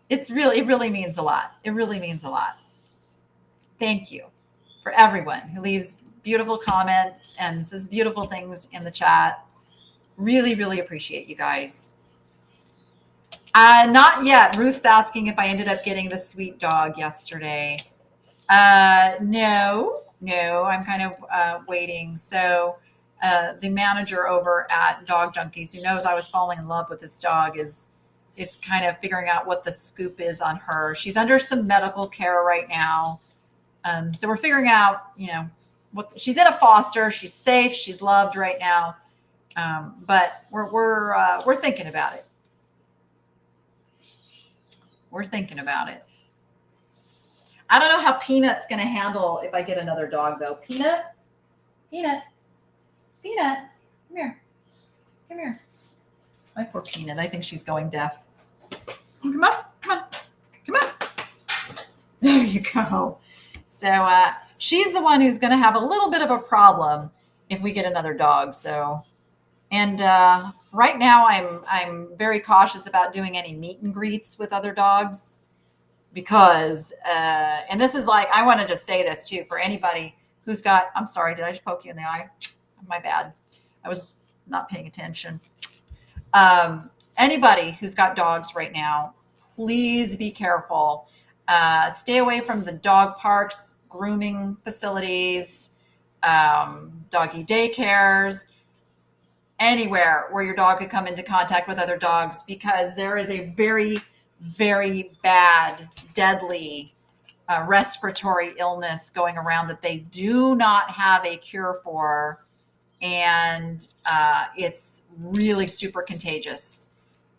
it really means a lot. It really means a lot. Thank you. for everyone who leaves beautiful comments and says beautiful things in the chat. Really, really appreciate you guys. Not yet. Ruth's asking if I ended up getting the sweet dog yesterday. No, I'm kind of waiting. So the manager over at Dog Junkies, who knows I was falling in love with this dog, is kind of figuring out what the scoop is on her. She's under some medical care right now. So we're figuring out, what she's in a foster. She's safe. She's loved right now. But we're thinking about it. We're thinking about it. I don't know how Peanut's going to handle if I get another dog, though. Peanut, come here. My poor Peanut. I think she's going deaf. Come on. There you go. So she's the one who's going to have a little bit of a problem if we get another dog. So, and right now I'm very cautious about doing any meet and greets with other dogs because, and this is like, I want to just say this too, for anybody who's got, I'm sorry, did I just poke you in the eye? My bad. I was not paying attention. Anybody who's got dogs right now, please be careful. Stay away from the dog parks, grooming facilities, doggy daycares, anywhere where your dog could come into contact with other dogs, because there is a very, very bad, deadly respiratory illness going around that they do not have a cure for. And it's really super contagious.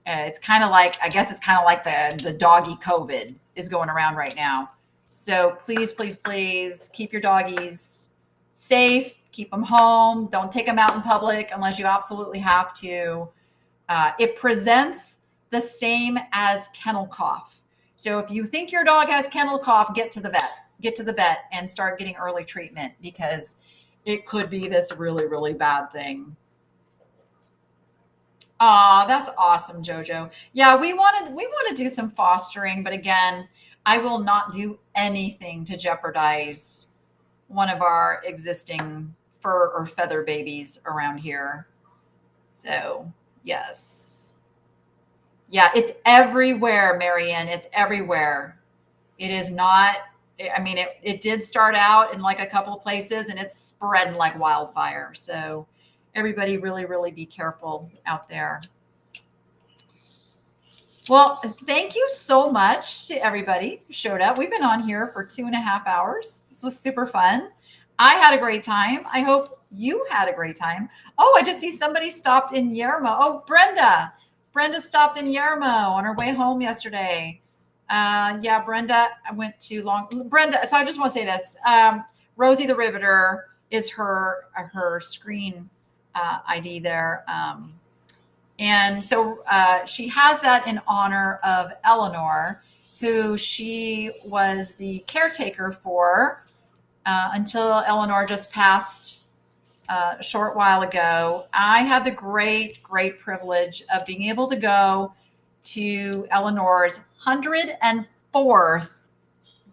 It's kind of like, I guess it's kind of like the doggy COVID is going around right now. So please, please, please keep your doggies safe. Keep them home. Don't take them out in public unless you absolutely have to. It presents the same as kennel cough. So if you think your dog has kennel cough, get to the vet and start getting early treatment, because it could be this really, really bad thing. Oh, that's awesome, Jojo. Yeah, we want to do some fostering, but again, I will not do anything to jeopardize one of our existing fur or feather babies around here. So, yes. Yeah, it's everywhere, Marianne. It's everywhere. It is not, I mean, it did start out in like a couple of places and it's spreading like wildfire. So everybody really, really be careful out there. Well, thank you so much to everybody who showed up. We've been on here for 2.5 hours. This was super fun. I had a great time. I hope you had a great time. Oh, I just see somebody stopped in Yermo. Oh, Brenda. Brenda stopped in Yermo on her way home yesterday. Yeah, Brenda, I went too long. Brenda, so I just want to say this. Rosie the Riveter is her screen ID there. And so she has that in honor of Eleanor, who she was the caretaker for until Eleanor just passed a short while ago. I had the great, great privilege of being able to go to Eleanor's 104th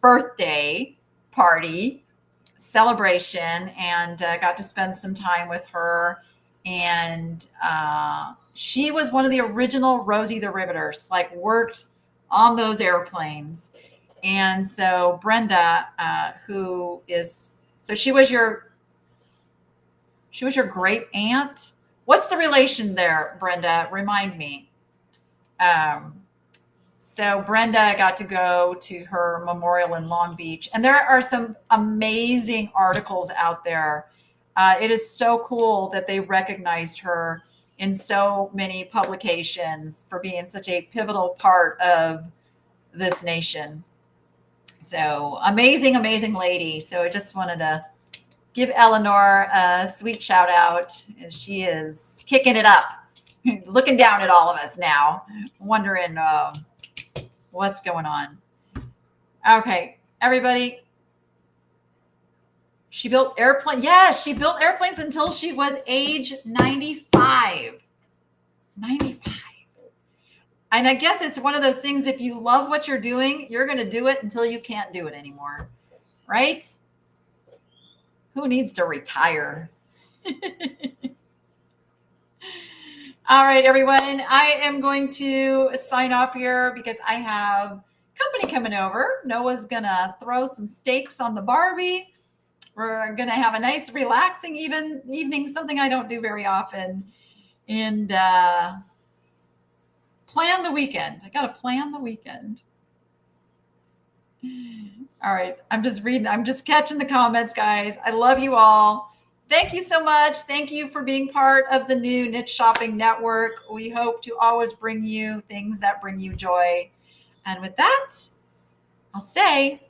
birthday party celebration, and got to spend some time with her. And she was one of the original Rosie the Riveters, like worked on those airplanes. And so Brenda, who is, so she was your great aunt. What's the relation there, Brenda? Remind me. So Brenda got to go to her memorial in Long Beach, and there are some amazing articles out there. It is so cool that they recognized her in so many publications for being such a pivotal part of this nation. So amazing, amazing lady. So I just wanted to give Eleanor a sweet shout out. She is kicking it up, looking down at all of us now, wondering what's going on. Okay, everybody. She built airplanes. Yes, she built airplanes until she was age 95. 95. And I guess it's one of those things, if you love what you're doing, you're going to do it until you can't do it anymore. Right? Who needs to retire? All right, everyone. I am going to sign off here because I have company coming over. Noah's going to throw some steaks on the Barbie. We're going to have a nice, relaxing evening, something I don't do very often. And plan the weekend. I got to plan the weekend. All right. I'm just catching the comments, guys. I love you all. Thank you so much. Thank you for being part of the new Niche Shopping Network. We hope to always bring you things that bring you joy. And with that, I'll say